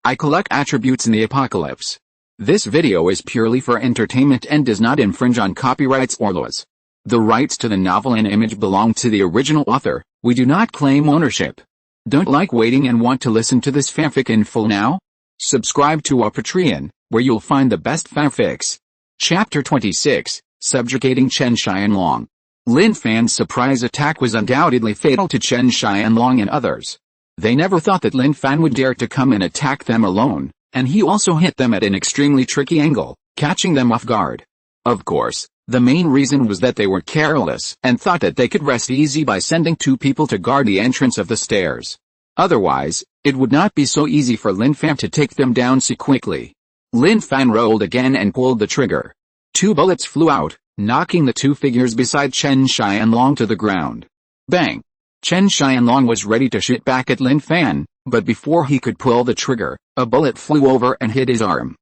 I collect attributes in the apocalypse. This video is purely for entertainment and does not infringe on copyrights or laws. The rights to the novel and image belong to the original author. We do not claim ownership. Don't like waiting and want to listen to this fanfic in full now? Subscribe to our Patreon, where you'll find the best fanfics. Chapter 26, Subjugating Chen Xianlong. Lin Fan's surprise attack was undoubtedly fatal to Chen Xianlong and others. They never thought that Lin Fan would dare to come and attack them alone, and he also hit them at an extremely tricky angle, catching them off guard. Of course, the main reason was that they were careless and thought that they could rest easy by sending 2 people to guard the entrance of the stairs. Otherwise, it would not be so easy for Lin Fan to take them down so quickly. Lin Fan rolled again and pulled the trigger. 2 bullets flew out, knocking the 2 figures beside Chen Xianlong to the ground. Bang! Chen Xianlong was ready to shoot back at Lin Fan, but before he could pull the trigger, a bullet flew over and hit his arm.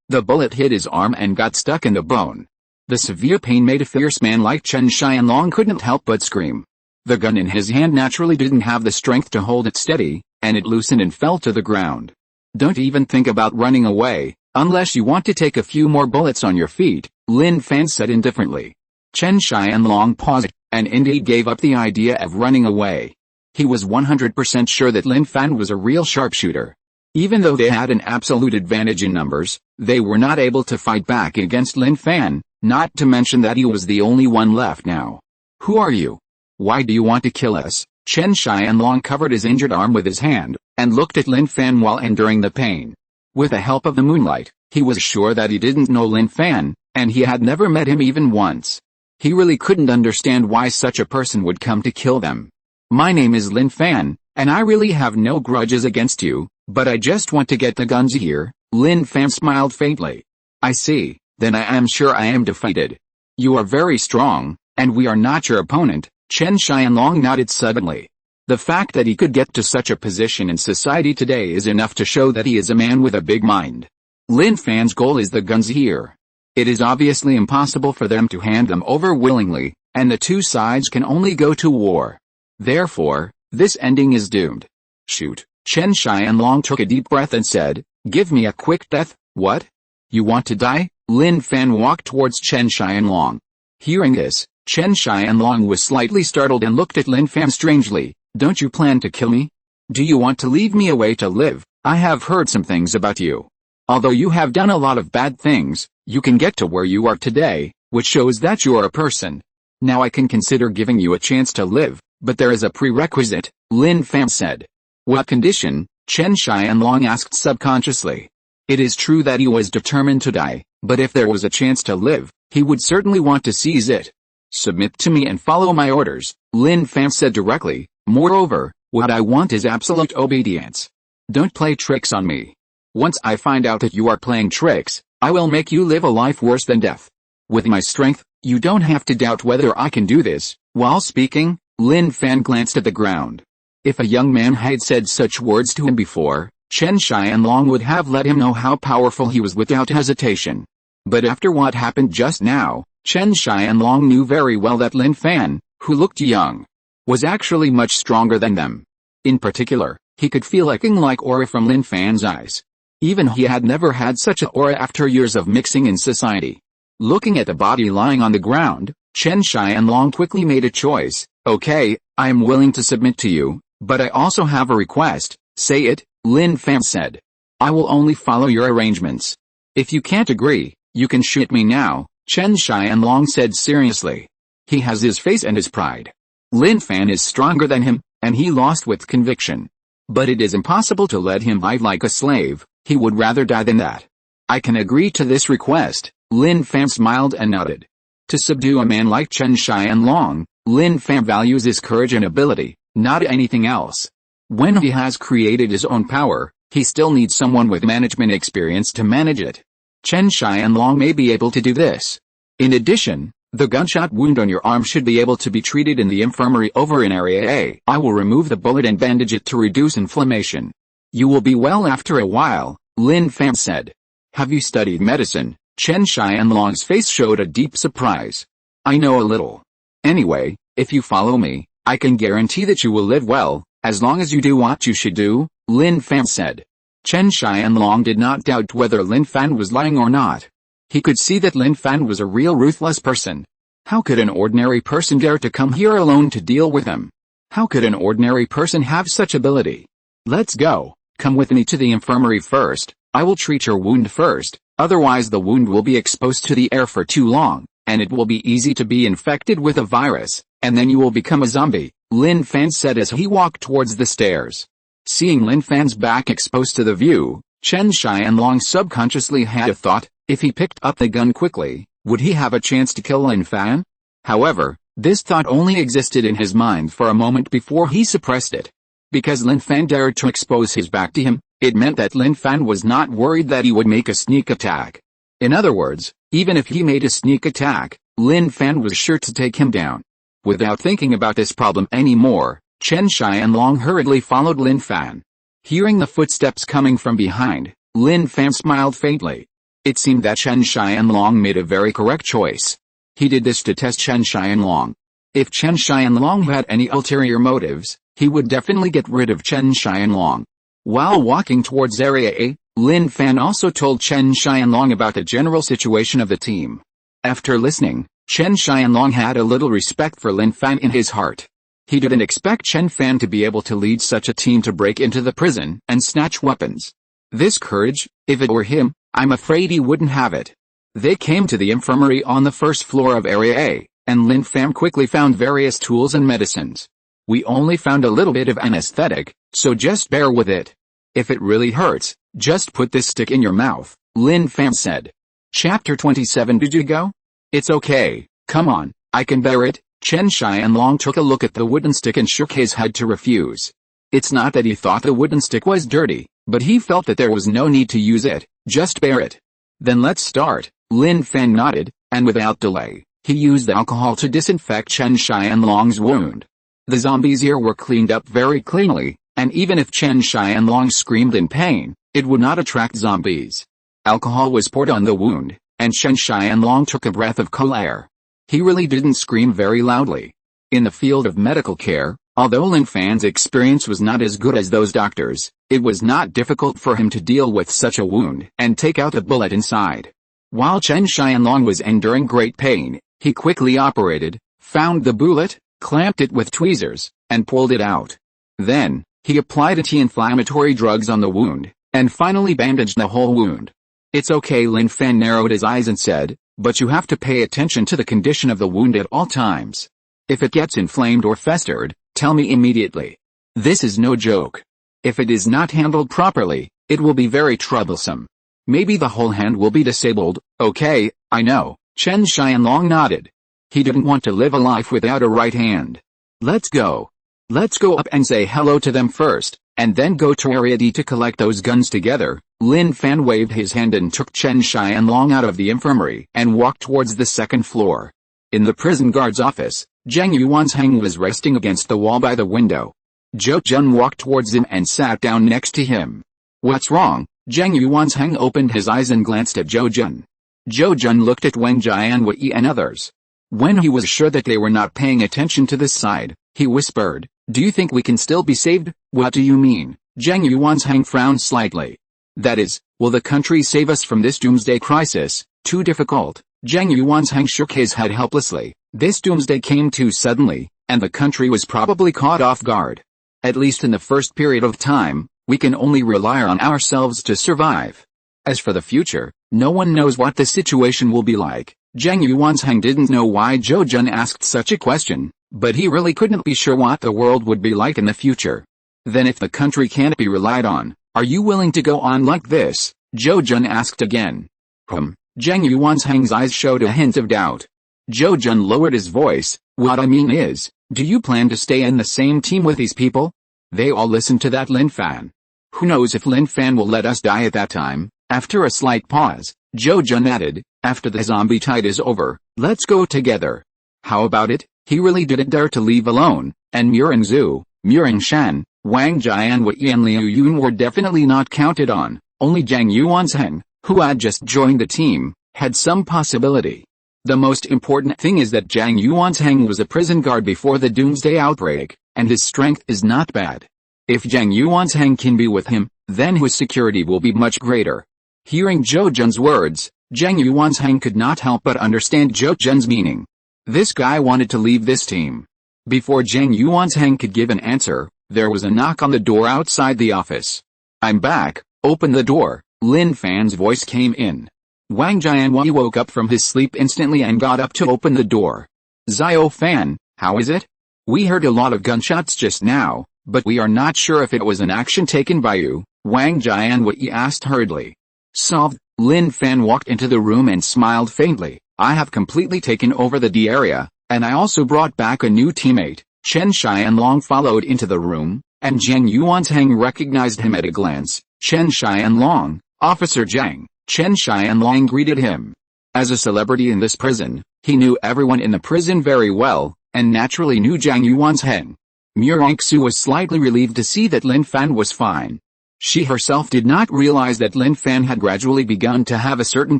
The bullet hit his arm and got stuck in the bone. The severe pain made a fierce man like Chen Xianlong couldn't help but scream. The gun in his hand naturally didn't have the strength to hold it steady, and it loosened and fell to the ground. Don't even think about running away, unless you want to take a few more bullets on your feet, Lin Fan said indifferently. Chen Xianlong paused, and indeed gave up the idea of running away. He was 100% sure that Lin Fan was a real sharpshooter. Even though they had an absolute advantage in numbers, they were not able to fight back against Lin Fan, not to mention that he was the only one left now. Who are you? Why do you want to kill us? Chen Xianlong covered his injured arm with his hand, and looked at Lin Fan while enduring the pain. With the help of the moonlight, he was sure that he didn't know Lin Fan, and he had never met him even once. He really couldn't understand why such a person would come to kill them. My name is Lin Fan, and I really have no grudges against you, but I just want to get the guns here. Lin Fan smiled faintly. I see, then I am sure I am defeated. You are very strong, and we are not your opponent. Chen Xianlong nodded suddenly. The fact that he could get to such a position in society today is enough to show that he is a man with a big mind. Lin Fan's goal is the guns here. It is obviously impossible for them to hand them over willingly, and the 2 sides can only go to war. Therefore, this ending is doomed. Shoot. Chen Xianlong took a deep breath and said, give me a quick death. What? You want to die? Lin Fan walked towards Chen Xianlong. Hearing this, Chen Xianlong was slightly startled and looked at Lin Fan strangely. Don't you plan to kill me? Do you want to leave me away to live? I have heard some things about you. Although you have done a lot of bad things, you can get to where you are today, which shows that you are a person. Now I can consider giving you a chance to live, but there is a prerequisite, Lin Fan said. What condition? Chen Xianlong asked subconsciously. It is true that he was determined to die, but if there was a chance to live, he would certainly want to seize it. Submit to me and follow my orders, Lin Fan said directly. Moreover, what I want is absolute obedience. Don't play tricks on me. Once I find out that you are playing tricks, I will make you live a life worse than death. With my strength, you don't have to doubt whether I can do this. While speaking, Lin Fan glanced at the ground. If a young man had said such words to him before, Chen Xianlong would have let him know how powerful he was without hesitation. But after what happened just now, Chen Xianlong knew very well that Lin Fan, who looked young, was actually much stronger than them. In particular, he could feel a king-like aura from Lin Fan's eyes. Even he had never had such an aura after years of mixing in society. Looking at the body lying on the ground, Chen Xianlong quickly made a choice. Okay, I am willing to submit to you, but I also have a request. Say it, Lin Fan said. I will only follow your arrangements. If you can't agree, you can shoot me now, Chen Xianlong said seriously. He has his face and his pride. Lin Fan is stronger than him, and he lost with conviction. But it is impossible to let him fight like a slave. He would rather die than that. I can agree to this request, Lin Fan smiled and nodded. To subdue a man like Chen Xianlong, Lin Fan values his courage and ability, not anything else. When he has created his own power, he still needs someone with management experience to manage it. Chen Xianlong may be able to do this. In addition, the gunshot wound on your arm should be able to be treated in the infirmary over in Area A. I will remove the bullet and bandage it to reduce inflammation. You will be well after a while, Lin Fan said. Have you studied medicine? Chen Xianlong's face showed a deep surprise. I know a little. Anyway, if you follow me, I can guarantee that you will live well, as long as you do what you should do, Lin Fan said. Chen Xianlong did not doubt whether Lin Fan was lying or not. He could see that Lin Fan was a real ruthless person. How could an ordinary person dare to come here alone to deal with him? How could an ordinary person have such ability? Let's go. Come with me to the infirmary first. I will treat your wound first, otherwise the wound will be exposed to the air for too long, and it will be easy to be infected with a virus, and then you will become a zombie, Lin Fan said as he walked towards the stairs. Seeing Lin Fan's back exposed to the view, Chen Xianlong subconsciously had a thought: if he picked up the gun quickly, would he have a chance to kill Lin Fan? However, this thought only existed in his mind for a moment before he suppressed it. Because Lin Fan dared to expose his back to him, it meant that Lin Fan was not worried that he would make a sneak attack. In other words, even if he made a sneak attack, Lin Fan was sure to take him down. Without thinking about this problem anymore, Chen Xianlong hurriedly followed Lin Fan. Hearing the footsteps coming from behind, Lin Fan smiled faintly. It seemed that Chen Xianlong made a very correct choice. He did this to test Chen Xianlong. If Chen Xianlong had any ulterior motives, he would definitely get rid of Chen Xianlong. While walking towards Area A, Lin Fan also told Chen Xianlong about the general situation of the team. After listening, Chen Xianlong had a little respect for Lin Fan in his heart. He didn't expect Chen Fan to be able to lead such a team to break into the prison and snatch weapons. This courage, if it were him, I'm afraid he wouldn't have it. They came to the infirmary on the first floor of Area A, and Lin Fan quickly found various tools and medicines. We only found a little bit of anesthetic, so just bear with it. If it really hurts, just put this stick in your mouth, Lin Fan said. Chapter 27. Did you go? It's okay, come on, I can bear it. Chen Xianlong took a look at the wooden stick and shook his head to refuse. It's not that he thought the wooden stick was dirty, but he felt that there was no need to use it, just bear it. Then let's start, Lin Fan nodded, and without delay, he used alcohol to disinfect Chen Xianlong's wound. The zombies here were cleaned up very cleanly, and even if Chen Xianlong screamed in pain, it would not attract zombies. Alcohol was poured on the wound, and Chen Xianlong took a breath of cool air. He really didn't scream very loudly. In the field of medical care, although Lin Fan's experience was not as good as those doctors, it was not difficult for him to deal with such a wound and take out the bullet inside. While Chen Xianlong was enduring great pain, he quickly operated, found the bullet, clamped it with tweezers, and pulled it out. Then, he applied anti-inflammatory drugs on the wound, and finally bandaged the whole wound. It's okay, Lin Fan narrowed his eyes and said, but you have to pay attention to the condition of the wound at all times. If it gets inflamed or festered, tell me immediately. This is no joke. If it is not handled properly, it will be very troublesome. Maybe the whole hand will be disabled. Okay, I know, Chen Xianlong nodded. He didn't want to live a life without a right hand. Let's go. Let's go up and say hello to them first, and then go to Area D to collect those guns together. Lin Fan waved his hand and took Chen Xianlong out of the infirmary and walked towards the second floor. In the prison guard's office, Zhang Yuansheng was resting against the wall by the window. Zhou Jun walked towards him and sat down next to him. What's wrong? Zhang Yuansheng opened his eyes and glanced at Zhou Jun. Zhou Jun looked at Wang Jianwei and others. When he was sure that they were not paying attention to this side, he whispered, "Do you think we can still be saved?" "What do you mean?" Zhang Yuansheng frowned slightly. "That is, will the country save us from this doomsday crisis?" "Too difficult." Zhang Yuansheng shook his head helplessly. This doomsday came too suddenly, and the country was probably caught off guard. At least in the first period of time, we can only rely on ourselves to survive. As for the future, no one knows what the situation will be like. Zhang Yuansheng didn't know why Zhou Jun asked such a question, but he really couldn't be sure what the world would be like in the future. Then if the country can't be relied on, are you willing to go on like this? Zhou Jun asked again. Zhang Yuansheng's eyes showed a hint of doubt. Zhou Jun lowered his voice. "What I mean is, do you plan to stay in the same team with these people?" They all listened to that Lin Fan. Who knows if Lin Fan will let us die at that time? After a slight pause, Zhou Jun added, "After the zombie tide is over, let's go together." How about it? He really didn't dare to leave alone, and Murong Zhu, Murong Shan, Wang Jianwei and Liu Yun were definitely not counted on. Only Zhang Yuansheng, who had just joined the team, had some possibility. The most important thing is that Zhang Yuansheng was a prison guard before the doomsday outbreak, and his strength is not bad. If Zhang Yuansheng can be with him, then his security will be much greater. Hearing Zhou Jun's words, Zhang Yuanzhang could not help but understand Zhou Jun's meaning. This guy wanted to leave this team. Before Zhang Yuanzhang could give an answer, there was a knock on the door outside the office. "I'm back, open the door," Lin Fan's voice came in. Wang Jianwei woke up from his sleep instantly and got up to open the door. "Xiao Fan, how is it? We heard a lot of gunshots just now, but we are not sure if it was an action taken by you," Wang Jianwei asked hurriedly. "Solved." Lin Fan walked into the room and smiled faintly. "I have completely taken over the D area, and I also brought back a new teammate." Chen Xianlong followed into the room, and Zhang Yuanzhang recognized him at a glance. "Chen Xianlong, Officer Zhang." Chen Xianlong greeted him. As a celebrity in this prison, he knew everyone in the prison very well, and naturally knew Zhang Yuanzhang. Murongxu was slightly relieved to see that Lin Fan was fine. She herself did not realize that Lin Fan had gradually begun to have a certain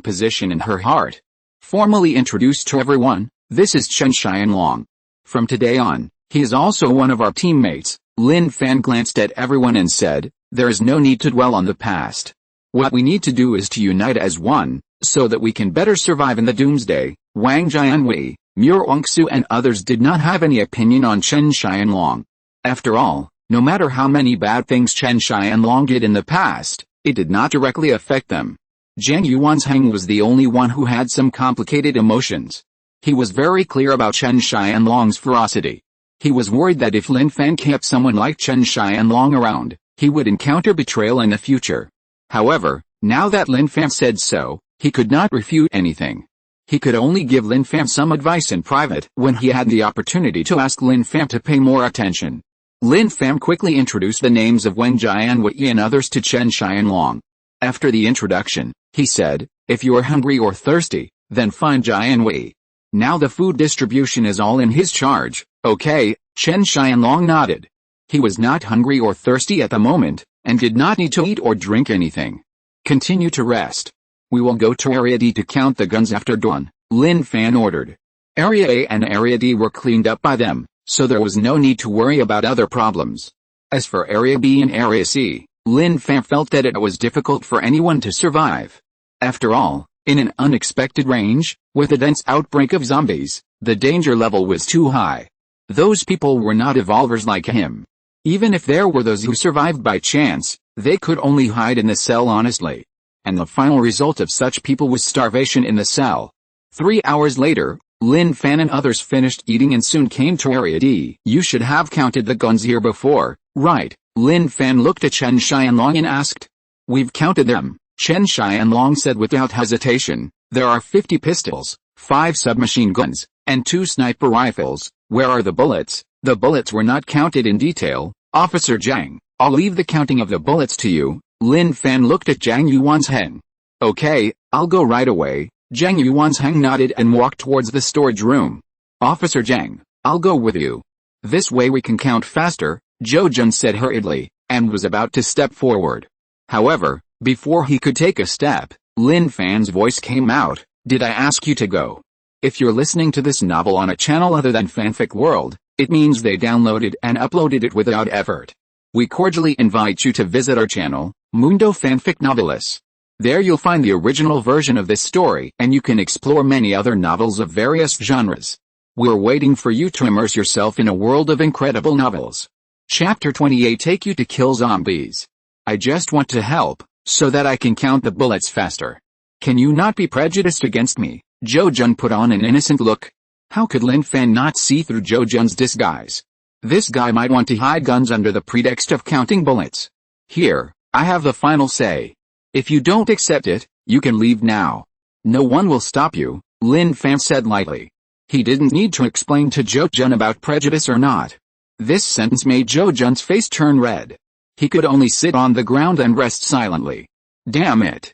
position in her heart. Formally introduced to everyone, "This is Chen Xianlong. From today on, he is also one of our teammates." Lin Fan glanced at everyone and said, "There is no need to dwell on the past. What we need to do is to unite as one, so that we can better survive in the doomsday." Wang Jianwei, Murongxu and others did not have any opinion on Chen Xianlong. After all, no matter how many bad things Chen Xianlong did in the past, it did not directly affect them. Zhang Yuanzhang was the only one who had some complicated emotions. He was very clear about Chen Xianlong's ferocity. He was worried that if Lin Fan kept someone like Chen Xianlong around, he would encounter betrayal in the future. However, now that Lin Fan said so, he could not refute anything. He could only give Lin Fan some advice in private when he had the opportunity to ask Lin Fan to pay more attention. Lin Fan quickly introduced the names of Wang Jianwei and others to Chen Xianlong. After the introduction, he said, "If you are hungry or thirsty, then find Jianwei. Now the food distribution is all in his charge." "Okay," Chen Xianlong nodded. He was not hungry or thirsty at the moment, and did not need to eat or drink anything. "Continue to rest. We will go to Area D to count the guns after dawn," Lin Fan ordered. Area A and Area D were cleaned up by them, so there was no need to worry about other problems. As for Area B and Area C, Lin Fan felt that it was difficult for anyone to survive. After all, in an unexpected range, with a dense outbreak of zombies, the danger level was too high. Those people were not evolvers like him. Even if there were those who survived by chance, they could only hide in the cell honestly. And the final result of such people was starvation in the cell. 3 hours later, Lin Fan and others finished eating and soon came to Area D. "You should have counted the guns here before, right?" Lin Fan looked at Chen Xianlong and asked. "We've counted them," Chen Xianlong said without hesitation. "There are 50 pistols, 5 submachine guns, and 2 sniper rifles. Where are the bullets?" "The bullets were not counted in detail, Officer Zhang. I'll leave the counting of the bullets to you." Lin Fan looked at Zhang Yuanzhang. "Okay, I'll go right away." Zhang Yuanzhang nodded and walked towards the storage room. "Officer Zhang, I'll go with you. This way we can count faster," Zhou Jun said hurriedly, and was about to step forward. However, before he could take a step, Lin Fan's voice came out. "Did I ask you to go? If you're listening to this novel on a channel other than Fanfic World, it means they downloaded and uploaded it without effort. We cordially invite you to visit our channel, Mundo Fanfic Novelis. There you'll find the original version of this story and you can explore many other novels of various genres. We're waiting for you to immerse yourself in a world of incredible novels. Chapter 28 Take you to kill zombies. I just want to help, so that I can count the bullets faster. Can you not be prejudiced against me?" Zhou Jun put on an innocent look. How could Lin Fan not see through Zhou Jun's disguise? This guy might want to hide guns under the pretext of counting bullets. "Here, I have the final say. If you don't accept it, you can leave now. No one will stop you," Lin Fan said lightly. He didn't need to explain to Zhou Jun about prejudice or not. This sentence made Zhou Jun's face turn red. He could only sit on the ground and rest silently. "Damn it.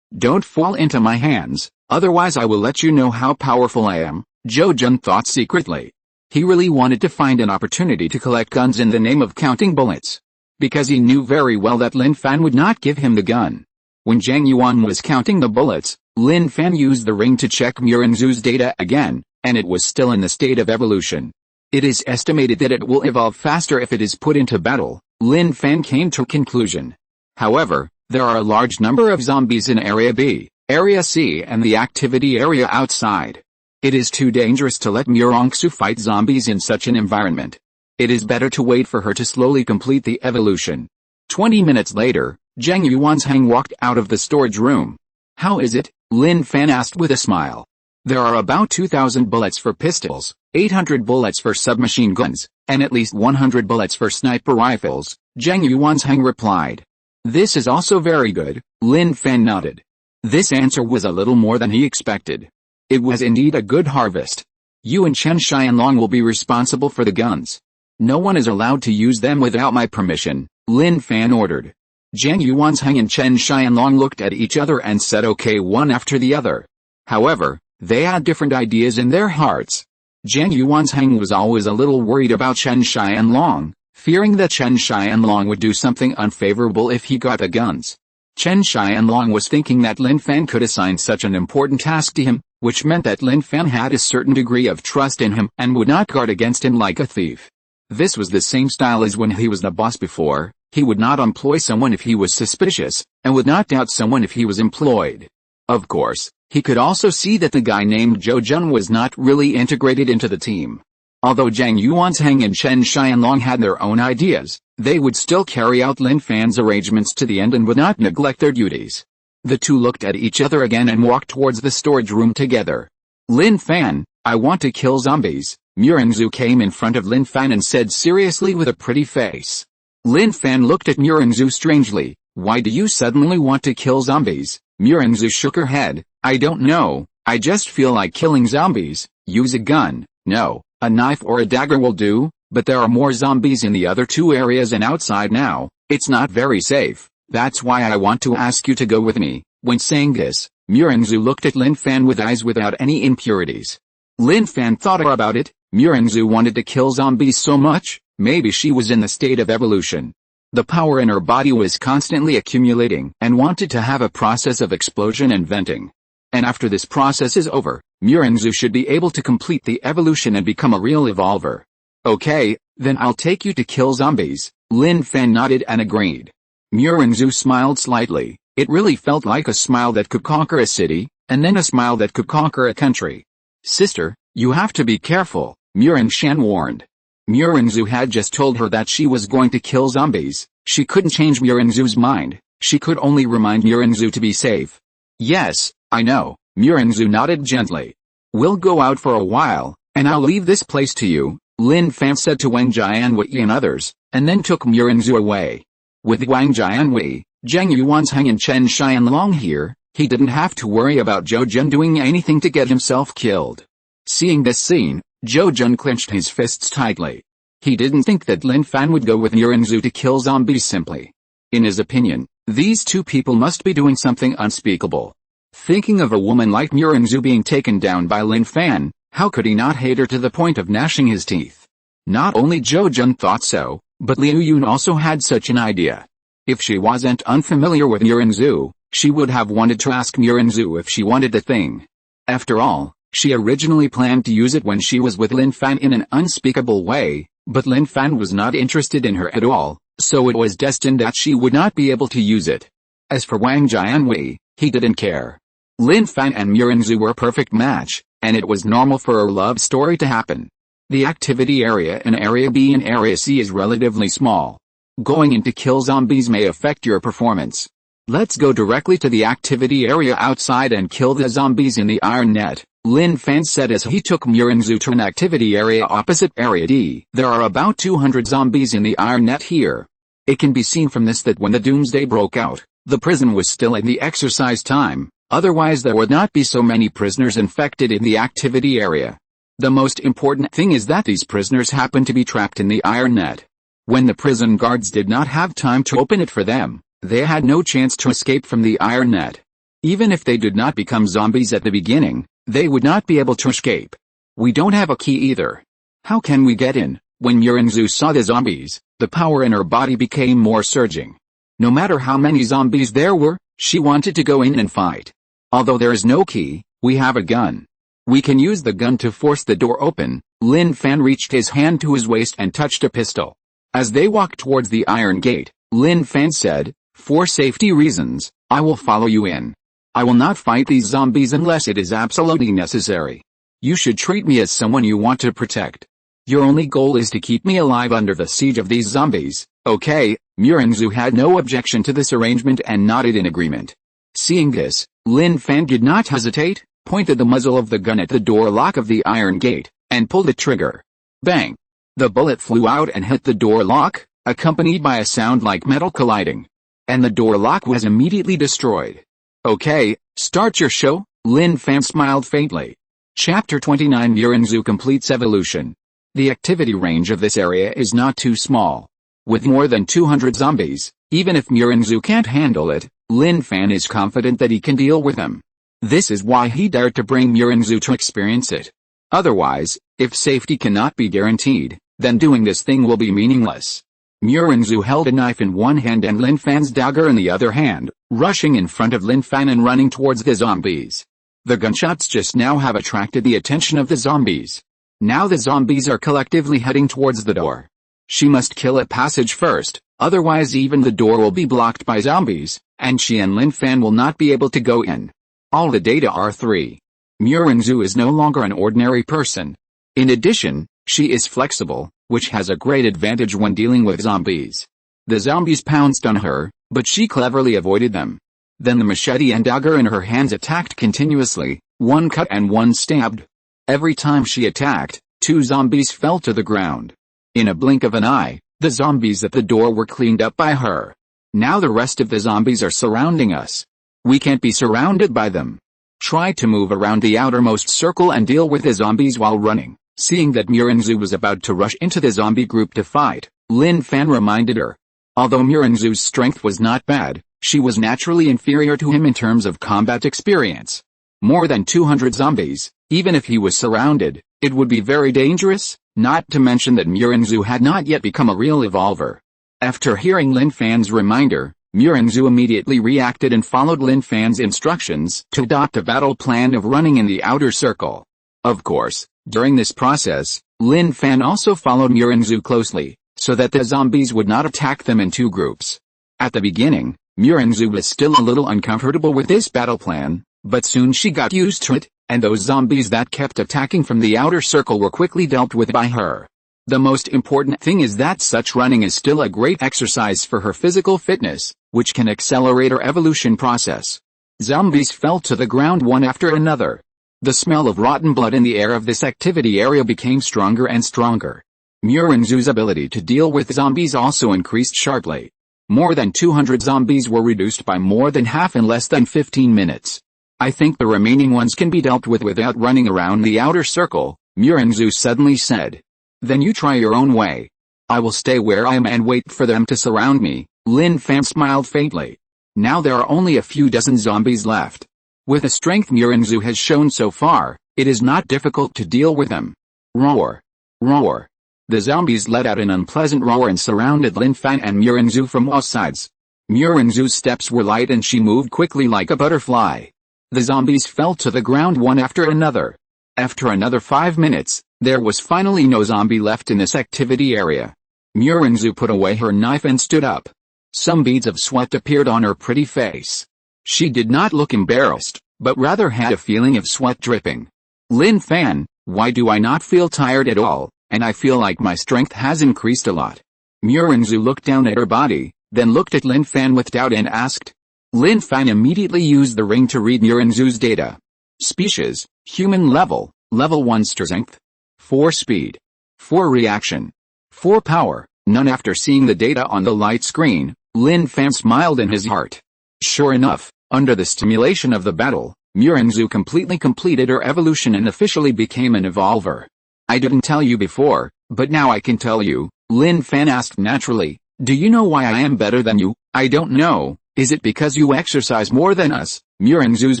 Don't fall into my hands, otherwise I will let you know how powerful I am," Zhou Jun thought secretly. He really wanted to find an opportunity to collect guns in the name of counting bullets. Because he knew very well that Lin Fan would not give him the gun. When Zhang Yuan was counting the bullets, Lin Fan used the ring to check Murongxu's data again, and it was still in the state of evolution. It is estimated that it will evolve faster if it is put into battle. Lin Fan came to a conclusion. However, there are a large number of zombies in Area B, Area C and the activity area outside. It is too dangerous to let Murongsu fight zombies in such an environment. It is better to wait for her to slowly complete the evolution. 20 minutes later, Zhang Yuanzhang walked out of the storage room. How is it? Lin Fan asked with a smile. There are about 2,000 bullets for pistols, 800 bullets for submachine guns, and at least 100 bullets for sniper rifles, Zhang Yuanzhang replied. This is also very good, Lin Fan nodded. This answer was a little more than he expected. It was indeed a good harvest. You and Chen Xianlong will be responsible for the guns. No one is allowed to use them without my permission, Lin Fan ordered. Zhang Yuanzhang and Chen Xianlong looked at each other and said okay one after the other. However, they had different ideas in their hearts. Zhang Yuanzhang was always a little worried about Chen Xianlong, fearing that Chen Xianlong would do something unfavorable if he got the guns. Chen Xianlong was thinking that Lin Fan could assign such an important task to him, which meant that Lin Fan had a certain degree of trust in him and would not guard against him like a thief. This was the same style as when he was the boss before. He would not employ someone if he was suspicious, and would not doubt someone if he was employed. Of course, he could also see that the guy named Zhou Jun was not really integrated into the team. Although Zhang Yuanzhang and Chen Xianlong had their own ideas, they would still carry out Lin Fan's arrangements to the end and would not neglect their duties. The two looked at each other again and walked towards the storage room together. Lin Fan, I want to kill zombies. Murongsu came in front of Lin Fan and said seriously with a pretty face. Lin Fan looked at Murongsu strangely. Why do you suddenly want to kill zombies? Murongsu shook her head. I don't know, I just feel like killing zombies. Use a gun. No, a knife or a dagger will do, but there are more zombies in the other two areas and outside now. It's not very safe. That's why I want to ask you to go with me. When saying this, Murongsu looked at Lin Fan with eyes without any impurities. Lin Fan thought about it. Murongsu wanted to kill zombies so much, maybe she was in the state of evolution. The power in her body was constantly accumulating and wanted to have a process of explosion and venting. And after this process is over, Murongsu should be able to complete the evolution and become a real evolver. Okay, then I'll take you to kill zombies. Lin Fan nodded and agreed. Murongsu smiled slightly. It really felt like a smile that could conquer a city, and then a smile that could conquer a country. Sister, you have to be careful, Murongsu warned. Murongsu had just told her that she was going to kill zombies. She couldn't change Murongsu's mind. She could only remind Murongsu to be safe. Yes, I know, Murongsu nodded gently. We'll go out for a while, and I'll leave this place to you, Lin Fan said to Wang Jianwei and others, and then took Murongsu away. With Wang Jianwei, Zhang Yuanzhang and Chen Xianlong here, he didn't have to worry about Zhou Jun doing anything to get himself killed. Seeing this scene, Zhou Jun clenched his fists tightly. He didn't think that Lin Fan would go with Murongsu to kill zombies simply. In his opinion, these two people must be doing something unspeakable. Thinking of a woman like Murongsu being taken down by Lin Fan, how could he not hate her to the point of gnashing his teeth? Not only Zhou Jun thought so, but Liu Yun also had such an idea. If she wasn't unfamiliar with Murongsu, she would have wanted to ask Murongsu if she wanted the thing. After all, she originally planned to use it when she was with Lin Fan in an unspeakable way, but Lin Fan was not interested in her at all, so it was destined that she would not be able to use it. As for Wang Jianwei, he didn't care. Lin Fan and Murongsu were a perfect match, and it was normal for a love story to happen. The activity area in Area B and Area C is relatively small. Going in to kill zombies may affect your performance. Let's go directly to the activity area outside and kill the zombies in the iron net, Lin Fan said as he took Murongsu to an activity area opposite Area D. There are about 200 zombies in the iron net here. It can be seen from this that when the doomsday broke out, the prison was still in the exercise time, otherwise there would not be so many prisoners infected in the activity area. The most important thing is that these prisoners happen to be trapped in the iron net. When the prison guards did not have time to open it for them, they had no chance to escape from the iron net. Even if they did not become zombies at the beginning, they would not be able to escape. We don't have a key either. How can we get in? When Murongsu saw the zombies, the power in her body became more surging. No matter how many zombies there were, she wanted to go in and fight. Although there is no key, we have a gun. We can use the gun to force the door open. Lin Fan reached his hand to his waist and touched a pistol. As they walked towards the iron gate, Lin Fan said, For safety reasons, I will follow you in. I will not fight these zombies unless it is absolutely necessary. You should treat me as someone you want to protect. Your only goal is to keep me alive under the siege of these zombies, okay?" Murinzu had no objection to this arrangement and nodded in agreement. Seeing this, Lin Fan did not hesitate, pointed the muzzle of the gun at the door lock of the iron gate, and pulled the trigger. Bang! The bullet flew out and hit the door lock, accompanied by a sound like metal colliding. And the door lock was immediately destroyed. "Okay, start your show," Lin Fan smiled faintly. Chapter 29 Murinzu completes evolution. The activity range of this area is not too small. With more than 200 zombies, even if Murinzu can't handle it, Lin Fan is confident that he can deal with them. This is why he dared to bring Murinzu to experience it. Otherwise, if safety cannot be guaranteed, then doing this thing will be meaningless. Murinzu held a knife in one hand and Lin Fan's dagger in the other hand, rushing in front of Lin Fan and running towards the zombies. The gunshots just now have attracted the attention of the zombies. Now the zombies are collectively heading towards the door. She must kill a passage first, otherwise even the door will be blocked by zombies, and she and Lin Fan will not be able to go in. All the data are 3. Murinzu is no longer an ordinary person. In addition, she is flexible, which has a great advantage when dealing with zombies. The zombies pounced on her, but she cleverly avoided them. Then the machete and dagger in her hands attacked continuously, one cut and one stabbed. Every time she attacked, 2 zombies fell to the ground. In a blink of an eye, the zombies at the door were cleaned up by her. Now the rest of the zombies are surrounding us. We can't be surrounded by them. Try to move around the outermost circle and deal with the zombies while running. Seeing that Murinzu was about to rush into the zombie group to fight, Lin Fan reminded her. Although Murinzu's strength was not bad, she was naturally inferior to him in terms of combat experience. More than 200 zombies, even if he was surrounded, it would be very dangerous, not to mention that Murinzu had not yet become a real evolver. After hearing Lin Fan's reminder, Murinzu immediately reacted and followed Lin Fan's instructions to adopt a battle plan of running in the outer circle. Of course, during this process, Lin Fan also followed Murinzu closely, so that the zombies would not attack them in 2 groups. At the beginning, Murinzu was still a little uncomfortable with this battle plan, but soon she got used to it, and those zombies that kept attacking from the outer circle were quickly dealt with by her. The most important thing is that such running is still a great exercise for her physical fitness, which can accelerate her evolution process. Zombies fell to the ground one after another. The smell of rotten blood in the air of this activity area became stronger and stronger. Murinzu's ability to deal with zombies also increased sharply. More than 200 zombies were reduced by more than half in less than 15 minutes. "I think the remaining ones can be dealt with without running around the outer circle," Murinzu suddenly said. "Then you try your own way. I will stay where I am and wait for them to surround me." Lin Fan smiled faintly. Now there are only a few dozen zombies left. With the strength Murinzu has shown so far, it is not difficult to deal with them. Roar! Roar! The zombies let out an unpleasant roar and surrounded Lin Fan and Murinzu from all sides. Murinzu's steps were light and she moved quickly like a butterfly. The zombies fell to the ground one after another. After another 5 minutes, there was finally no zombie left in this activity area. Murinzu put away her knife and stood up. Some beads of sweat appeared on her pretty face. She did not look embarrassed, but rather had a feeling of sweat dripping. "Lin Fan, why do I not feel tired at all, and I feel like my strength has increased a lot?" Murinzu looked down at her body, then looked at Lin Fan with doubt and asked. Lin Fan immediately used the ring to read Murinzu's data. Species, human level, level 1 strength. 4 speed. 4 reaction. 4 power, none. After seeing the data on the light screen, Lin Fan smiled in his heart. Sure enough, under the stimulation of the battle, Murinzu completely completed her evolution and officially became an evolver. "I didn't tell you before, but now I can tell you," Lin Fan asked naturally. "Do you know why I am better than you?" "I don't know. Is it because you exercise more than us?" Murinzu's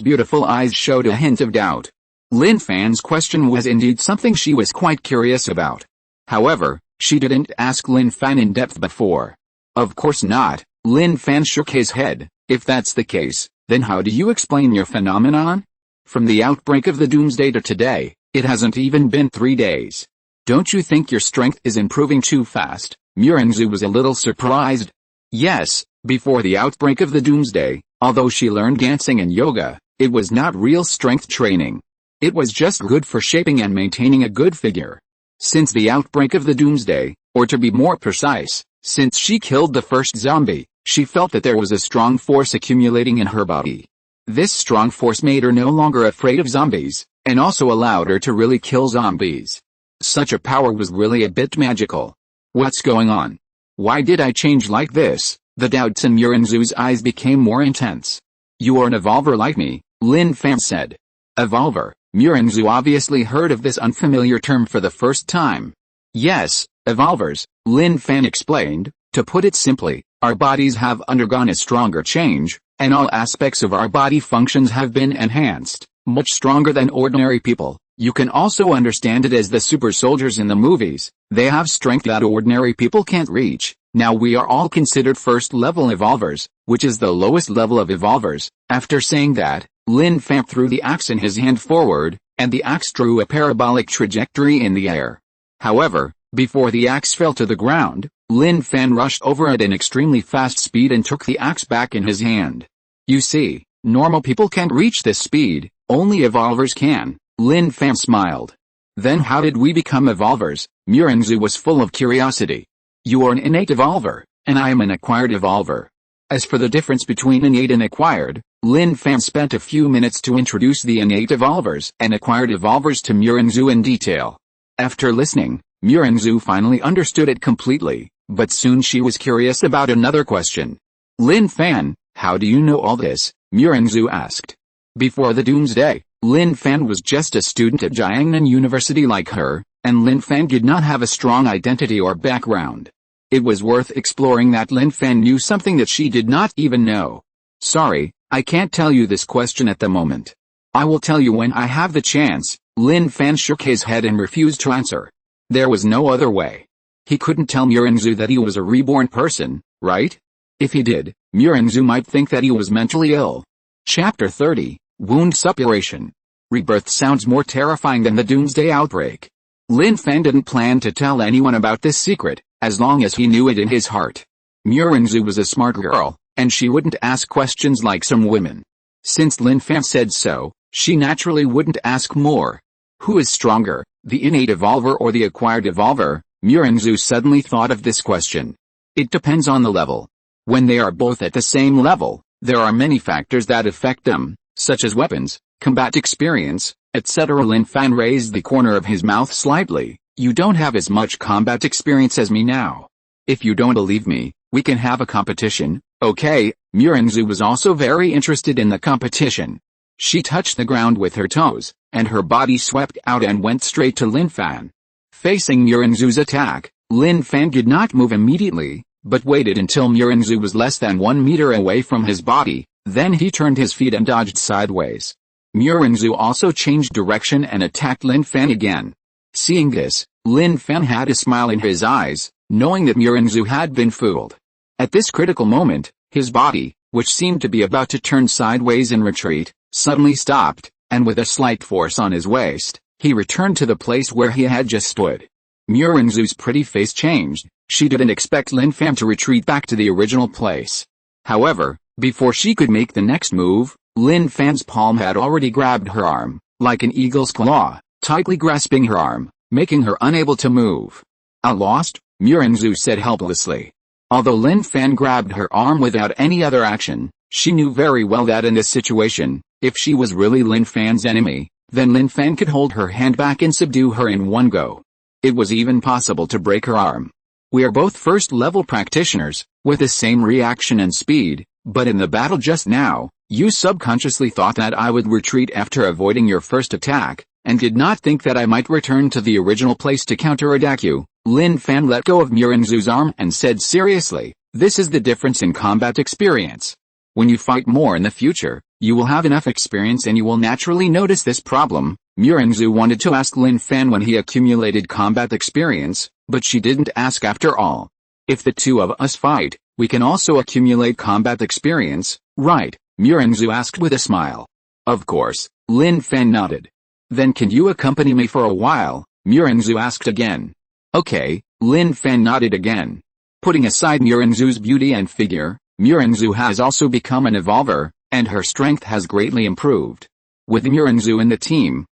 beautiful eyes showed a hint of doubt. Lin Fan's question was indeed something she was quite curious about. However, she didn't ask Lin Fan in depth before. "Of course not," Lin Fan shook his head. "If that's the case, then how do you explain your phenomenon? From the outbreak of the Doomsday to today, it hasn't even been 3 days. Don't you think your strength is improving too fast?" Murinzu was a little surprised. "Yes, Before the outbreak of the doomsday, although she learned dancing and yoga, it was not real strength training. It was just good for shaping and maintaining a good figure. Since the outbreak of the doomsday, or to be more precise, since she killed the first zombie, she felt that there was a strong force accumulating in her body. This strong force made her no longer afraid of zombies, and also allowed her to really kill zombies. Such a power was really a bit magical. What's going on? Why did I change like this? The doubts in Murinzu's eyes became more intense. You are an evolver like me, Lin Fan said. Evolver? Murinzu obviously heard of this unfamiliar term for the first time. Yes, evolvers, Lin Fan explained. To put it simply, our bodies have undergone a stronger change, and all aspects of our body functions have been enhanced, much stronger than ordinary people. You can also understand it as the super soldiers in the movies. They have strength that ordinary people can't reach. Now we are all considered first-level evolvers, which is the lowest level of evolvers. After saying that, Lin Fan threw the axe in his hand forward, and the axe drew a parabolic trajectory in the air. However, before the axe fell to the ground, Lin Fan rushed over at an extremely fast speed and took the axe back in his hand. You see, normal people can't reach this speed, only evolvers can. Lin Fan smiled. Then how did we become evolvers? Murinzu was full of curiosity. You are an innate evolver, and I am an acquired evolver. As for the difference between innate and acquired, Lin Fan spent a few minutes to introduce the innate evolvers and acquired evolvers to Murinzu in detail. After listening, Murinzu finally understood it completely, but soon she was curious about another question. Lin Fan, how do you know all this? Murinzu asked. Before the doomsday, Lin Fan was just a student at Jiangnan University like her, and Lin Fan did not have a strong identity or background. It was worth exploring that Lin Fan knew something that she did not even know. Sorry, I can't tell you this question at the moment. I will tell you when I have the chance. Lin Fan shook his head and refused to answer. There was no other way. He couldn't tell Murinzu that he was a reborn person, right? If he did, Murinzu might think that he was mentally ill. Chapter 30, Wound Suppuration. Rebirth sounds more terrifying than the doomsday outbreak. Lin Fan didn't plan to tell anyone about this secret, as long as he knew it in his heart. Murinzu was a smart girl, and she wouldn't ask questions like some women. Since Lin Fan said so, she naturally wouldn't ask more. Who is stronger, the innate evolver or the acquired evolver? Murinzu suddenly thought of this question. It depends on the level. When they are both at the same level, there are many factors that affect them, such as weapons, combat experience, etc. Lin Fan raised the corner of his mouth slightly. You don't have as much combat experience as me now. If you don't believe me, we can have a competition, okay? Murinzu was also very interested in the competition. She touched the ground with her toes, and her body swept out and went straight to Lin Fan. Facing Murinzu's attack, Lin Fan did not move immediately, but waited until Murinzu was less than 1 meter away from his body. Then he turned his feet and dodged sideways. Murinzu also changed direction and attacked Lin Fan again. Seeing this, Lin Fan had a smile in his eyes, knowing that Murinzu had been fooled. At this critical moment, his body, which seemed to be about to turn sideways in retreat, suddenly stopped, and with a slight force on his waist, he returned to the place where he had just stood. Murinzu's pretty face changed. She didn't expect Lin Fan to retreat back to the original place. However, before she could make the next move, Lin Fan's palm had already grabbed her arm, like an eagle's claw, tightly grasping her arm, making her unable to move. "I lost," Murinzu said helplessly. Although Lin Fan grabbed her arm without any other action, she knew very well that in this situation, if she was really Lin Fan's enemy, then Lin Fan could hold her hand back and subdue her in one go. It was even possible to break her arm. We are both first-level practitioners, with the same reaction and speed, but in the battle just now, you subconsciously thought that I would retreat after avoiding your first attack, and did not think that I might return to the original place to counterattack you. Lin Fan let go of Murinzu's arm and said seriously, "This is the difference in combat experience. When you fight more in the future, you will have enough experience and you will naturally notice this problem." Murinzu wanted to ask Lin Fan when he accumulated combat experience, but she didn't ask after all. "If the two of us fight, we can also accumulate combat experience, right?" Murinzu asked with a smile. "Of course," Lin Fan nodded. "Then can you accompany me for a while?" Murinzu asked again. "Okay," Lin Fan nodded again. Putting aside Murinzu's beauty and figure, Murinzu has also become an evolver, and her strength has greatly improved. With Murinzu in the team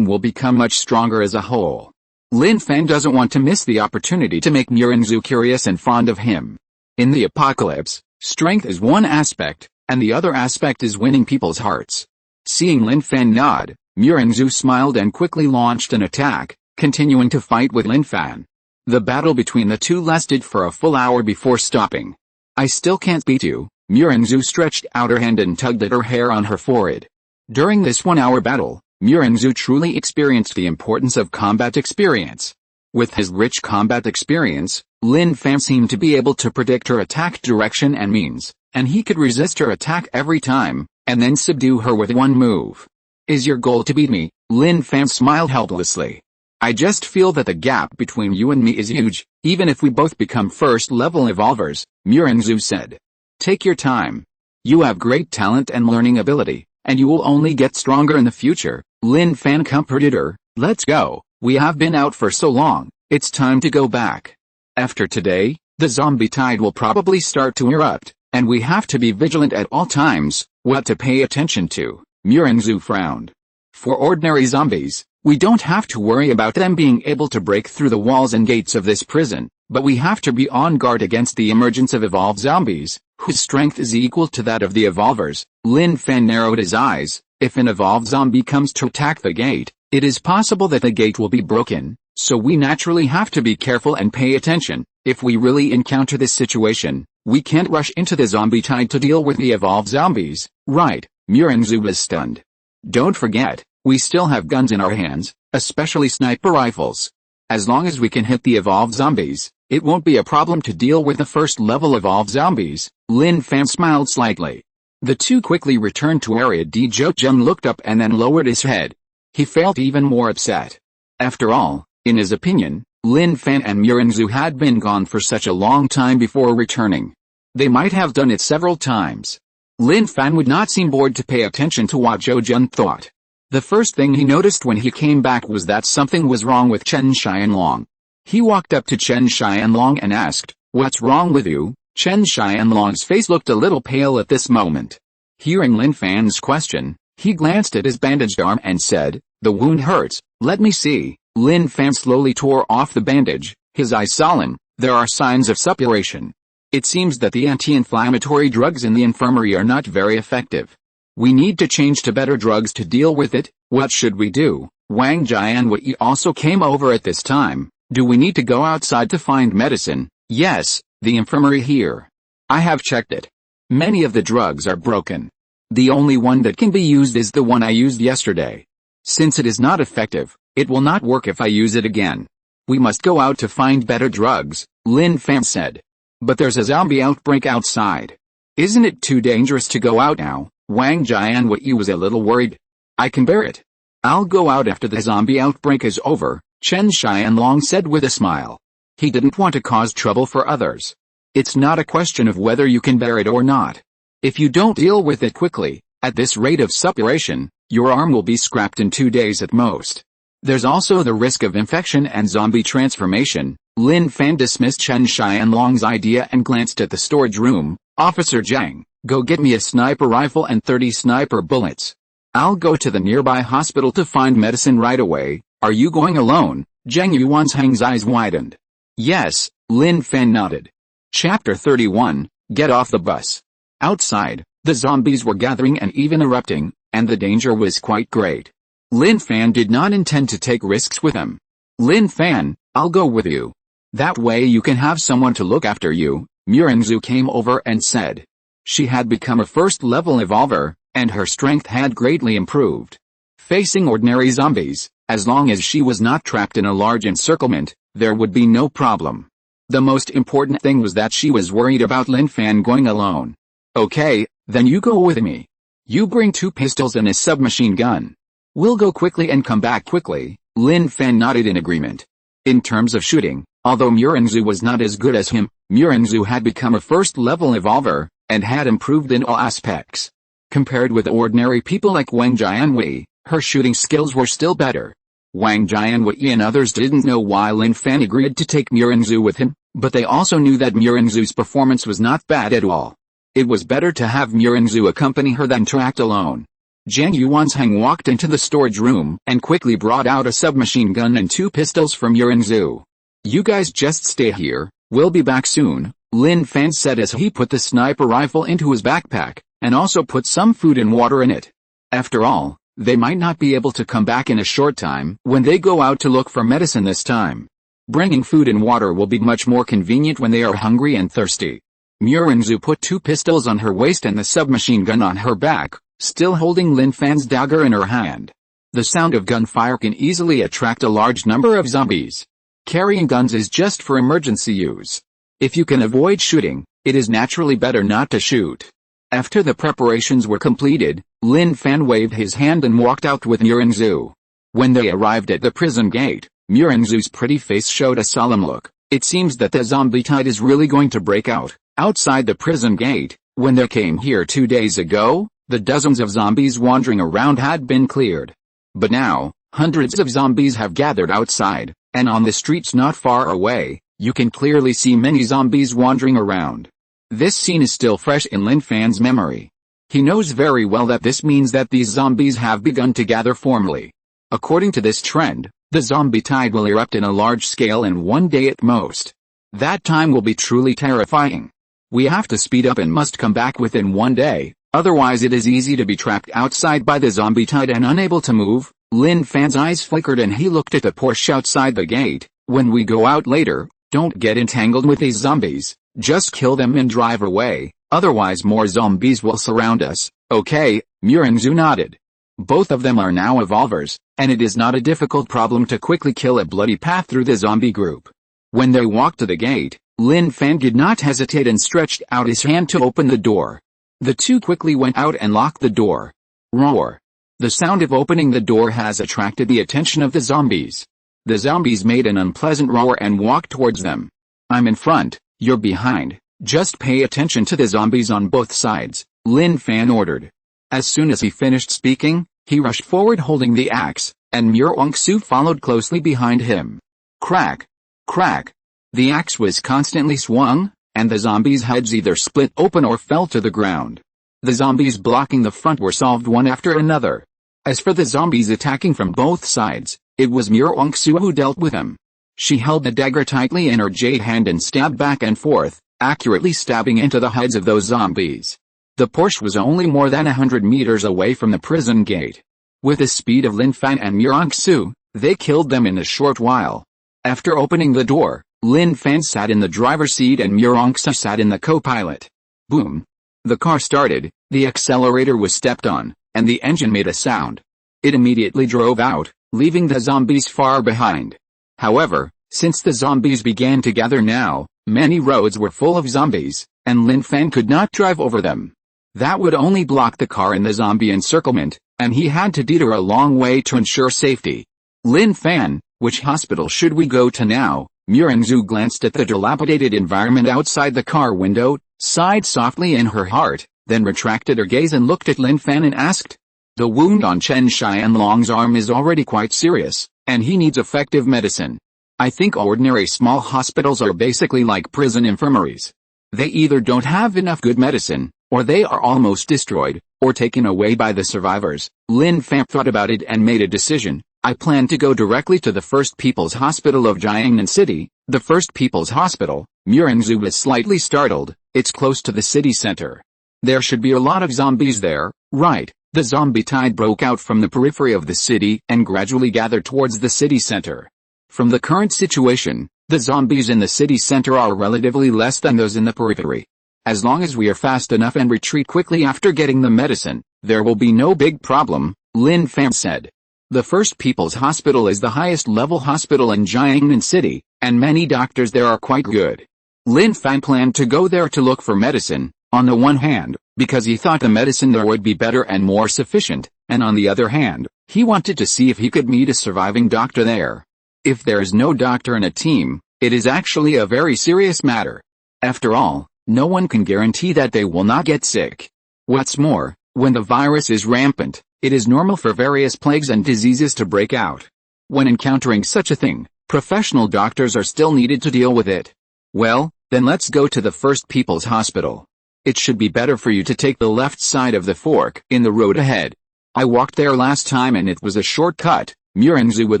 will become much stronger as a whole. Lin Fan doesn't want to miss the opportunity to make Murinzu curious and fond of him. In the apocalypse, strength is one aspect, and the other aspect is winning people's hearts. Seeing Lin Fan nod, Murinzu smiled and quickly launched an attack, continuing to fight with Lin Fan. The battle between the two lasted for a full hour before stopping. I still can't beat you, Murinzu stretched out her hand and tugged at her hair on her forehead. During this 1-hour battle, Murinzu truly experienced the importance of combat experience. With his rich combat experience, Lin Fan seemed to be able to predict her attack direction and means, and he could resist her attack every time, and then subdue her with one move. Is your goal to beat me? Lin Fan smiled helplessly. I just feel that the gap between you and me is huge, even if we both become first-level evolvers, Murinzu said. Take your time. You have great talent and learning ability, and you will only get stronger in the future, Lin Fan comforted her. Let's go, we have been out for so long, it's time to go back. After today, the zombie tide will probably start to erupt, and we have to be vigilant at all times. What to pay attention to? Murinzu frowned. For ordinary zombies, we don't have to worry about them being able to break through the walls and gates of this prison, but we have to be on guard against the emergence of evolved zombies, whose strength is equal to that of the evolvers. Lin Fan narrowed his eyes. If an evolved zombie comes to attack the gate, it is possible that the gate will be broken, so we naturally have to be careful and pay attention. If we really encounter this situation, we can't rush into the zombie tide to deal with the evolved zombies, right? Murinzu was stunned. Don't forget, we still have guns in our hands, especially sniper rifles. As long as we can hit the evolved zombies, it won't be a problem to deal with the first-level evolved zombies. Lin Fan smiled slightly. The two quickly returned to Area D. Jun looked up and then lowered his head. He felt even more upset. After all, in his opinion, Lin Fan and Murinzu had been gone for such a long time before returning. They might have done it several times. Lin Fan would not seem bored to pay attention to what Zhou Jun thought. The first thing he noticed when he came back was that something was wrong with Chen Xianlong. He walked up to Chen Xianlong and asked, "What's wrong with you?" Chen Xianlong's face looked a little pale at this moment. Hearing Lin Fan's question, he glanced at his bandaged arm and said, "The wound hurts, let me see." Lin Fan slowly tore off the bandage, his eyes sullen. There are signs of suppuration. It seems that the anti-inflammatory drugs in the infirmary are not very effective. We need to change to better drugs to deal with it. What should we do? Wang Jianwei also came over at this time. Do we need to go outside to find medicine? Yes, the infirmary here. I have checked it. Many of the drugs are broken. The only one that can be used is the one I used yesterday. Since it is not effective, it will not work if I use it again. We must go out to find better drugs, Lin Fan said. But there's a zombie outbreak outside. Isn't it too dangerous to go out now? Wang Jianwei was a little worried. I can bear it. I'll go out after the zombie outbreak is over, Chen Xianlong said with a smile. He didn't want to cause trouble for others. It's not a question of whether you can bear it or not. If you don't deal with it quickly, at this rate of suppuration, your arm will be scrapped in 2 days at most. There's also the risk of infection and zombie transformation. Lin Fan dismissed Chen Xianlong's idea and glanced at the storage room. Officer Zhang, go get me a sniper rifle and 30 sniper bullets. I'll go to the nearby hospital to find medicine right away. Are you going alone? Zhang Yuanzhang's eyes widened. Yes, Lin Fan nodded. Chapter 31, Get off the bus. Outside, the zombies were gathering and even erupting, and the danger was quite great. Lin Fan did not intend to take risks with them. Lin Fan, I'll go with you. That way you can have someone to look after you, Murinzu came over and said. She had become a first-level evolver, and her strength had greatly improved. Facing ordinary zombies, as long as she was not trapped in a large encirclement, there would be no problem. The most important thing was that she was worried about Lin Fan going alone. Okay, then you go with me. You bring 2 pistols and a submachine gun. We'll go quickly and come back quickly. Lin Fan nodded in agreement. In terms of shooting, although Murinzu was not as good as him, Murinzu had become a first-level evolver, and had improved in all aspects. Compared with ordinary people like Wang Jianwei, her shooting skills were still better. Wang Jianwei and others didn't know why Lin Fan agreed to take Murinzu with him, but they also knew that Murinzu's performance was not bad at all. It was better to have Murinzu accompany her than to act alone. Zhang Yuanzhang walked into the storage room and quickly brought out a submachine gun and 2 pistols from Murinzu. "You guys just stay here, we'll be back soon," Lin Fan said as he put the sniper rifle into his backpack, and also put some food and water in it. After all, they might not be able to come back in a short time when they go out to look for medicine this time. Bringing food and water will be much more convenient when they are hungry and thirsty. Murinzu put 2 pistols on her waist and the submachine gun on her back, still holding Lin Fan's dagger in her hand. The sound of gunfire can easily attract a large number of zombies. Carrying guns is just for emergency use. If you can avoid shooting, it is naturally better not to shoot. After the preparations were completed, Lin Fan waved his hand and walked out with Murinzu. When they arrived at the prison gate, Murinzu's pretty face showed a solemn look. It seems that the zombie tide is really going to break out. Outside the prison gate, when they came here 2 days ago, the dozens of zombies wandering around had been cleared. But now, hundreds of zombies have gathered outside, and on the streets not far away, you can clearly see many zombies wandering around. This scene is still fresh in Lin Fan's memory. He knows very well that this means that these zombies have begun to gather formally. According to this trend, the zombie tide will erupt in a large scale in 1 day at most. That time will be truly terrifying. We have to speed up and must come back within 1 day, otherwise it is easy to be trapped outside by the zombie tide and unable to move. Lin Fan's eyes flickered and he looked at the Porsche outside the gate. "When we go out later, don't get entangled with these zombies, just kill them and drive away, otherwise more zombies will surround us." "Okay," Murinzu nodded. Both of them are now evolvers, and it is not a difficult problem to quickly kill a bloody path through the zombie group. When they walked to the gate, Lin Fan did not hesitate and stretched out his hand to open the door. The two quickly went out and locked the door. Roar. The sound of opening the door has attracted the attention of the zombies. The zombies made an unpleasant roar and walked towards them. "I'm in front, you're behind, just pay attention to the zombies on both sides," Lin Fan ordered. As soon as he finished speaking, he rushed forward holding the axe, and Murinzu followed closely behind him. Crack! Crack! The axe was constantly swung, and the zombies' heads either split open or fell to the ground. The zombies blocking the front were solved one after another. As for the zombies attacking from both sides, it was Murinzu who dealt with them. She held the dagger tightly in her jade hand and stabbed back and forth, accurately stabbing into the heads of those zombies. The Porsche was only more than 100 meters away from the prison gate. With the speed of Lin Fan and Murinzu, they killed them in a short while. After opening the door, Lin Fan sat in the driver's seat and Murinzu sat in the co-pilot. Boom! The car started, the accelerator was stepped on, and the engine made a sound. It immediately drove out, leaving the zombies far behind. However, since the zombies began to gather now, many roads were full of zombies, and Lin Fan could not drive over them. That would only block the car in the zombie encirclement, and he had to detour a long way to ensure safety. "Lin Fan, which hospital should we go to now?" Murinzu glanced at the dilapidated environment outside the car window, sighed softly in her heart, then retracted her gaze and looked at Lin Fan and asked. "The wound on Chen Xianlong's arm is already quite serious, and he needs effective medicine. I think ordinary small hospitals are basically like prison infirmaries. They either don't have enough good medicine, or they are almost destroyed, or taken away by the survivors." Lin Fan thought about it and made a decision. "I plan to go directly to the First People's Hospital of Jiangnan City." The First People's Hospital? Murinzu was slightly startled. "It's close to the city center. There should be a lot of zombies there, right?" The zombie tide broke out from the periphery of the city and gradually gathered towards the city center. From the current situation, the zombies in the city center are relatively less than those in the periphery. As long as we are fast enough and retreat quickly after getting the medicine, there will be no big problem, Lin Fan said. The First People's Hospital is the highest level hospital in Jiangnan City, and many doctors there are quite good. Lin Fan planned to go there to look for medicine, on the one hand, because he thought the medicine there would be better and more sufficient, and on the other hand, he wanted to see if he could meet a surviving doctor there. If there is no doctor in a team, it is actually a very serious matter. After all, no one can guarantee that they will not get sick. What's more, when the virus is rampant, it is normal for various plagues and diseases to break out. When encountering such a thing, professional doctors are still needed to deal with it. Well, then let's go to the First People's Hospital. It should be better for you to take the left side of the fork in the road ahead. I walked there last time and it was a shortcut. Murenzu would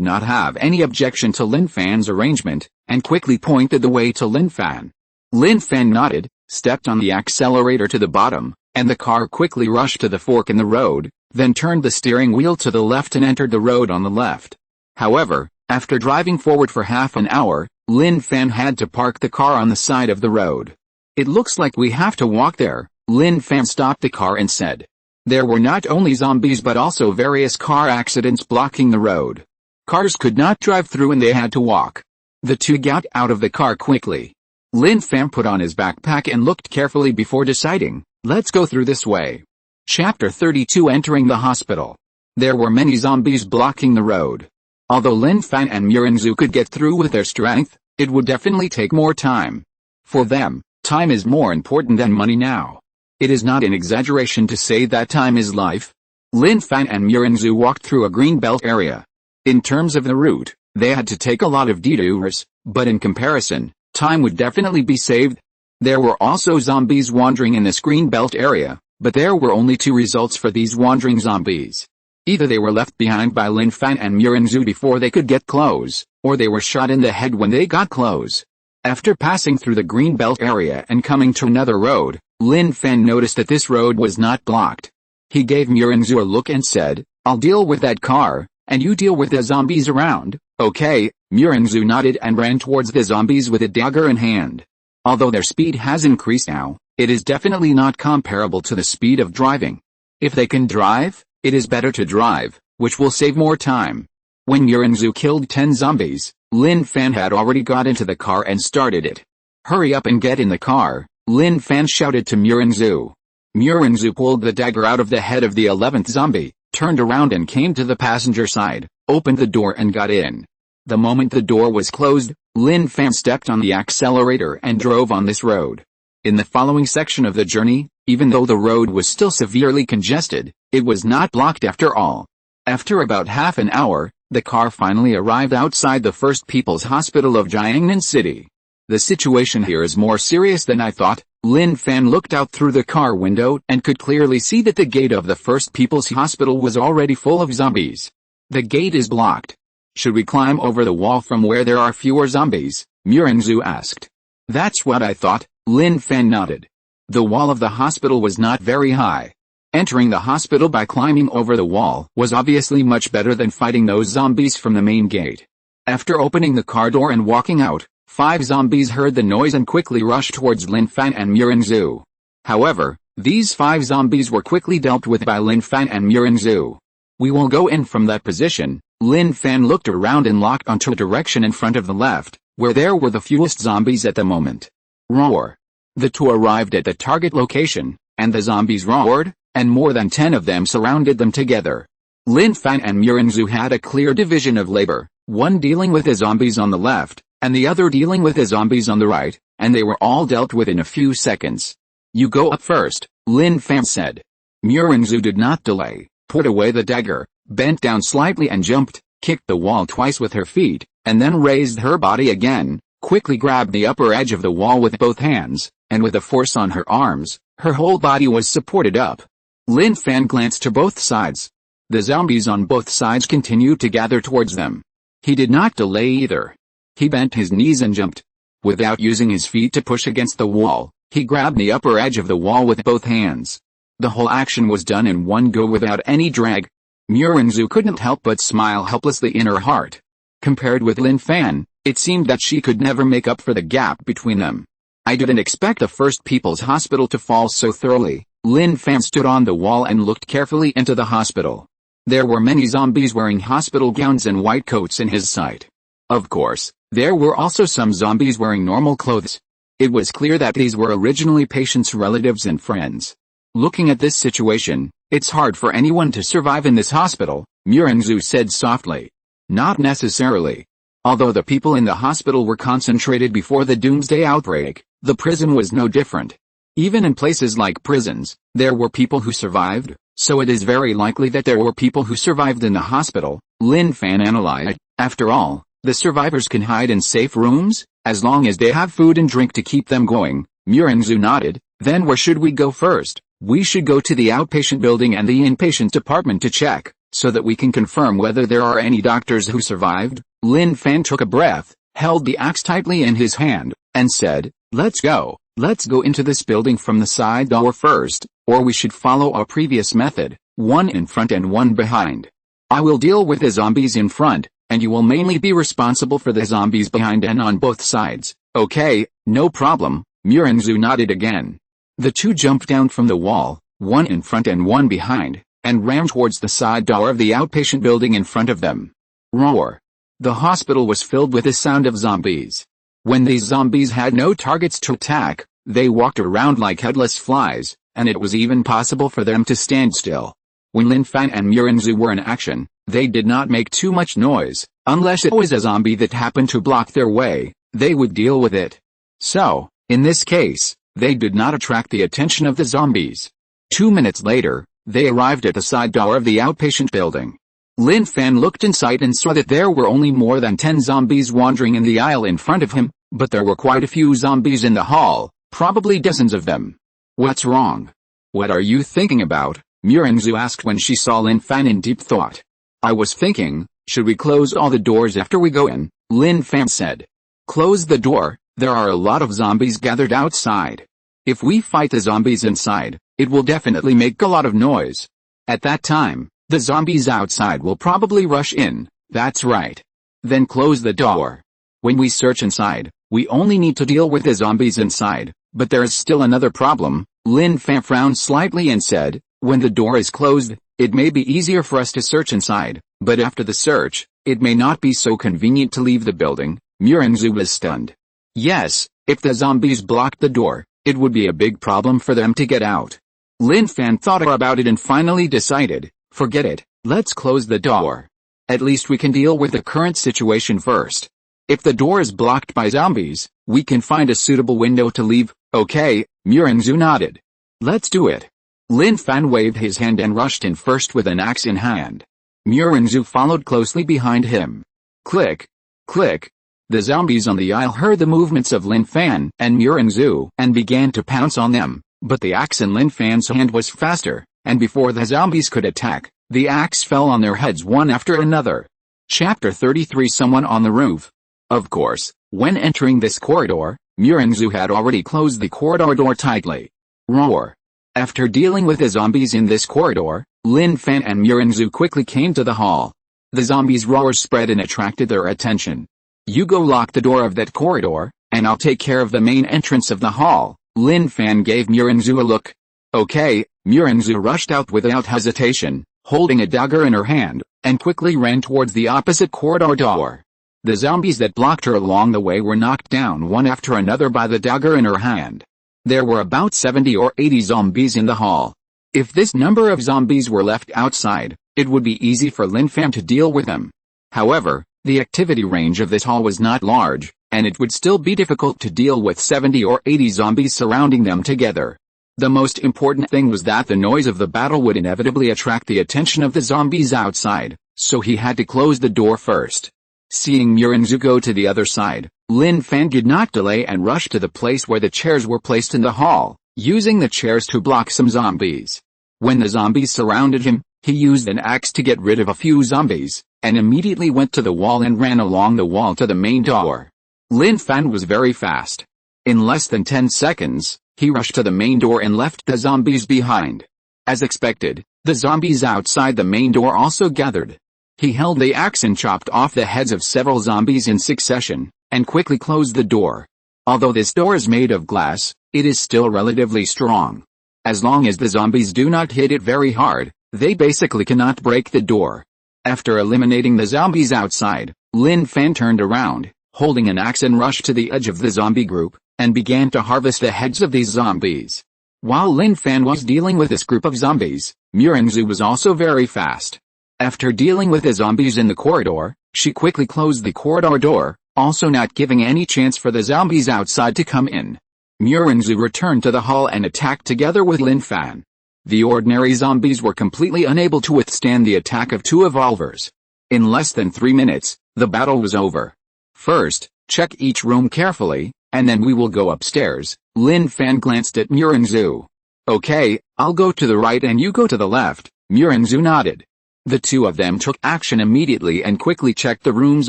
not have any objection to Lin Fan's arrangement, and quickly pointed the way to Lin Fan. Lin Fan nodded, stepped on the accelerator to the bottom, and the car quickly rushed to the fork in the road, then turned the steering wheel to the left and entered the road on the left. However, after driving forward for half an hour, Lin Fan had to park the car on the side of the road. "It looks like we have to walk there." Lin Fan stopped the car and said. There were not only zombies but also various car accidents blocking the road. Cars could not drive through and they had to walk. The two got out of the car quickly. Lin Fan put on his backpack and looked carefully before deciding, "Let's go through this way." Chapter 32 Entering the hospital. There were many zombies blocking the road. Although Lin Fan and Murenzu could get through with their strength, it would definitely take more time. For them, time is more important than money now. It is not an exaggeration to say that time is life. Lin Fan and Murenzu walked through a green belt area. In terms of the route, they had to take a lot of detours, but in comparison, time would definitely be saved. There were also zombies wandering in this green belt area, but there were only two results for these wandering zombies. Either they were left behind by Lin Fan and Murenzu before they could get close, or they were shot in the head when they got close. After passing through the green belt area and coming to another road, Lin Fan noticed that this road was not blocked. He gave Murenzu a look and said, "I'll deal with that car, and you deal with the zombies around." "Okay." Murenzu nodded and ran towards the zombies with a dagger in hand. Although their speed has increased now, it is definitely not comparable to the speed of driving. If they can drive, it is better to drive, which will save more time. When Murenzu killed 10 zombies, Lin Fan had already got into the car and started it. "Hurry up and get in the car," Lin Fan shouted to Murenzu. Murenzu pulled the dagger out of the head of the 11th zombie, turned around and came to the passenger side, opened the door and got in. The moment the door was closed, Lin Fan stepped on the accelerator and drove on this road. In the following section of the journey, even though the road was still severely congested, it was not blocked after all. After about half an hour, the car finally arrived outside the First People's Hospital of Jiangnan City. "The situation here is more serious than I thought." Lin Fan looked out through the car window and could clearly see that the gate of the First People's Hospital was already full of zombies. "The gate is blocked. Should we climb over the wall from where there are fewer zombies?" Murenzu asked. "That's what I thought," Lin Fan nodded. The wall of the hospital was not very high. Entering the hospital by climbing over the wall was obviously much better than fighting those zombies from the main gate. After opening the car door and walking out, 5 zombies heard the noise and quickly rushed towards Lin Fan and Murenzu. However, these 5 zombies were quickly dealt with by Lin Fan and Murenzu. "We will go in from that position." Lin Fan looked around and locked onto a direction in front of the left, where there were the fewest zombies at the moment. Roar. The two arrived at the target location, and the zombies roared, and more than 10 of them surrounded them together. Lin Fan and Murenzu had a clear division of labor, one dealing with the zombies on the left, and the other dealing with the zombies on the right, and they were all dealt with in a few seconds. "You go up first," Lin Fan said. Murenzu did not delay, put away the dagger, bent down slightly and jumped, kicked the wall twice with her feet, and then raised her body again, quickly grabbed the upper edge of the wall with both hands, and with a force on her arms, her whole body was supported up. Lin Fan glanced to both sides. The zombies on both sides continued to gather towards them. He did not delay either. He bent his knees and jumped. Without using his feet to push against the wall, he grabbed the upper edge of the wall with both hands. The whole action was done in one go without any drag. Murenzu couldn't help but smile helplessly in her heart. Compared with Lin Fan, it seemed that she could never make up for the gap between them. "I didn't expect the First People's Hospital to fall so thoroughly." Lin Fan stood on the wall and looked carefully into the hospital. There were many zombies wearing hospital gowns and white coats in his sight. Of course, there were also some zombies wearing normal clothes. It was clear that these were originally patients' relatives and friends. "Looking at this situation, it's hard for anyone to survive in this hospital," Murenzu said softly. "Not necessarily. Although the people in the hospital were concentrated before the doomsday outbreak, the prison was no different. Even in places like prisons, there were people who survived, so it is very likely that there were people who survived in the hospital," Lin Fan analyzed. "After all, the survivors can hide in safe rooms, as long as they have food and drink to keep them going." Murenzu nodded. Then where should we go first? We should go to the outpatient building and the inpatient department to check, so that we can confirm whether there are any doctors who survived. Lin Fan took a breath, held the axe tightly in his hand, and said, let's go. Let's go into this building from the side door first, or we should follow our previous method, one in front and one behind. I will deal with the zombies in front, and you will mainly be responsible for the zombies behind and on both sides. Okay, no problem. Miranzu nodded again. The two jumped down from the wall, one in front and one behind, and ran towards the side door of the outpatient building in front of them. Roar. The hospital was filled with the sound of zombies. When these zombies had no targets to attack, they walked around like headless flies, and it was even possible for them to stand still. When Lin Fan and Miranzu were in action, they did not make too much noise, unless it was a zombie that happened to block their way, they would deal with it. So, in this case, they did not attract the attention of the zombies. 2 minutes later, they arrived at the side door of the outpatient building. Lin Fan looked inside and saw that there were only more than 10 zombies wandering in the aisle in front of him, but there were quite a few zombies in the hall, probably dozens of them. What's wrong? What are you thinking about? Miranzu asked when she saw Lin Fan in deep thought. I was thinking, should we close all the doors after we go in? Lin Fan said. Close the door, there are a lot of zombies gathered outside. If we fight the zombies inside, it will definitely make a lot of noise. At that time, the zombies outside will probably rush in. That's right. Then close the door. When we search inside, we only need to deal with the zombies inside, but there is still another problem. Lin Fan frowned slightly and said, when the door is closed, it may be easier for us to search inside, but after the search, it may not be so convenient to leave the building. Miranzu was stunned. Yes, if the zombies blocked the door, it would be a big problem for them to get out. Lin Fan thought about it and finally decided, forget it, let's close the door. At least we can deal with the current situation first. If the door is blocked by zombies, we can find a suitable window to leave. Okay, Miranzu nodded. Let's do it. Lin Fan waved his hand and rushed in first with an axe in hand. Miranzu followed closely behind him. Click. Click. The zombies on the aisle heard the movements of Lin Fan and Miranzu and began to pounce on them, but the axe in Lin Fan's hand was faster, and before the zombies could attack, the axe fell on their heads one after another. Chapter 33 Someone on the Roof. Of course, when entering this corridor, Miranzu had already closed the corridor door tightly. Roar. After dealing with the zombies in this corridor, Lin Fan and Miranzu quickly came to the hall. The zombies' roars spread and attracted their attention. You go lock the door of that corridor, and I'll take care of the main entrance of the hall. Lin Fan gave Miranzu a look. Okay, Miranzu rushed out without hesitation, holding a dagger in her hand, and quickly ran towards the opposite corridor door. The zombies that blocked her along the way were knocked down one after another by the dagger in her hand. There were about 70 or 80 zombies in the hall. If this number of zombies were left outside, it would be easy for Lin Fan to deal with them. However, the activity range of this hall was not large, and it would still be difficult to deal with 70 or 80 zombies surrounding them together. The most important thing was that the noise of the battle would inevitably attract the attention of the zombies outside, so he had to close the door first. Seeing Miranzu go to the other side, Lin Fan did not delay and rushed to the place where the chairs were placed in the hall, using the chairs to block some zombies. When the zombies surrounded him, he used an axe to get rid of a few zombies, and immediately went to the wall and ran along the wall to the main door. Lin Fan was very fast. In less than 10 seconds, he rushed to the main door and left the zombies behind. As expected, the zombies outside the main door also gathered. He held the axe and chopped off the heads of several zombies in succession, and quickly closed the door. Although this door is made of glass, it is still relatively strong. As long as the zombies do not hit it very hard, they basically cannot break the door. After eliminating the zombies outside, Lin Fan turned around, holding an axe and rushed to the edge of the zombie group, and began to harvest the heads of these zombies. While Lin Fan was dealing with this group of zombies, Miranzu was also very fast. After dealing with the zombies in the corridor, she quickly closed the corridor door, also not giving any chance for the zombies outside to come in. Miranzu returned to the hall and attacked together with Lin Fan. The ordinary zombies were completely unable to withstand the attack of two evolvers. In less than 3 minutes, the battle was over. First, check each room carefully, and then we will go upstairs. Lin Fan glanced at Murinzu. Okay, I'll go to the right and you go to the left. Murinzu nodded. The two of them took action immediately and quickly checked the rooms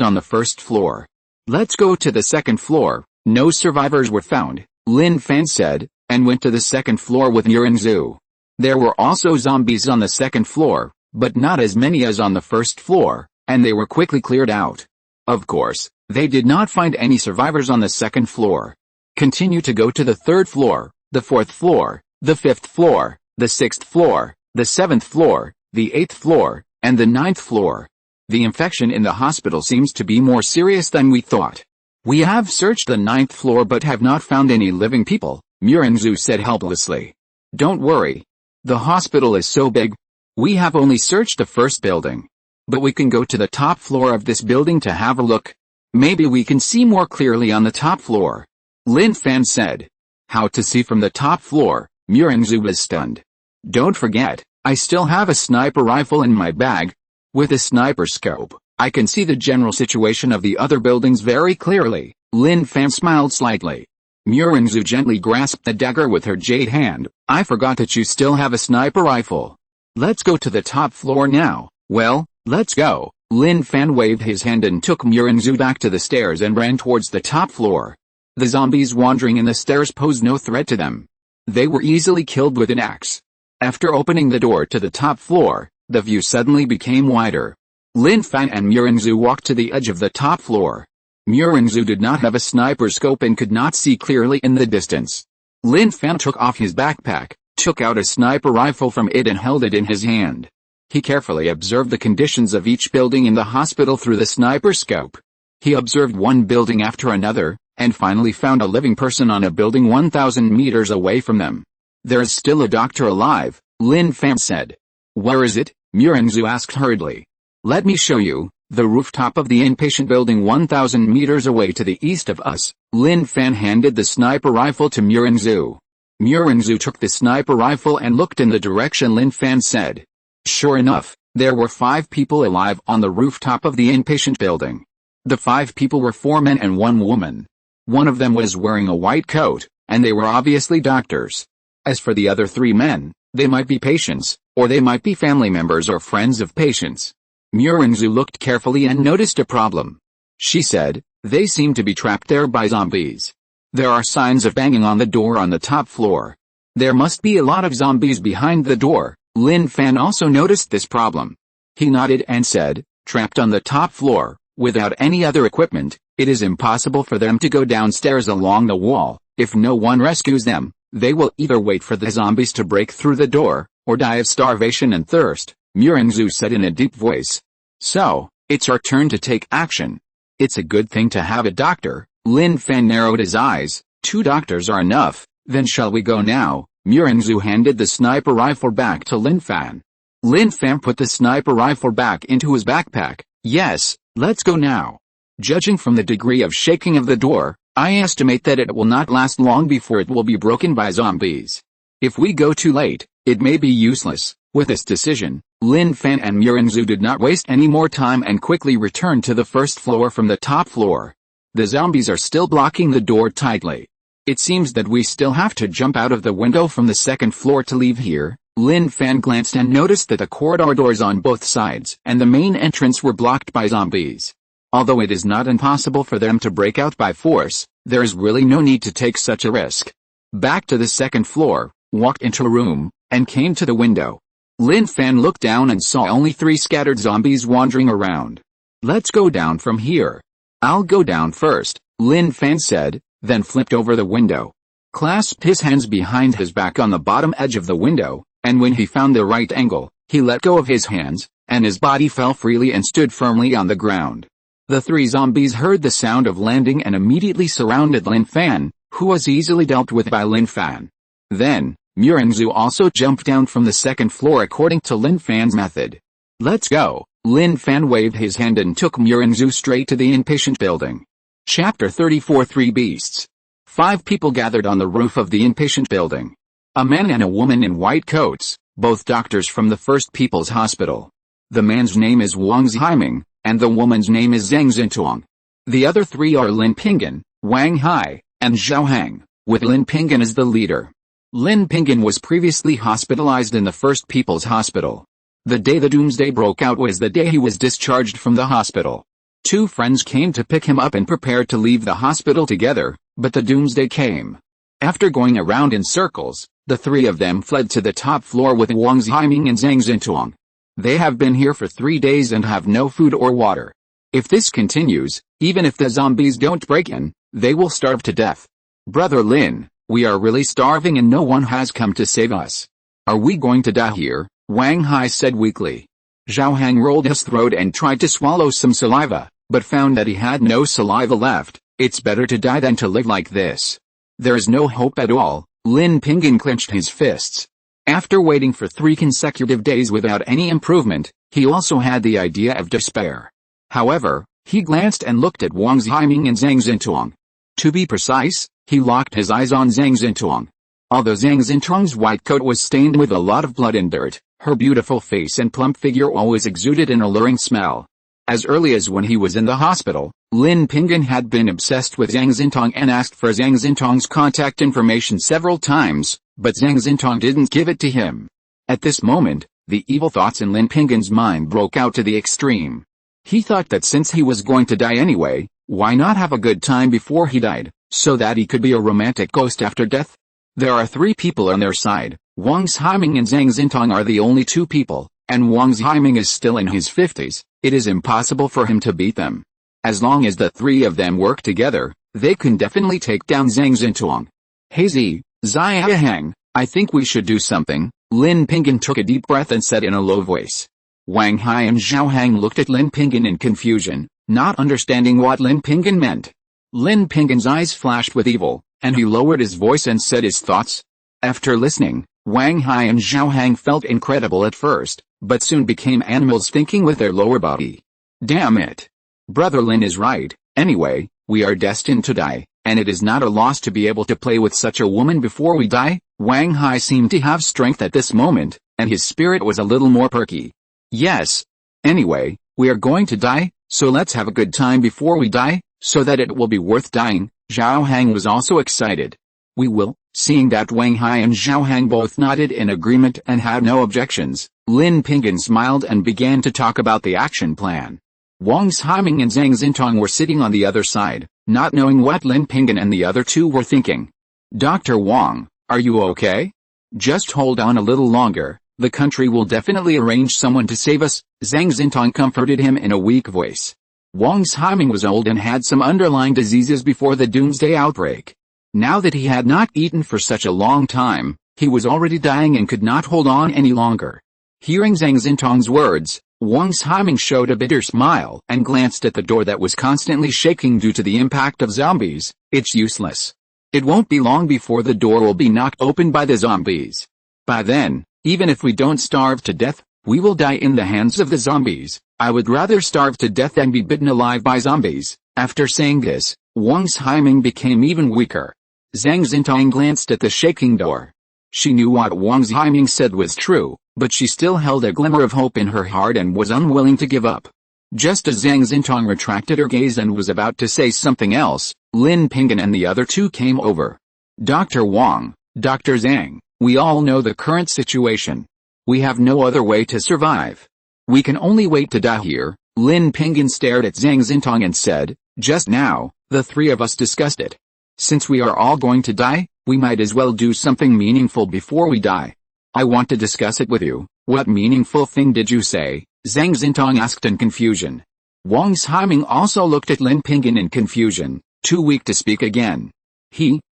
on the first floor. Let's go to the second floor. No survivors were found, Lin Fan said, and went to the second floor with Murinzu. There were also zombies on the second floor, but not as many as on the first floor, and they were quickly cleared out. Of course, they did not find any survivors on the second floor. Continue to go to the third floor, the fourth floor, the fifth floor, the sixth floor, the seventh floor, the eighth floor, and the ninth floor. The infection in the hospital seems to be more serious than we thought. We have searched the ninth floor but have not found any living people, Murinzu said helplessly. Don't worry. The hospital is so big. We have only searched the first building. But we can go to the top floor of this building to have a look. Maybe we can see more clearly on the top floor. Lin Fan said. How to see from the top floor? Murinzu was stunned. Don't forget, I still have a sniper rifle in my bag. With a sniper scope, I can see the general situation of the other buildings very clearly. Lin Fan smiled slightly. Murinzu gently grasped the dagger with her jade hand. I forgot that you still have a sniper rifle. Let's go to the top floor now. Well, let's go. Lin Fan waved his hand and took Murinzu back to the stairs and ran towards the top floor. The zombies wandering in the stairs posed no threat to them. They were easily killed with an axe. After opening the door to the top floor, the view suddenly became wider. Lin Fan and Murinzu walked to the edge of the top floor. Murinzu did not have a sniper scope and could not see clearly in the distance. Lin Fan took off his backpack, took out a sniper rifle from it and held it in his hand. He carefully observed the conditions of each building in the hospital through the sniper scope. He observed one building after another, and finally found a living person on a building 1,000 meters away from them. There is still a doctor alive, Lin Fan said. Where is it? Murinzu asked hurriedly. Let me show you, the rooftop of the inpatient building 1,000 meters away to the east of us. Lin Fan handed the sniper rifle to Murinzu. Murinzu took the sniper rifle and looked in the direction Lin Fan said. Sure enough, there were 5 people alive on the rooftop of the inpatient building. The 5 people were 4 men and 1 woman. One of them was wearing a white coat, and they were obviously doctors. As for the other 3 men, they might be patients, or they might be family members or friends of patients. Murinzu looked carefully and noticed a problem. She said, they seem to be trapped there by zombies. There are signs of banging on the door on the top floor. There must be a lot of zombies behind the door. Lin Fan also noticed this problem. He nodded and said, trapped on the top floor, without any other equipment, it is impossible for them to go downstairs along the wall. If no one rescues them, they will either wait for the zombies to break through the door, or die of starvation and thirst, Murinzu said in a deep voice. So, it's our turn to take action. It's a good thing to have a doctor. Lin Fan narrowed his eyes. 2 doctors are enough. Then shall we go now? Murinzu handed the sniper rifle back to Lin Fan. Lin Fan put the sniper rifle back into his backpack. Yes, let's go now. Judging from the degree of shaking of the door, I estimate that it will not last long before it will be broken by zombies. If we go too late, it may be useless. With this decision, Lin Fan and Murinzu did not waste any more time and quickly returned to the first floor from the top floor. The zombies are still blocking the door tightly. It seems that we still have to jump out of the window from the second floor to leave here. Lin Fan glanced and noticed that the corridor doors on both sides and the main entrance were blocked by zombies. Although it is not impossible for them to break out by force, there is really no need to take such a risk. Back to the second floor, walked into a room, and came to the window. Lin Fan looked down and saw only 3 scattered zombies wandering around. Let's go down from here. I'll go down first, Lin Fan said, then flipped over the window. Clasped his hands behind his back on the bottom edge of the window, and when he found the right angle, he let go of his hands, and his body fell freely and stood firmly on the ground. The 3 zombies heard the sound of landing and immediately surrounded Lin Fan, who was easily dealt with by Lin Fan. Then, Murinzu also jumped down from the second floor according to Lin Fan's method. Let's go. Lin Fan waved his hand and took Murinzu straight to the inpatient building. Chapter 34 3 Beasts. 5 people gathered on the roof of the inpatient building. A man and a woman in white coats, both doctors from the First People's Hospital. The man's name is Wang Zhaiming, and the woman's name is Zhang Xintuang. The other 3 are Lin Pinggan, Wang Hai, and Zhao, with Lin Pinggan as the leader. Lin Pinggan was previously hospitalized in the First People's Hospital. The day the doomsday broke out was the day he was discharged from the hospital. Two friends came to pick him up and prepared to leave the hospital together, but the doomsday came. After going around in circles, the three of them fled to the top floor with Wang Zhiming and Zhang Xintong. They have been here for 3 days and have no food or water. If this continues, even if the zombies don't break in, they will starve to death. Brother Lin, we are really starving and no one has come to save us. Are we going to die here? Wang Hai said weakly. Zhao Hang rolled his throat and tried to swallow some saliva, but found that he had no saliva left. It's better to die than to live like this. There's no hope at all. Lin Pinggan clenched his fists. After waiting for 3 consecutive days without any improvement, he also had the idea of despair. However, he glanced and looked at Wang Zhiming and Zhang Xintong. To be precise, he locked his eyes on Zhang Xintong. Although Zhang Xintong's white coat was stained with a lot of blood and dirt, her beautiful face and plump figure always exuded an alluring smell. As early as when he was in the hospital, Lin Pinggan had been obsessed with Zhang Xintong and asked for Zhang Xintong's contact information several times, but Zhang Xintong didn't give it to him. At this moment, the evil thoughts in Lin Pinggan's mind broke out to the extreme. He thought that since he was going to die anyway, why not have a good time before he died, so that he could be a romantic ghost after death? There are 3 people on their side. Wang Zhiming and Zhang Xintong are the only 2 people, and Wang Zhiming is still in his 50s. It is impossible for him to beat them. As long as the 3 of them work together, they can definitely take down Zhang Xintong. Hey Zhao, I think we should do something. Lin Pinggan took a deep breath and said in a low voice. Wang Hai and Zhao Hang looked at Lin Pinggan in confusion, not understanding what Lin Pinggan meant. Lin Pinggan's eyes flashed with evil, and he lowered his voice and said his thoughts. After listening, Wang Hai and Zhao Hang felt incredible at first, but soon became animals thinking with their lower body. Damn it. Brother Lin is right. Anyway, we are destined to die, and it is not a loss to be able to play with such a woman before we die. Wang Hai seemed to have strength at this moment, and his spirit was a little more perky. Yes. Anyway, we are going to die, so let's have a good time before we die, so that it will be worth dying. Zhao Hang was also excited. We will. Seeing that Wang Hai and Zhao Hang both nodded in agreement and had no objections, Lin Pinggan smiled and began to talk about the action plan. Wang Zhiming and Zhang Xintong were sitting on the other side, not knowing what Lin Pinggan and the other 2 were thinking. Dr. Wang, are you okay? Just hold on a little longer, the country will definitely arrange someone to save us, Zhang Xintong comforted him in a weak voice. Wang Zhiming was old and had some underlying diseases before the doomsday outbreak. Now that he had not eaten for such a long time, he was already dying and could not hold on any longer. Hearing Zhang Xintong's words, Wang Zhiming showed a bitter smile and glanced at the door that was constantly shaking due to the impact of zombies. It's useless. It won't be long before the door will be knocked open by the zombies. By then, even if we don't starve to death, we will die in the hands of the zombies. I would rather starve to death than be bitten alive by zombies. After saying this, Wang Zhiming became even weaker. Zhang Xintong glanced at the shaking door. She knew what Wang Zhiming said was true, but she still held a glimmer of hope in her heart and was unwilling to give up. Just as Zhang Xintong retracted her gaze and was about to say something else, Lin Pinggan and the other 2 came over. Dr. Wang, Dr. Zhang, we all know the current situation. We have no other way to survive. We can only wait to die here. Lin Pinggan stared at Zhang Xintong and said, just now, the 3 of us discussed it. Since we are all going to die, we might as well do something meaningful before we die. I want to discuss it with you. What meaningful thing did you say? Zhang Xintong asked in confusion. Wang Zhiming also looked at Lin Pinggan in confusion, too weak to speak again.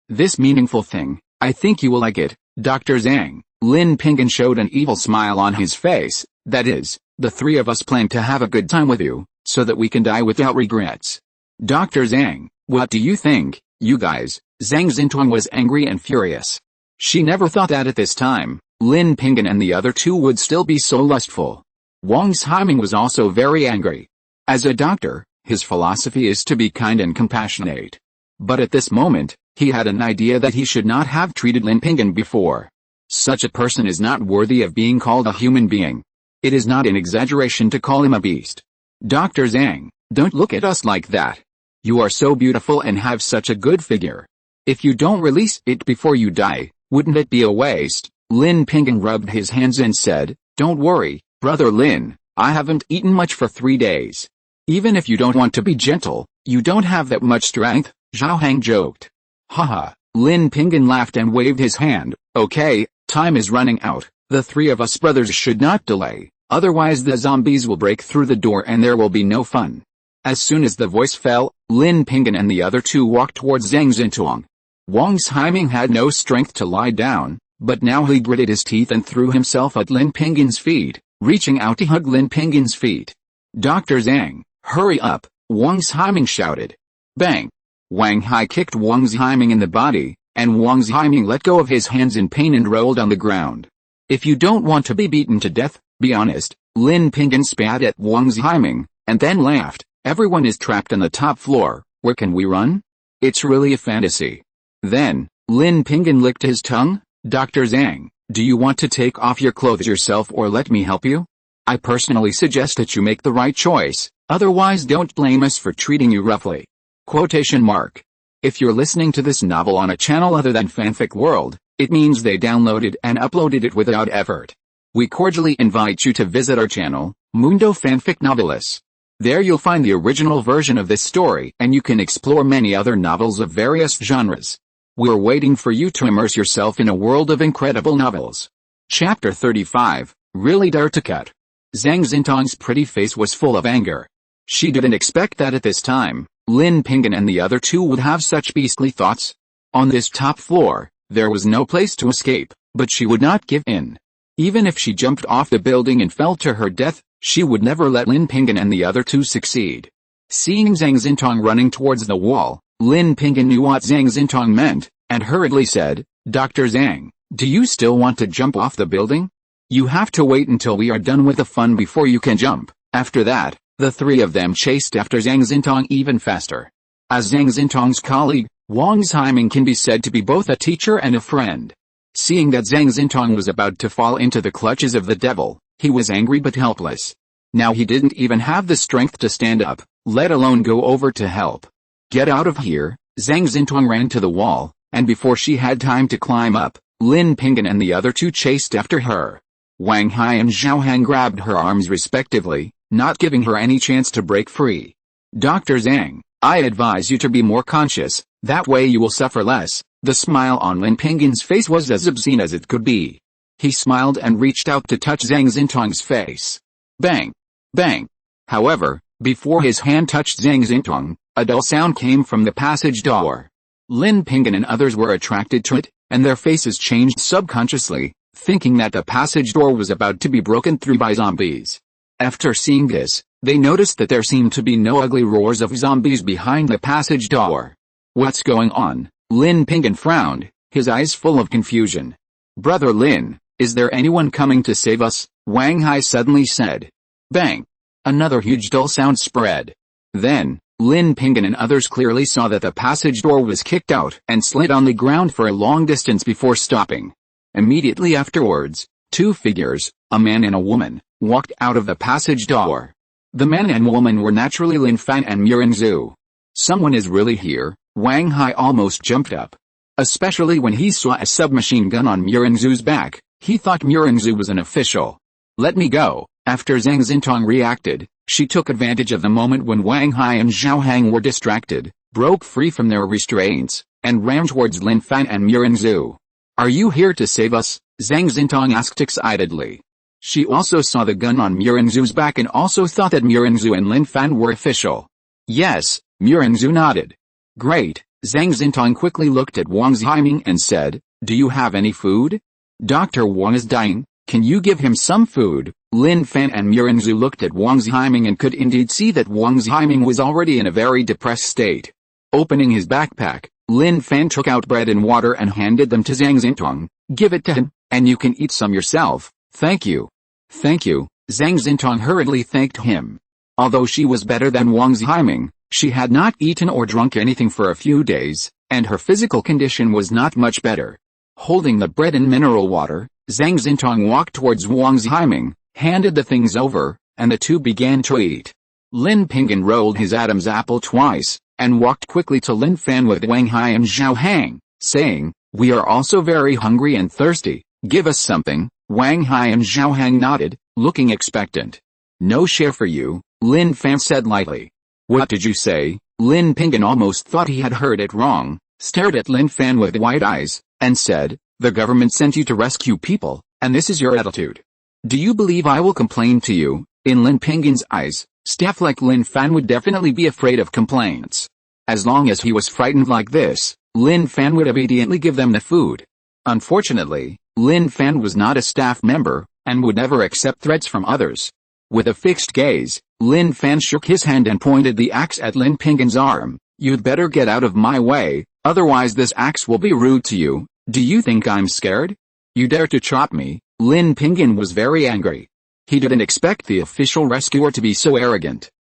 This meaningful thing, I think you will like it, Dr. Zhang. Lin Pinggan showed an evil smile on his face. That is, the 3 of us plan to have a good time with you, so that we can die without regrets. Dr. Zhang, what do you think? You guys, Zhang Xintong was angry and furious. She never thought that at this time, Lin Pinggan and the other 2 would still be so lustful. Wang Zhiming was also very angry. As a doctor, his philosophy is to be kind and compassionate. But at this moment, he had an idea that he should not have treated Lin Pinggan before. Such a person is not worthy of being called a human being. It is not an exaggeration to call him a beast. Dr. Zhang, don't look at us like that. You are so beautiful and have such a good figure. If you don't release it before you die, wouldn't it be a waste? Lin Pingan rubbed his hands and said, "Don't worry, Brother Lin, I haven't eaten much for 3 days. Even if you don't want to be gentle, you don't have that much strength," Zhao Hang joked. Haha, Lin Pingan laughed and waved his hand. "Okay, time is running out. The 3 of us brothers should not delay, otherwise the zombies will break through the door and there will be no fun." As soon as the voice fell, Lin Pingan and the other 2 walked towards Zhang Xintong. Wang Ximing had no strength to lie down, but now he gritted his teeth and threw himself at Lin Pingan's feet, reaching out to hug Lin Pingan's feet. "Dr. Zhang, hurry up," Wang Ximing shouted. Bang! Wang Hai kicked Wang Ximing in the body, and Wang Ximing let go of his hands in pain and rolled on the ground. "If you don't want to be beaten to death, be honest," Lin Pingan spat at Wang Ximing, and then laughed. "Everyone is trapped on the top floor, where can we run? It's really a fantasy." Then, Lin Pingan licked his tongue. "Dr. Zhang, do you want to take off your clothes yourself or let me help you? I personally suggest that you make the right choice, otherwise don't blame us for treating you roughly." Quotation mark. If you're listening to this novel on a channel other than Fanfic World, it means they downloaded and uploaded it without effort. We cordially invite you to visit our channel, Mundo Fanfic Novelis. There you'll find the original version of this story and you can explore many other novels of various genres. We're waiting for you to immerse yourself in a world of incredible novels. Chapter 35, Really Dare to Cut. Zhang Xintong's pretty face was full of anger. She didn't expect that at this time, Lin Pingan and the other 2 would have such beastly thoughts. On this top floor, there was no place to escape, but she would not give in. Even if she jumped off the building and fell to her death, she would never let Lin Pingan and the other 2 succeed. Seeing Zhang Xintong running towards the wall, Lin Pingan knew what Zhang Xintong meant, and hurriedly said, "Dr. Zhang, do you still want to jump off the building? You have to wait until we are done with the fun before you can jump." After that, the 3 of them chased after Zhang Xintong even faster. As Zhang Xintong's colleague, Wang Ximing can be said to be both a teacher and a friend. Seeing that Zhang Xintong was about to fall into the clutches of the devil, he was angry but helpless. Now he didn't even have the strength to stand up, let alone go over to help. "Get out of here," Zhang Xintong ran to the wall, and before she had time to climb up, Lin Pingan and the other 2 chased after her. Wang Hai and Zhao Hang grabbed her arms respectively, not giving her any chance to break free. "Dr. Zhang, I advise you to be more conscious, that way you will suffer less." The smile on Lin Pingan's face was as obscene as it could be. He smiled and reached out to touch Zhang Xintong's face. Bang! Bang! However, before his hand touched Zhang Xintong, a dull sound came from the passage door. Lin Pingan and others were attracted to it, and their faces changed subconsciously, thinking that the passage door was about to be broken through by zombies. After seeing this, they noticed that there seemed to be no ugly roars of zombies behind the passage door. "What's going on?" Lin Pingan frowned, his eyes full of confusion. "Brother Lin, is there anyone coming to save us?" Wang Hai suddenly said. Bang! Another huge dull sound spread. Then, Lin Pingan and others clearly saw that the passage door was kicked out and slid on the ground for a long distance before stopping. Immediately afterwards, 2 figures, a man and a woman, walked out of the passage door. The man and woman were naturally Lin Fan and Zhu. "Someone is really here," Wang Hai almost jumped up. Especially when he saw a submachine gun on Zhu's back, he thought Zhu was an official. "Let me go." After Zhang Xintong reacted, she took advantage of the moment when Wang Hai and Zhao Hang were distracted, broke free from their restraints, and ran towards Lin Fan and Zhu. "Are you here to save us?" Zhang Xintong asked excitedly. She also saw the gun on Zhu's back and also thought that Zhu and Lin Fan were official. "Yes," Zhu nodded. "Great." Zhang Xintong quickly looked at Wang Ximing and said, "Do you have any food? Dr. Wang is dying, can you give him some food?" Lin Fan and Zhu looked at Wang Ximing and could indeed see that Wang Ximing was already in a very depressed state. Opening his backpack, Lin Fan took out bread and water and handed them to Zhang Xintong. "Give it to him, and you can eat some yourself." "Thank you." "Thank you." Zhang Xintong hurriedly thanked him. Although she was better than Wang Ximing, she had not eaten or drunk anything for a few days, and her physical condition was not much better. Holding the bread and mineral water, Zhang Xintong walked towards Wang Ximing, handed the things over, and the 2 began to eat. Lin Pingan rolled his Adam's apple twice, and walked quickly to Lin Fan with Wang Hai and Zhao Hang, saying, "We are also very hungry and thirsty, give us something." Wang Hai and Zhao Hang nodded, looking expectant. "No share for you," Lin Fan said lightly. "What did you say?" Lin Pinggan almost thought he had heard it wrong, stared at Lin Fan with wide eyes, and said, "The government sent you to rescue people, and this is your attitude. Do you believe I will complain to you?" In Lin Pinggan's eyes, staff like Lin Fan would definitely be afraid of complaints. As long as he was frightened like this, Lin Fan would obediently give them the food. Unfortunately, Lin Fan was not a staff member, and would never accept threats from others. With a fixed gaze, Lin Fan shook his hand and pointed the axe at Lin Pinggan's arm. "You'd better get out of my way, otherwise this axe will be rude to you. Do you think I'm scared? You dare to chop me?" Lin Pinggan was very angry. He didn't expect the official rescuer to be so arrogant.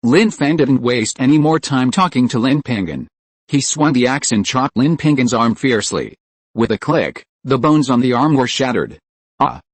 Lin Fan didn't waste any more time talking to Lin Pinggan. He swung the axe and chopped Lin Pinggan's arm fiercely. With a click, the bones on the arm were shattered.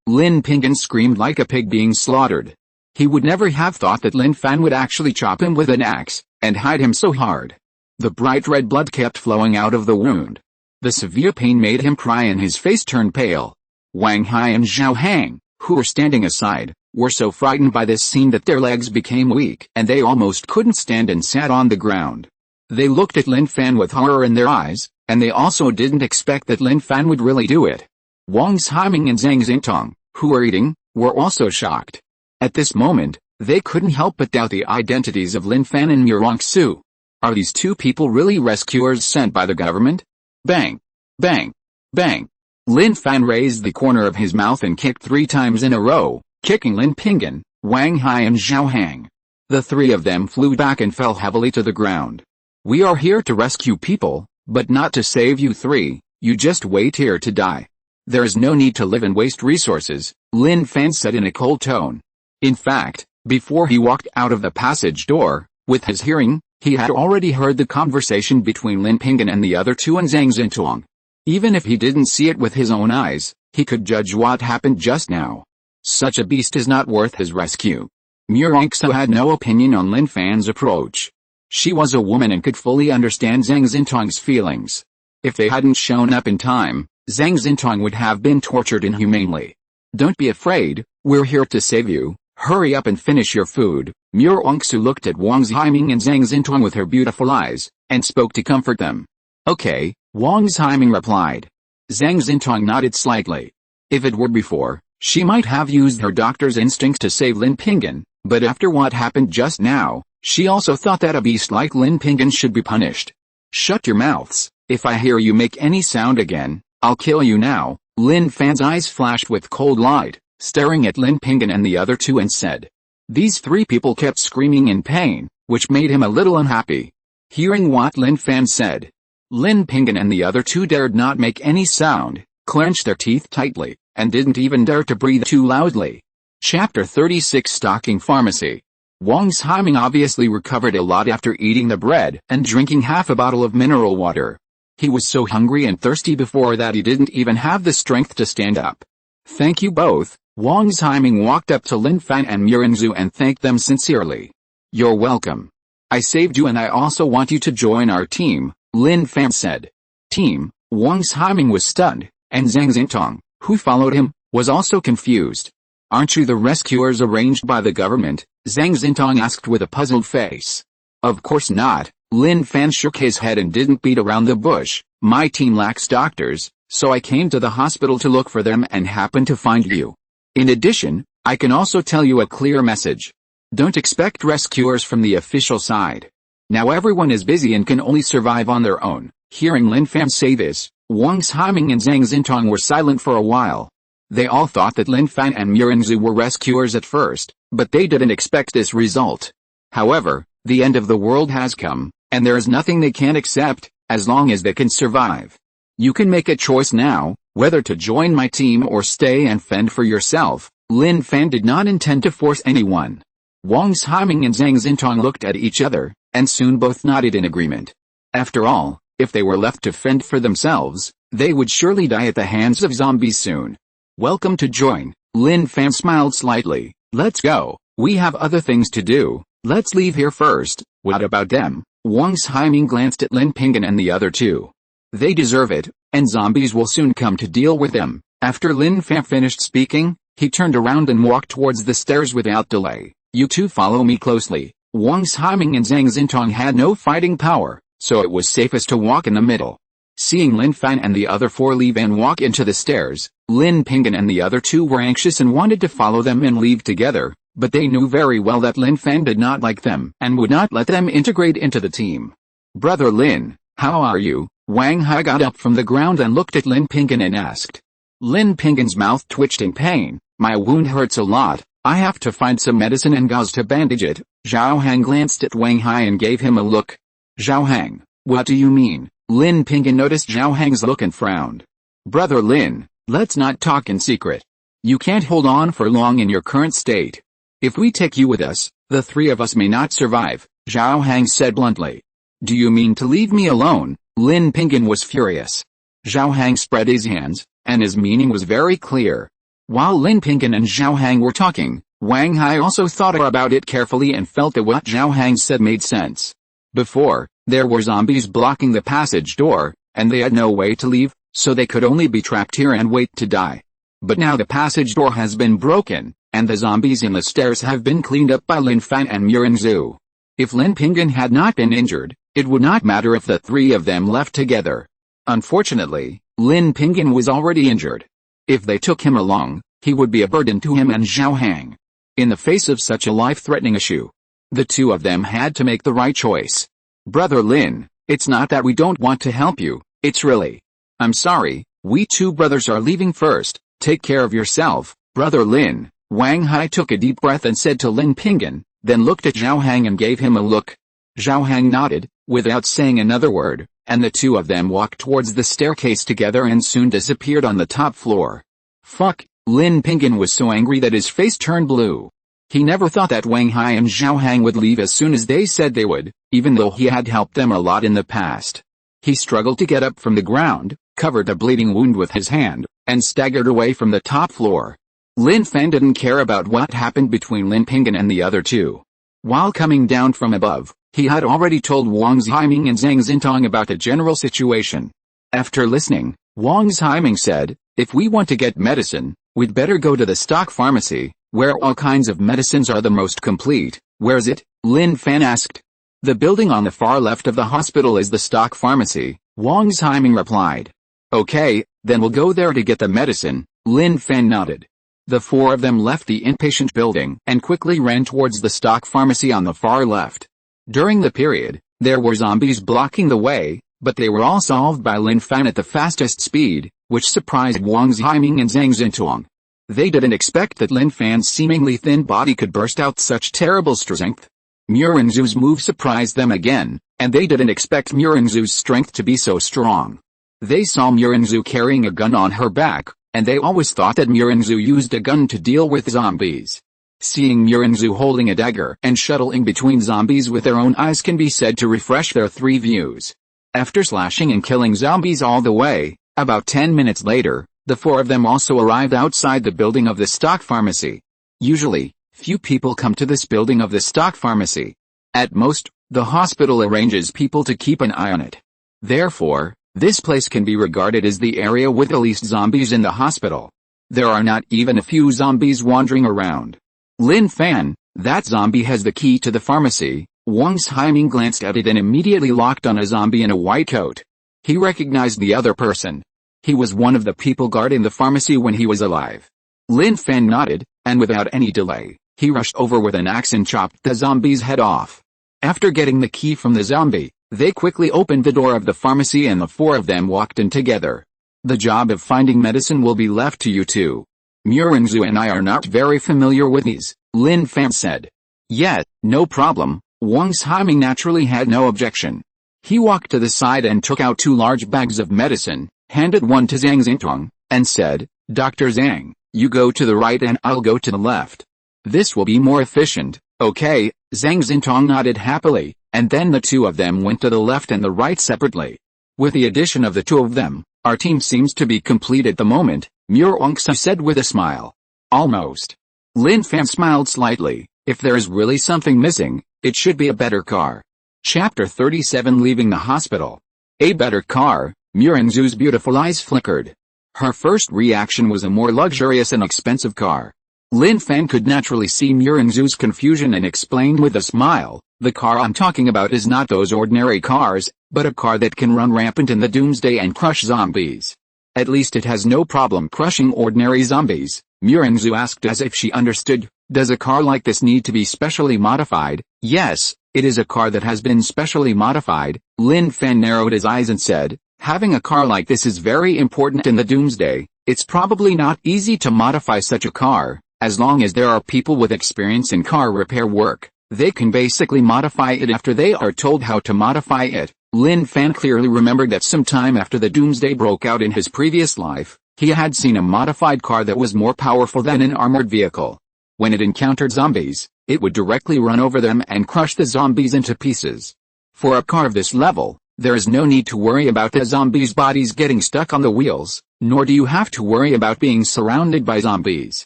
Lin Pinggan screamed like a pig being slaughtered. He would never have thought that Lin Fan would actually chop him with an axe, and hide him so hard. The bright red blood kept flowing out of the wound. The severe pain made him cry and his face turned pale. Wang Hai and Zhao Hang, who were standing aside, were so frightened by this scene that their legs became weak and they almost couldn't stand and sat on the ground. They looked at Lin Fan with horror in their eyes, and they also didn't expect that Lin Fan would really do it. Wang Haiming and Zhang Xintong, who were eating, were also shocked. At this moment, they couldn't help but doubt the identities of Lin Fan and Murongsu. Are these two people really rescuers sent by the government? Bang! Bang! Bang! Lin Fan raised the corner of his mouth and kicked 3 times in a row, kicking Lin Pinggan, Wang Hai and Zhao Hang. The 3 of them flew back and fell heavily to the ground. "We are here to rescue people, but not to save you 3, you just wait here to die. There is no need to live and waste resources," Lin Fan said in a cold tone. In fact, before he walked out of the passage door, with his hearing, he had already heard the conversation between Lin Pinggan and the other 2 and Zhang Xintong. Even if he didn't see it with his own eyes, he could judge what happened just now. Such a beast is not worth his rescue. Murongsu had no opinion on Lin Fan's approach. She was a woman and could fully understand Zhang Xintong's feelings. If they hadn't shown up in time, Zhang Xintong would have been tortured inhumanely. "Don't be afraid, we're here to save you, hurry up and finish your food." Murongsu looked at Wang Haiming and Zhang Xintong with her beautiful eyes, and spoke to comfort them. "Okay," Wang Haiming replied. Zhang Xintong nodded slightly. If it were before, she might have used her doctor's instincts to save Lin Pinggan, but after what happened just now, she also thought that a beast like Lin Pinggan should be punished. "Shut your mouths, if I hear you make any sound again, I'll kill you now." Lin Fan's eyes flashed with cold light, staring at Lin Pinggan and the other 2 and said. These 3 people kept screaming in pain, which made him a little unhappy. Hearing what Lin Fan said, Lin Pinggan and the other 2 dared not make any sound, clenched their teeth tightly, and didn't even dare to breathe too loudly. Chapter 36 Stocking Pharmacy. Wang Haiming obviously recovered a lot after eating the bread and drinking half a bottle of mineral water. He was so hungry and thirsty before that he didn't even have the strength to stand up. "Thank you both." Wang Haiming walked up to Lin Fan and Murongsu and thanked them sincerely. "You're welcome. I saved you and I also want you to join our team," Lin Fan said. Team? Wang Haiming was stunned, and Zhang Xintong, who followed him, was also confused. "Aren't you the rescuers arranged by the government?" Zhang Xintong asked with a puzzled face. "Of course not." Lin Fan shook his head and didn't beat around the bush. "My team lacks doctors, so I came to the hospital to look for them and happened to find you. In addition, I can also tell you a clear message. Don't expect rescuers from the official side. Now everyone is busy and can only survive on their own." Hearing Lin Fan say this, Wang Haiming and Zhang Xintong were silent for a while. They all thought that Lin Fan and Murongsu were rescuers at first, but they didn't expect this result. However, the end of the world has come, and there is nothing they can't accept, as long as they can survive. You can make a choice now, whether to join my team or stay and fend for yourself. Lin Fan did not intend to force anyone. Wang Haiming and Zhang Xintong looked at each other, and soon both nodded in agreement. After all, if they were left to fend for themselves, they would surely die at the hands of zombies soon. "Welcome to join." Lin Fan smiled slightly. "Let's go. We have other things to do. Let's leave here first." "What about them?" Wang Ximing glanced at Lin Pinggan and the other two. They deserve it, and zombies will soon come to deal with them. After Lin Fan finished speaking, he turned around and walked towards the stairs without delay. You two follow me closely. Wang Ximing and Zhang Xintong had no fighting power, so it was safest to walk in the middle. Seeing Lin Fan and the other four leave and walk into the stairs, Lin Pinggan and the other two were anxious and wanted to follow them and leave together, but they knew very well that Lin Fan did not like them and would not let them integrate into the team. Brother Lin, how are you? Wang Hai got up from the ground and looked at Lin Pinggan and asked. Lin Pinggan's mouth twitched in pain. My wound hurts a lot. I have to find some medicine and gauze to bandage it. Zhao Hang glanced at Wang Hai and gave him a look. Zhao Hang, what do you mean? Lin Pinggan noticed Zhao Hang's look and frowned. Brother Lin, let's not talk in secret. You can't hold on for long in your current state. If we take you with us, the three of us may not survive, Zhao Hang said bluntly. Do you mean to leave me alone? Lin Pinggan was furious. Zhao Hang spread his hands, and his meaning was very clear. While Lin Pinggan and Zhao Hang were talking, Wang Hai also thought about it carefully and felt that what Zhao Hang said made sense. Before, there were zombies blocking the passage door, and they had no way to leave, so they could only be trapped here and wait to die. But now the passage door has been broken, and the zombies in the stairs have been cleaned up by Lin Fan and Murenzhu. If Lin Pinggan had not been injured, it would not matter if the three of them left together. Unfortunately, Lin Pinggan was already injured. If they took him along, he would be a burden to him and Zhao Hang. In the face of such a life-threatening issue, the two of them had to make the right choice. Brother Lin, it's not that we don't want to help you, it's really. I'm sorry, we two brothers are leaving first, take care of yourself, Brother Lin. Wang Hai took a deep breath and said to Lin Pinggan, then looked at Zhao Hang and gave him a look. Zhao Hang nodded, without saying another word, and the two of them walked towards the staircase together and soon disappeared on the top floor. Fuck, Lin Pinggan was so angry that his face turned blue. He never thought that Wang Hai and Zhao Hang would leave as soon as they said they would, even though he had helped them a lot in the past. He struggled to get up from the ground, covered a bleeding wound with his hand, and staggered away from the top floor. Lin Fan didn't care about what happened between Lin Pinggan and the other two. While coming down from above, he had already told Wang Ximing and Zhang Xintong about the general situation. After listening, Wang Ximing said, if we want to get medicine, we'd better go to the stock pharmacy, where all kinds of medicines are the most complete. Where's it? Lin Fan asked. The building on the far left of the hospital is the stock pharmacy, Wang Ximing replied. Okay, then we'll go there to get the medicine, Lin Fan nodded. The four of them left the inpatient building and quickly ran towards the stock pharmacy on the far left. During the period, there were zombies blocking the way, but they were all solved by Lin Fan at the fastest speed, which surprised Wang Ximing and Zhang Xintong. They didn't expect that Lin Fan's seemingly thin body could burst out such terrible strength. Murenzhu's move surprised them again, and they didn't expect Murenzhu's strength to be so strong. They saw Murenzhu carrying a gun on her back, and they always thought that Murenzhu used a gun to deal with zombies. Seeing Murenzhu holding a dagger and shuttling between zombies with their own eyes can be said to refresh their three views. After slashing and killing zombies all the way, about 10 minutes later, the four of them also arrived outside the building of the stock pharmacy. Usually, few people come to this building of the stock pharmacy. At most, the hospital arranges people to keep an eye on it. Therefore, this place can be regarded as the area with the least zombies in the hospital. There are not even a few zombies wandering around. Lin Fan, that zombie has the key to the pharmacy. Wang Ximing glanced at it and immediately locked on a zombie in a white coat. He recognized the other person. He was one of the people guarding the pharmacy when he was alive. Lin Fan nodded, and without any delay, he rushed over with an axe and chopped the zombie's head off. After getting the key from the zombie, they quickly opened the door of the pharmacy and the four of them walked in together. The job of finding medicine will be left to you two. Murenzhu and I are not very familiar with these, Lin Fan said. Yet, no problem, Wang Ximing naturally had no objection. He walked to the side and took out 2 large bags of medicine, handed one to Zhang Xintong, and said, Dr. Zhang, you go to the right and I'll go to the left. This will be more efficient, okay? Zhang Xintong nodded happily, and then the two of them went to the left and the right separately. With the addition of the two of them, our team seems to be complete at the moment, Murenzhu said with a smile. Almost. Lin Fan smiled slightly. If there is really something missing, it should be a better car. Chapter 37 Leaving the Hospital. A better car. Murengzu's beautiful eyes flickered. Her first reaction was a more luxurious and expensive car. Lin Fan could naturally see Murengzu's confusion and explained with a smile, "The car I'm talking about is not those ordinary cars, but a car that can run rampant in the doomsday and crush zombies." "At least it has no problem crushing ordinary zombies," Murengzu asked as if she understood. "Does a car like this need to be specially modified?" "Yes, it is a car that has been specially modified." Lin Fan narrowed his eyes and said, "Having a car like this is very important in the doomsday. It's probably not easy to modify such a car. As long as there are people with experience in car repair work, they can basically modify it after they are told how to modify it." Lin Fan clearly remembered that some time after the doomsday broke out in his previous life, he had seen a modified car that was more powerful than an armored vehicle. When it encountered zombies, it would directly run over them and crush the zombies into pieces. For a car of this level, there is no need to worry about the zombies' bodies getting stuck on the wheels, nor do you have to worry about being surrounded by zombies.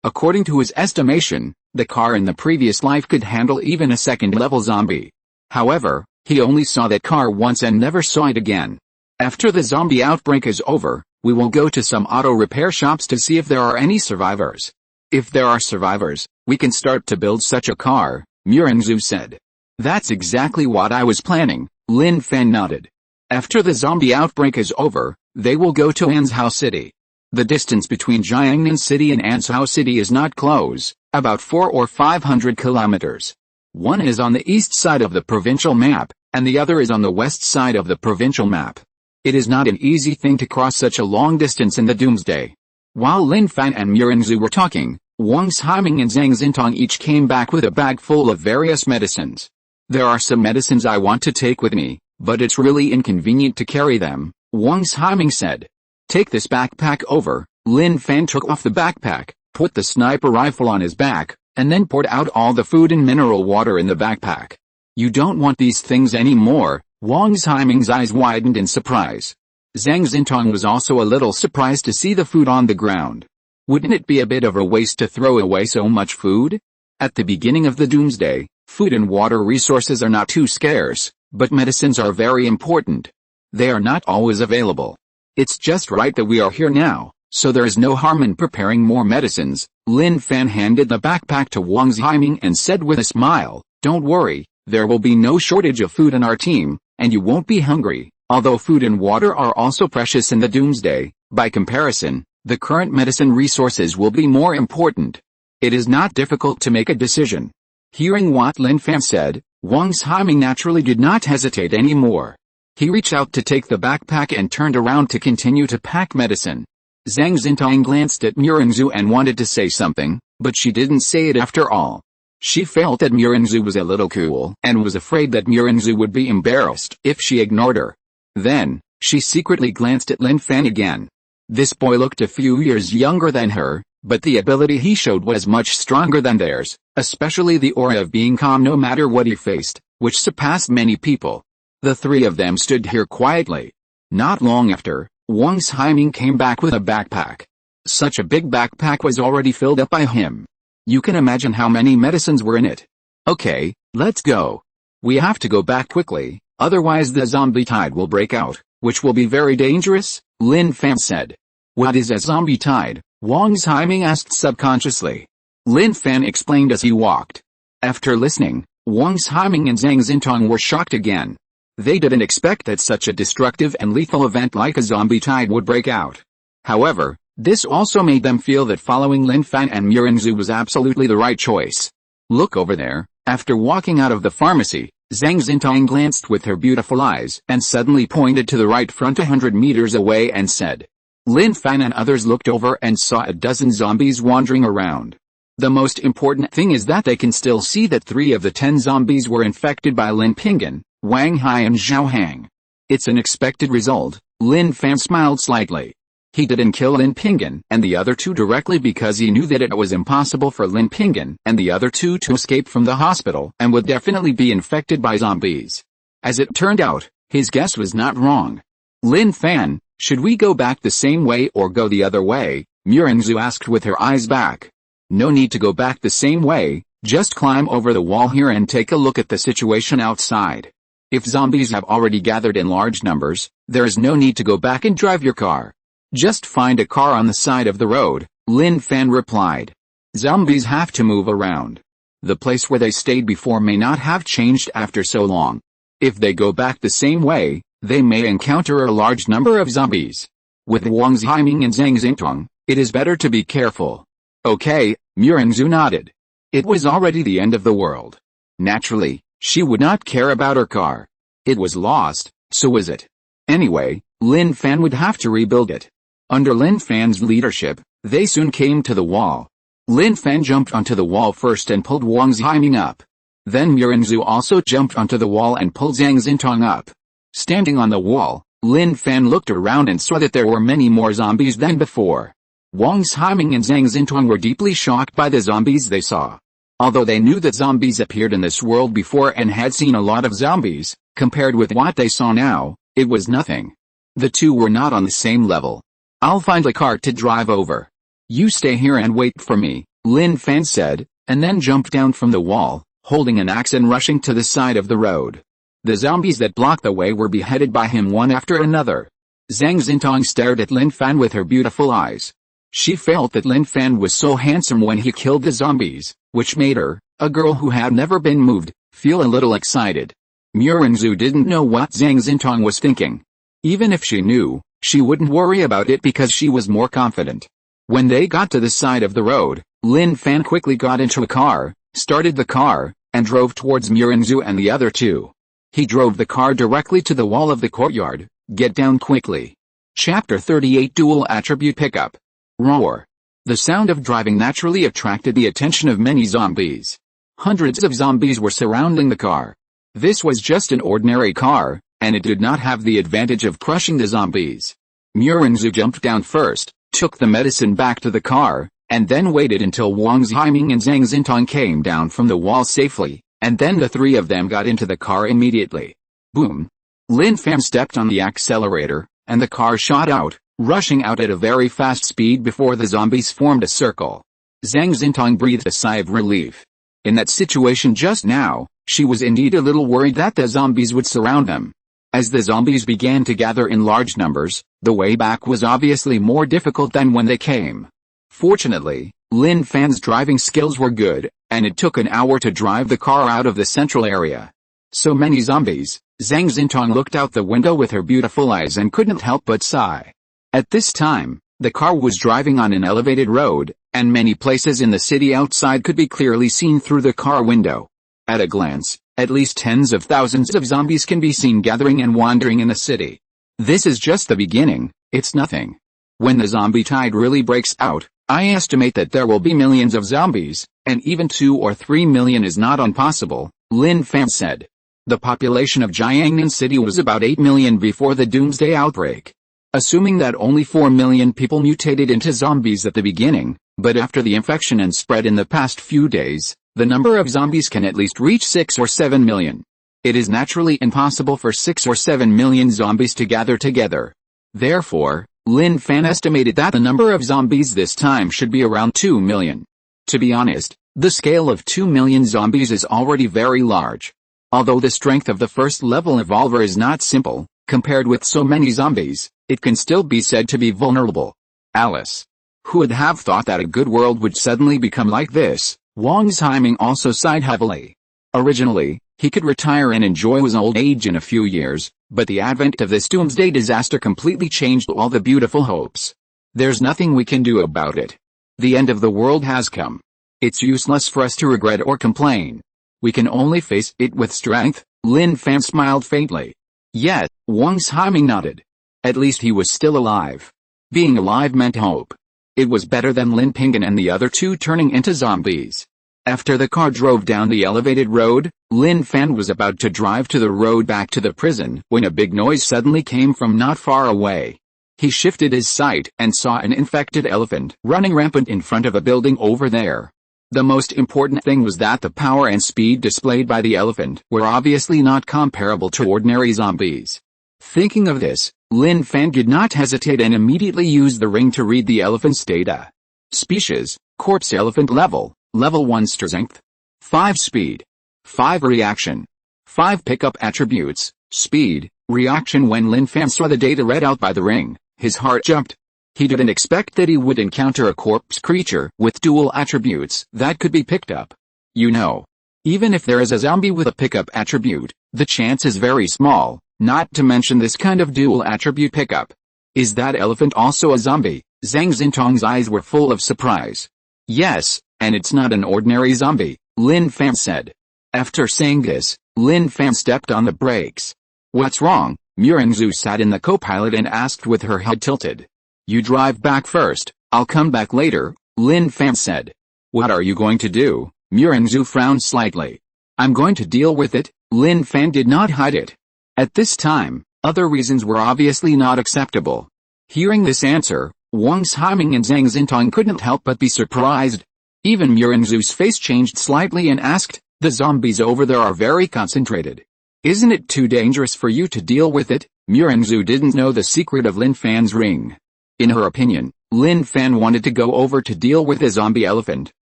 According to his estimation, the car in the previous life could handle even a second-level zombie. However, he only saw that car once and never saw it again. "After the zombie outbreak is over, we will go to some auto repair shops to see if there are any survivors. If there are survivors, we can start to build such a car," Murengzu said. "That's exactly what I was planning," Lin Fan nodded. "After the zombie outbreak is over, they will go to Anzhou City. The distance between Jiangnan City and Anzhou City is not close, about 400 or 500 kilometers. One is on the east side of the provincial map, and the other is on the west side of the provincial map. It is not an easy thing to cross such a long distance in the doomsday." While Lin Fan and Murengzu were talking, Wang Ximing and Zhang Xintong each came back with a bag full of various medicines. "There are some medicines I want to take with me, but it's really inconvenient to carry them," Wang Ximing said. "Take this backpack over." Lin Fan took off the backpack, put the sniper rifle on his back, and then poured out all the food and mineral water in the backpack. "You don't want these things anymore?" Wang Ximing's eyes widened in surprise. Zhang Xintong was also a little surprised to see the food on the ground. Wouldn't it be a bit of a waste to throw away so much food? At the beginning of the doomsday, food and water resources are not too scarce, but medicines are very important. They are not always available. It's just right that we are here now, so there is no harm in preparing more medicines. Lin Fan handed the backpack to Wang Ximing and said with a smile, "Don't worry, there will be no shortage of food in our team, and you won't be hungry." Although food and water are also precious in the doomsday, by comparison, the current medicine resources will be more important. It is not difficult to make a decision. Hearing what Lin Fan said, Wang Ximing naturally did not hesitate anymore. He reached out to take the backpack and turned around to continue to pack medicine. Zhang Xintong glanced at Murengzu and wanted to say something, but she didn't say it after all. She felt that Murengzu was a little cool and was afraid that Murengzu would be embarrassed if she ignored her. Then, she secretly glanced at Lin Fan again. This boy looked a few years younger than her, but the ability he showed was much stronger than theirs, especially the aura of being calm no matter what he faced, which surpassed many people. The three of them stood here quietly. Not long after, Wang Ximing came back with a backpack. Such a big backpack was already filled up by him. You can imagine how many medicines were in it. "Okay, let's go. We have to go back quickly, otherwise the zombie tide will break out, which will be very dangerous," Lin Fan said. "What is a zombie tide?" Wang Ximing asked subconsciously. Lin Fan explained as he walked. After listening, Wang Ximing and Zhang Xintong were shocked again. They didn't expect that such a destructive and lethal event like a zombie tide would break out. However, this also made them feel that following Lin Fan and Murengzu was absolutely the right choice. "Look over there." After walking out of the pharmacy, Zhang Xintong glanced with her beautiful eyes and suddenly pointed to the right front 100 meters away and said. Lin Fan and others looked over and saw a dozen zombies wandering around. The most important thing is that they can still see that 3 of the 10 zombies were infected by Lin Pinggan, Wang Hai and Zhao Hang. It's an expected result. Lin Fan smiled slightly. He didn't kill Lin Pinggan and the other 2 directly because he knew that it was impossible for Lin Pinggan and the other 2 to escape from the hospital and would definitely be infected by zombies. As it turned out, his guess was not wrong. "Lin Fan, should we go back the same way or go the other way?" Murengzu asked with her eyes back. "No need to go back the same way, just climb over the wall here and take a look at the situation outside." If zombies have already gathered in large numbers, there is no need to go back and drive your car. Just find a car on the side of the road, Lin Fan replied. Zombies have to move around. The place where they stayed before may not have changed after so long. If they go back the same way, they may encounter a large number of zombies. With Wang Zhiming and Zhang Xingtong, it is better to be careful. Okay, Murenzhu nodded. It was already the end of the world. Naturally, she would not care about her car. It was lost, so was it. Anyway, Lin Fan would have to rebuild it. Under Lin Fan's leadership, they soon came to the wall. Lin Fan jumped onto the wall first and pulled Wang Zhiming up. Then Murenzhu also jumped onto the wall and pulled Zhang Xingtong up. Standing on the wall, Lin Fan looked around and saw that there were many more zombies than before. Wang Zhiming and Zhang Xingtong were deeply shocked by the zombies they saw. Although they knew that zombies appeared in this world before and had seen a lot of zombies, compared with what they saw now, it was nothing. The two were not on the same level. I'll find a car to drive over. You stay here and wait for me, Lin Fan said, and then jumped down from the wall, holding an axe and rushing to the side of the road. The zombies that blocked the way were beheaded by him one after another. Zhang Xingtong stared at Lin Fan with her beautiful eyes. She felt that Lin Fan was so handsome when he killed the zombies, which made her, a girl who had never been moved, feel a little excited. Murenzhu didn't know what Zhang Xingtong was thinking. Even if she knew, she wouldn't worry about it because she was more confident. When they got to the side of the road, Lin Fan quickly got into a car, started the car, and drove towards Murenzhu and the other two. He drove the car directly to the wall of the courtyard. Get down quickly. Chapter 38 Dual Attribute Pickup. Roar. The sound of driving naturally attracted the attention of many zombies. Hundreds of zombies were surrounding the car. This was just an ordinary car, and it did not have the advantage of crushing the zombies. Murenzhu jumped down first, took the medicine back to the car, and then waited until Wang Zhiming and Zhang Xingtong came down from the wall safely, and then the three of them got into the car immediately. Boom. Lin Fan stepped on the accelerator, and the car shot out, rushing out at a very fast speed before the zombies formed a circle. Zhang Xingtong breathed a sigh of relief. In that situation just now, she was indeed a little worried that the zombies would surround them. As the zombies began to gather in large numbers, the way back was obviously more difficult than when they came. Fortunately, Lin Fan's driving skills were good, and it took an hour to drive the car out of the central area. So many zombies, Zhang Xingtong looked out the window with her beautiful eyes and couldn't help but sigh. At this time, the car was driving on an elevated road, and many places in the city outside could be clearly seen through the car window. At a glance, at least tens of thousands of zombies can be seen gathering and wandering in the city. This is just the beginning, it's nothing. When the zombie tide really breaks out, I estimate that there will be millions of zombies, and even 2 or 3 million is not impossible, Lin Fan said. The population of Jiangnan City was about 8 million before the Doomsday outbreak. Assuming that only 4 million people mutated into zombies at the beginning, but after the infection and spread in the past few days, the number of zombies can at least reach 6 or 7 million. It is naturally impossible for 6 or 7 million zombies to gather together. Therefore, Lin Fan estimated that the number of zombies this time should be around 2 million. To be honest, the scale of 2 million zombies is already very large. Although the strength of the first level evolver is not simple, compared with so many zombies, it can still be said to be vulnerable. Alice. Who would have thought that a good world would suddenly become like this? Wang Zhiming also sighed heavily. Originally, he could retire and enjoy his old age in a few years, but the advent of this doomsday disaster completely changed all the beautiful hopes. There's nothing we can do about it. The end of the world has come. It's useless for us to regret or complain. We can only face it with strength. Lin Fan smiled faintly. Yet, Wang Zhiming nodded. At least he was still alive. Being alive meant hope. It was better than Lin Pinggan and the other two turning into zombies. After the car drove down the elevated road, Lin Fan was about to drive to the road back to the prison when a big noise suddenly came from not far away. He shifted his sight and saw an infected elephant running rampant in front of a building over there. The most important thing was that the power and speed displayed by the elephant were obviously not comparable to ordinary zombies. Thinking of this, Lin Fan did not hesitate and immediately used the ring to read the elephant's data. Species, corpse elephant level 1 strength, 5 speed, 5 reaction, 5 pickup attributes: speed, reaction. When Lin Fan saw the data read out by the ring, his heart jumped. He didn't expect that he would encounter a corpse creature with dual attributes that could be picked up. You know, even if there is a zombie with a pickup attribute, the chance is very small, not to mention this kind of dual attribute pickup. Is that elephant also a zombie? Zhang Xintong's eyes were full of surprise. Yes, and it's not an ordinary zombie, Lin Fan said. After saying this, Lin Fan stepped on the brakes. What's wrong? Murenzhu sat in the co-pilot and asked with her head tilted. You drive back first, I'll come back later, Lin Fan said. What are you going to do? Murenzhu frowned slightly. I'm going to deal with it, Lin Fan did not hide it. At this time, other reasons were obviously not acceptable. Hearing this answer, Wang Ximing and Zhang Xintong couldn't help but be surprised. Even Murenzhu's face changed slightly and asked, the zombies over there are very concentrated. Isn't it too dangerous for you to deal with it? Murenzhu didn't know the secret of Lin Fan's ring. In her opinion, Lin Fan wanted to go over to deal with a zombie elephant.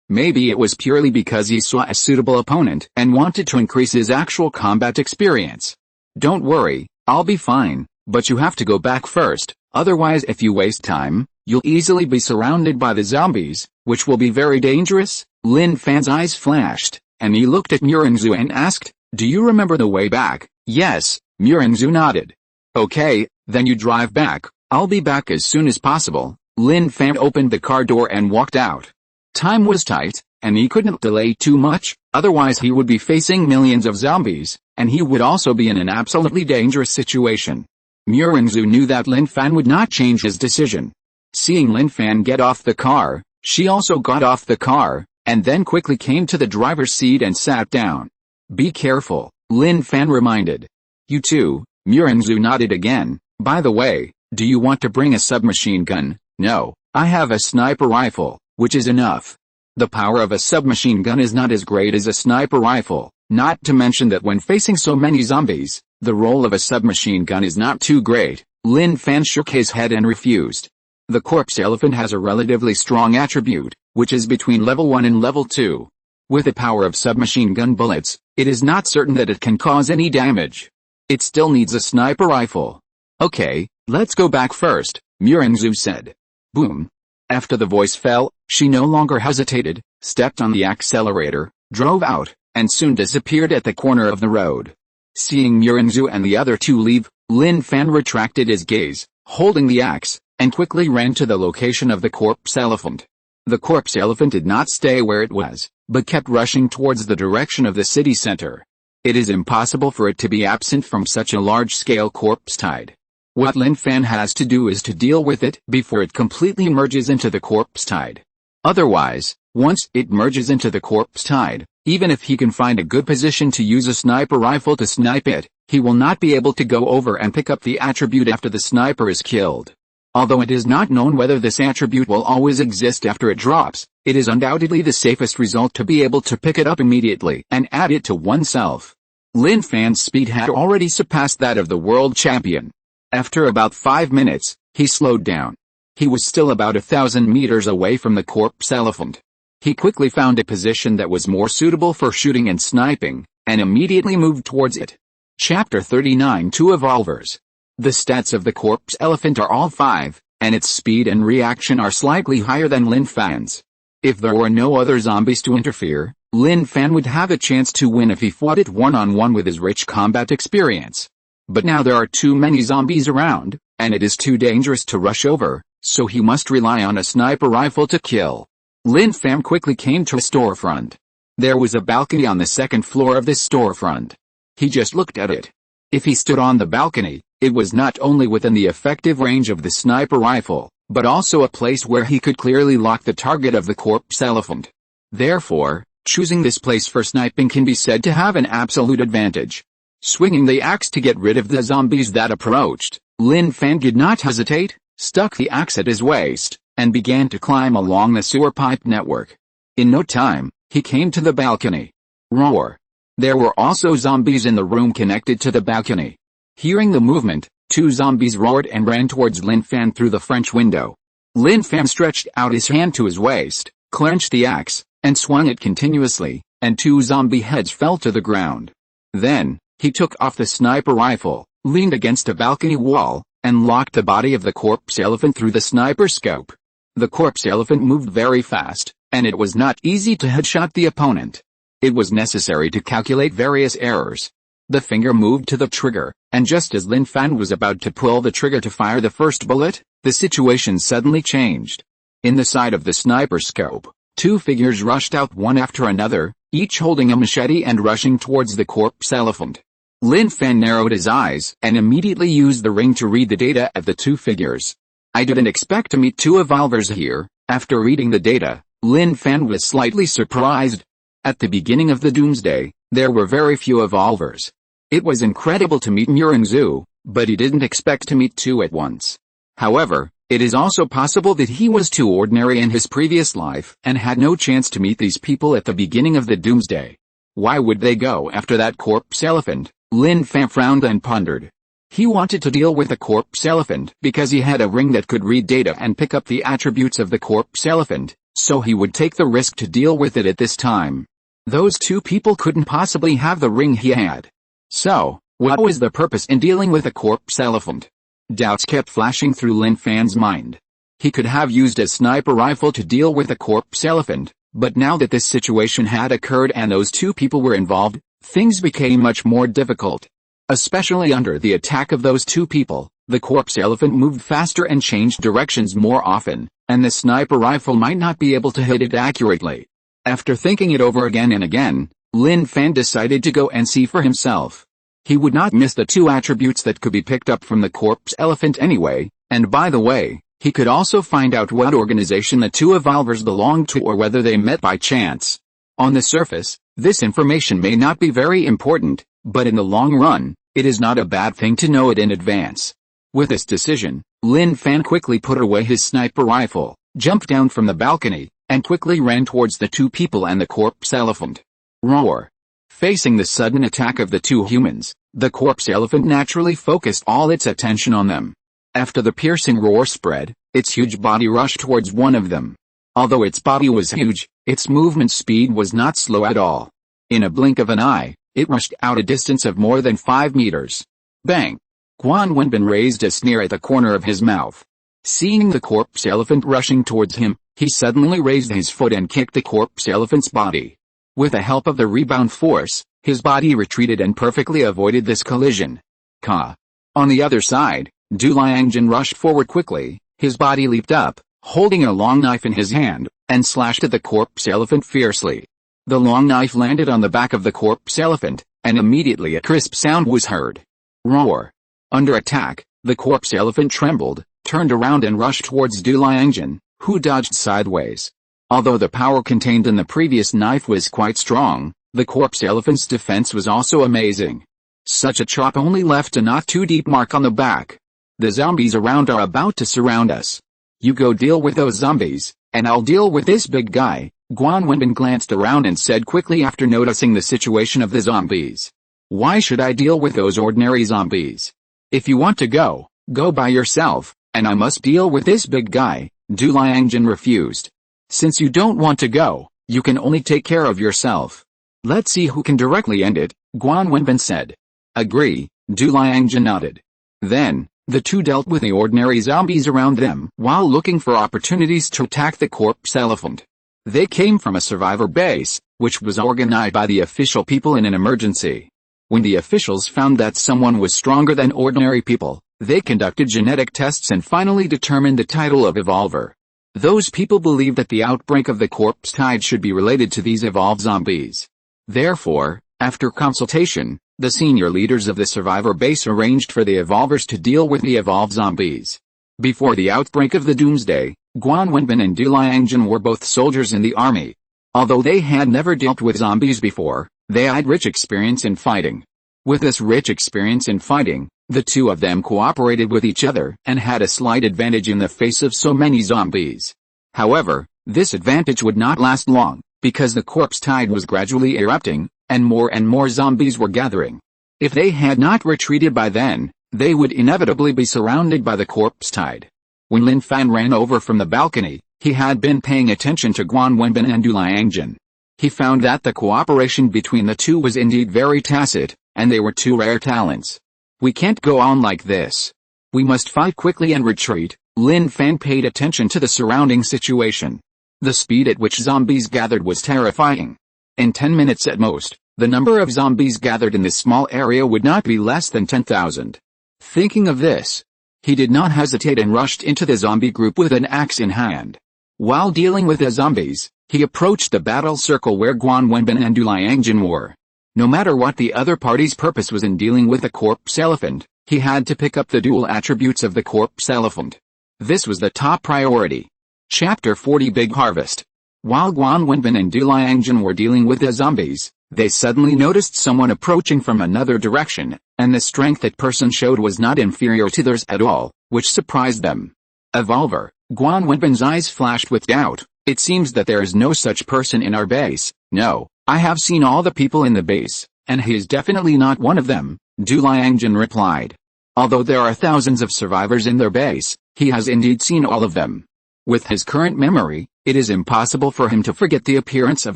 Maybe it was purely because he saw a suitable opponent and wanted to increase his actual combat experience. Don't worry, I'll be fine, but you have to go back first, otherwise if you waste time, you'll easily be surrounded by the zombies, which will be very dangerous. Lin Fan's eyes flashed, and he looked at Murenzhu and asked, do you remember the way back? Yes, Murenzhu nodded. Okay, then you drive back, I'll be back as soon as possible. Lin Fan opened the car door and walked out. Time was tight, and he couldn't delay too much, otherwise he would be facing millions of zombies, and he would also be in an absolutely dangerous situation. Murenzhu knew that Lin Fan would not change his decision. Seeing Lin Fan get off the car, she also got off the car, and then quickly came to the driver's seat and sat down. Be careful, Lin Fan reminded. You too, Murenzhu nodded again. By the way, do you want to bring a submachine gun? No, I have a sniper rifle, which is enough. The power of a submachine gun is not as great as a sniper rifle, not to mention that when facing so many zombies, the role of a submachine gun is not too great. Lin Fan shook his head and refused. The corpse elephant has a relatively strong attribute, which is between level 1 and level 2. With the power of submachine gun bullets, it is not certain that it can cause any damage. It still needs a sniper rifle. Okay, let's go back first, Murenzhu said. Boom. After the voice fell, she no longer hesitated, stepped on the accelerator, drove out, and soon disappeared at the corner of the road. Seeing Murenzhu and the other two leave, Lin Fan retracted his gaze, holding the axe, and quickly ran to the location of the corpse elephant. The corpse elephant did not stay where it was, but kept rushing towards the direction of the city center. It is impossible for it to be absent from such a large-scale corpse tide. What Lin Fan has to do is to deal with it before it completely merges into the corpse tide. Otherwise, once it merges into the corpse tide, even if he can find a good position to use a sniper rifle to snipe it, he will not be able to go over and pick up the attribute after the sniper is killed. Although it is not known whether this attribute will always exist after it drops, it is undoubtedly the safest result to be able to pick it up immediately and add it to oneself. Lin Fan's speed had already surpassed that of the world champion. After about 5 minutes, he slowed down. He was still about 1,000 meters away from the corpse elephant. He quickly found a position that was more suitable for shooting and sniping, and immediately moved towards it. Chapter 39 Two Evolvers. The stats of the corpse elephant are all 5, and its speed and reaction are slightly higher than Lin Fan's. If there were no other zombies to interfere, Lin Fan would have a chance to win if he fought it one-on-one with his rich combat experience. But now there are too many zombies around, and it is too dangerous to rush over, so he must rely on a sniper rifle to kill. Lin Fan quickly came to a storefront. There was a balcony on the second floor of this storefront. He just looked at it. If he stood on the balcony, it was not only within the effective range of the sniper rifle, but also a place where he could clearly lock the target of the corpse elephant. Therefore, choosing this place for sniping can be said to have an absolute advantage. Swinging the axe to get rid of the zombies that approached, Lin Fan did not hesitate, stuck the axe at his waist, and began to climb along the sewer pipe network. In no time, he came to the balcony. Roar! There were also zombies in the room connected to the balcony. Hearing the movement, 2 zombies roared and ran towards Lin Fan through the French window. Lin Fan stretched out his hand to his waist, clenched the axe, and swung it continuously, and 2 zombie heads fell to the ground. Then, He took off the sniper rifle, leaned against a balcony wall, and locked the body of the corpse elephant through the sniper scope. The corpse elephant moved very fast, and it was not easy to headshot the opponent. It was necessary to calculate various errors. The finger moved to the trigger, and just as Lin Fan was about to pull the trigger to fire the first bullet, the situation suddenly changed. In the side of the sniper scope, two figures rushed out one after another, each holding a machete and rushing towards the corpse elephant. Lin Fan narrowed his eyes and immediately used the ring to read the data of the two figures. I didn't expect to meet two evolvers here. After reading the data, Lin Fan was slightly surprised. At the beginning of the Doomsday, there were very few evolvers. It was incredible to meet Murangzu, but he didn't expect to meet two at once. However, it is also possible that he was too ordinary in his previous life and had no chance to meet these people at the beginning of the Doomsday. Why would they go after that corpse elephant? Lin Fan frowned and pondered. He wanted to deal with the corpse elephant because he had a ring that could read data and pick up the attributes of the corpse elephant, so he would take the risk to deal with it at this time. Those two people couldn't possibly have the ring he had. So, what was the purpose in dealing with a corpse elephant? Doubts kept flashing through Lin Fan's mind. He could have used a sniper rifle to deal with a corpse elephant, but now that this situation had occurred and those two people were involved, things became much more difficult. Especially under the attack of those two people, the corpse elephant moved faster and changed directions more often, and the sniper rifle might not be able to hit it accurately. After thinking it over again and again, Lin Fan decided to go and see for himself. He would not miss the two attributes that could be picked up from the corpse elephant anyway, and by the way, he could also find out what organization the two evolvers belonged to or whether they met by chance. On the surface, this information may not be very important, but in the long run, it is not a bad thing to know it in advance. With this decision, Lin Fan quickly put away his sniper rifle, jumped down from the balcony, and quickly ran towards the two people and the corpse elephant. Roar! Facing the sudden attack of the two humans, the corpse elephant naturally focused all its attention on them. After the piercing roar spread, its huge body rushed towards one of them. Although its body was huge, its movement speed was not slow at all. In a blink of an eye, it rushed out a distance of more than 5 meters. Bang! Guan Wenbin raised a sneer at the corner of his mouth. Seeing the corpse elephant rushing towards him, he suddenly raised his foot and kicked the corpse elephant's body. With the help of the rebound force, his body retreated and perfectly avoided this collision. Ka! On the other side, Du Liangjin rushed forward quickly, his body leaped up, holding a long knife in his hand, and slashed at the corpse elephant fiercely. The long knife landed on the back of the corpse elephant, and immediately a crisp sound was heard. Roar! Under attack, the corpse elephant trembled, turned around and rushed towards Du Liangjin, who dodged sideways. Although the power contained in the previous knife was quite strong, the corpse elephant's defense was also amazing. Such a chop only left a not too deep mark on the back. The zombies around are about to surround us. You go deal with those zombies, and I'll deal with this big guy. Guan Wenbin glanced around and said quickly after noticing the situation of the zombies. Why should I deal with those ordinary zombies? If you want to go by yourself, and I must deal with this big guy. Du Liangjin refused. Since you don't want to go, you can only take care of yourself. Let's see who can directly end it, Guan Wenbin said. Agree, Du Liangjin nodded. Then, the two dealt with the ordinary zombies around them while looking for opportunities to attack the corpse elephant. They came from a survivor base, which was organized by the official people in an emergency. When the officials found that someone was stronger than ordinary people, they conducted genetic tests and finally determined the title of Evolver. Those people believed that the outbreak of the corpse tide should be related to these evolved zombies. Therefore, after consultation, the senior leaders of the survivor base arranged for the evolvers to deal with the evolved zombies. Before the outbreak of the Doomsday, Guan Wenbin and Du Liangjin were both soldiers in the army. Although they had never dealt with zombies before, they had rich experience in fighting. With this rich experience in fighting, the two of them cooperated with each other and had a slight advantage in the face of so many zombies. However, this advantage would not last long, because the corpse tide was gradually erupting, and more zombies were gathering. If they had not retreated by then, they would inevitably be surrounded by the corpse tide. When Lin Fan ran over from the balcony, he had been paying attention to Guan Wenbin and Du Liangjin. He found that the cooperation between the two was indeed very tacit, and they were two rare talents. We can't go on like this. We must fight quickly and retreat. Lin Fan paid attention to the surrounding situation. The speed at which zombies gathered was terrifying. In 10 minutes at most, the number of zombies gathered in this small area would not be less than 10,000. Thinking of this, he did not hesitate and rushed into the zombie group with an axe in hand. While dealing with the zombies, he approached the battle circle where Guan Wenbin and Du Liangjun were. No matter what the other party's purpose was in dealing with the corpse elephant, he had to pick up the dual attributes of the corpse elephant. This was the top priority. Chapter 40 Big Harvest. While Guan Wenbin and Du Liangjun were dealing with the zombies, they suddenly noticed someone approaching from another direction, and the strength that person showed was not inferior to theirs at all, which surprised them. Evolver, Guan Wenbin's eyes flashed with doubt. It seems that there is no such person in our base. No, I have seen all the people in the base, and he is definitely not one of them, Du Liangjun replied. Although there are thousands of survivors in their base, he has indeed seen all of them. With his current memory, it is impossible for him to forget the appearance of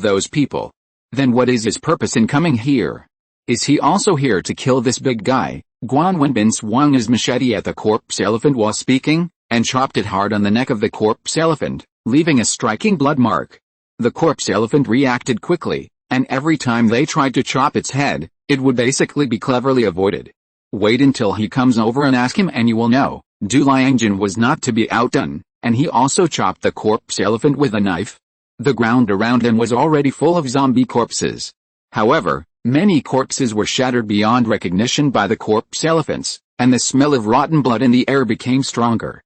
those people. Then what is his purpose in coming here? Is he also here to kill this big guy? Guan Wenbin swung his machete at the corpse elephant while speaking, and chopped it hard on the neck of the corpse elephant, leaving a striking blood mark. The corpse elephant reacted quickly, and every time they tried to chop its head, it would basically be cleverly avoided. Wait until he comes over and ask him and you will know. Du Liangjun was not to be outdone, and he also chopped the corpse elephant with a knife. The ground around him was already full of zombie corpses. However, many corpses were shattered beyond recognition by the corpse elephants, and the smell of rotten blood in the air became stronger.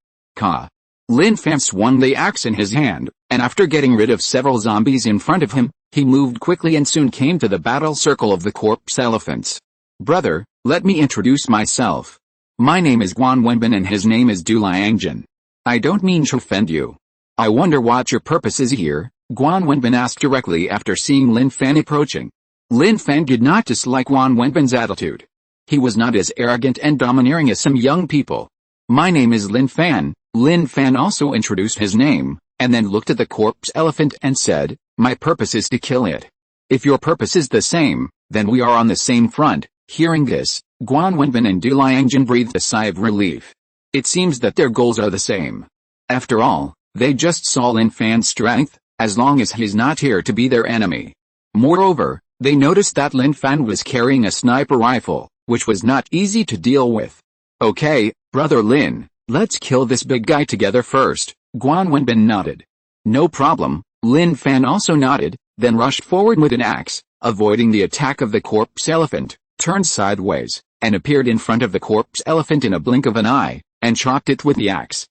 Lin Fan swung the axe in his hand, and after getting rid of several zombies in front of him, he moved quickly and soon came to the battle circle of the corpse elephants. Brother, let me introduce myself. My name is Guan Wenbin and his name is Du Liangjun. I don't mean to offend you. I wonder what your purpose is here, Guan Wenbin asked directly after seeing Lin Fan approaching. Lin Fan did not dislike Guan Wenbin's attitude. He was not as arrogant and domineering as some young people. My name is Lin Fan. Lin Fan also introduced his name, and then looked at the corpse elephant and said, my purpose is to kill it. If your purpose is the same, then we are on the same front. Hearing this, Guan Wenbin and Du Liangjun breathed a sigh of relief. It seems that their goals are the same. After all, they just saw Lin Fan's strength, as long as he's not here to be their enemy. Moreover, they noticed that Lin Fan was carrying a sniper rifle, which was not easy to deal with. Okay, brother Lin, let's kill this big guy together first, Guan Wenbin nodded. No problem, Lin Fan also nodded, then rushed forward with an axe, avoiding the attack of the corpse elephant, turned sideways, and appeared in front of the corpse elephant in a blink of an eye, and chopped it with the axe.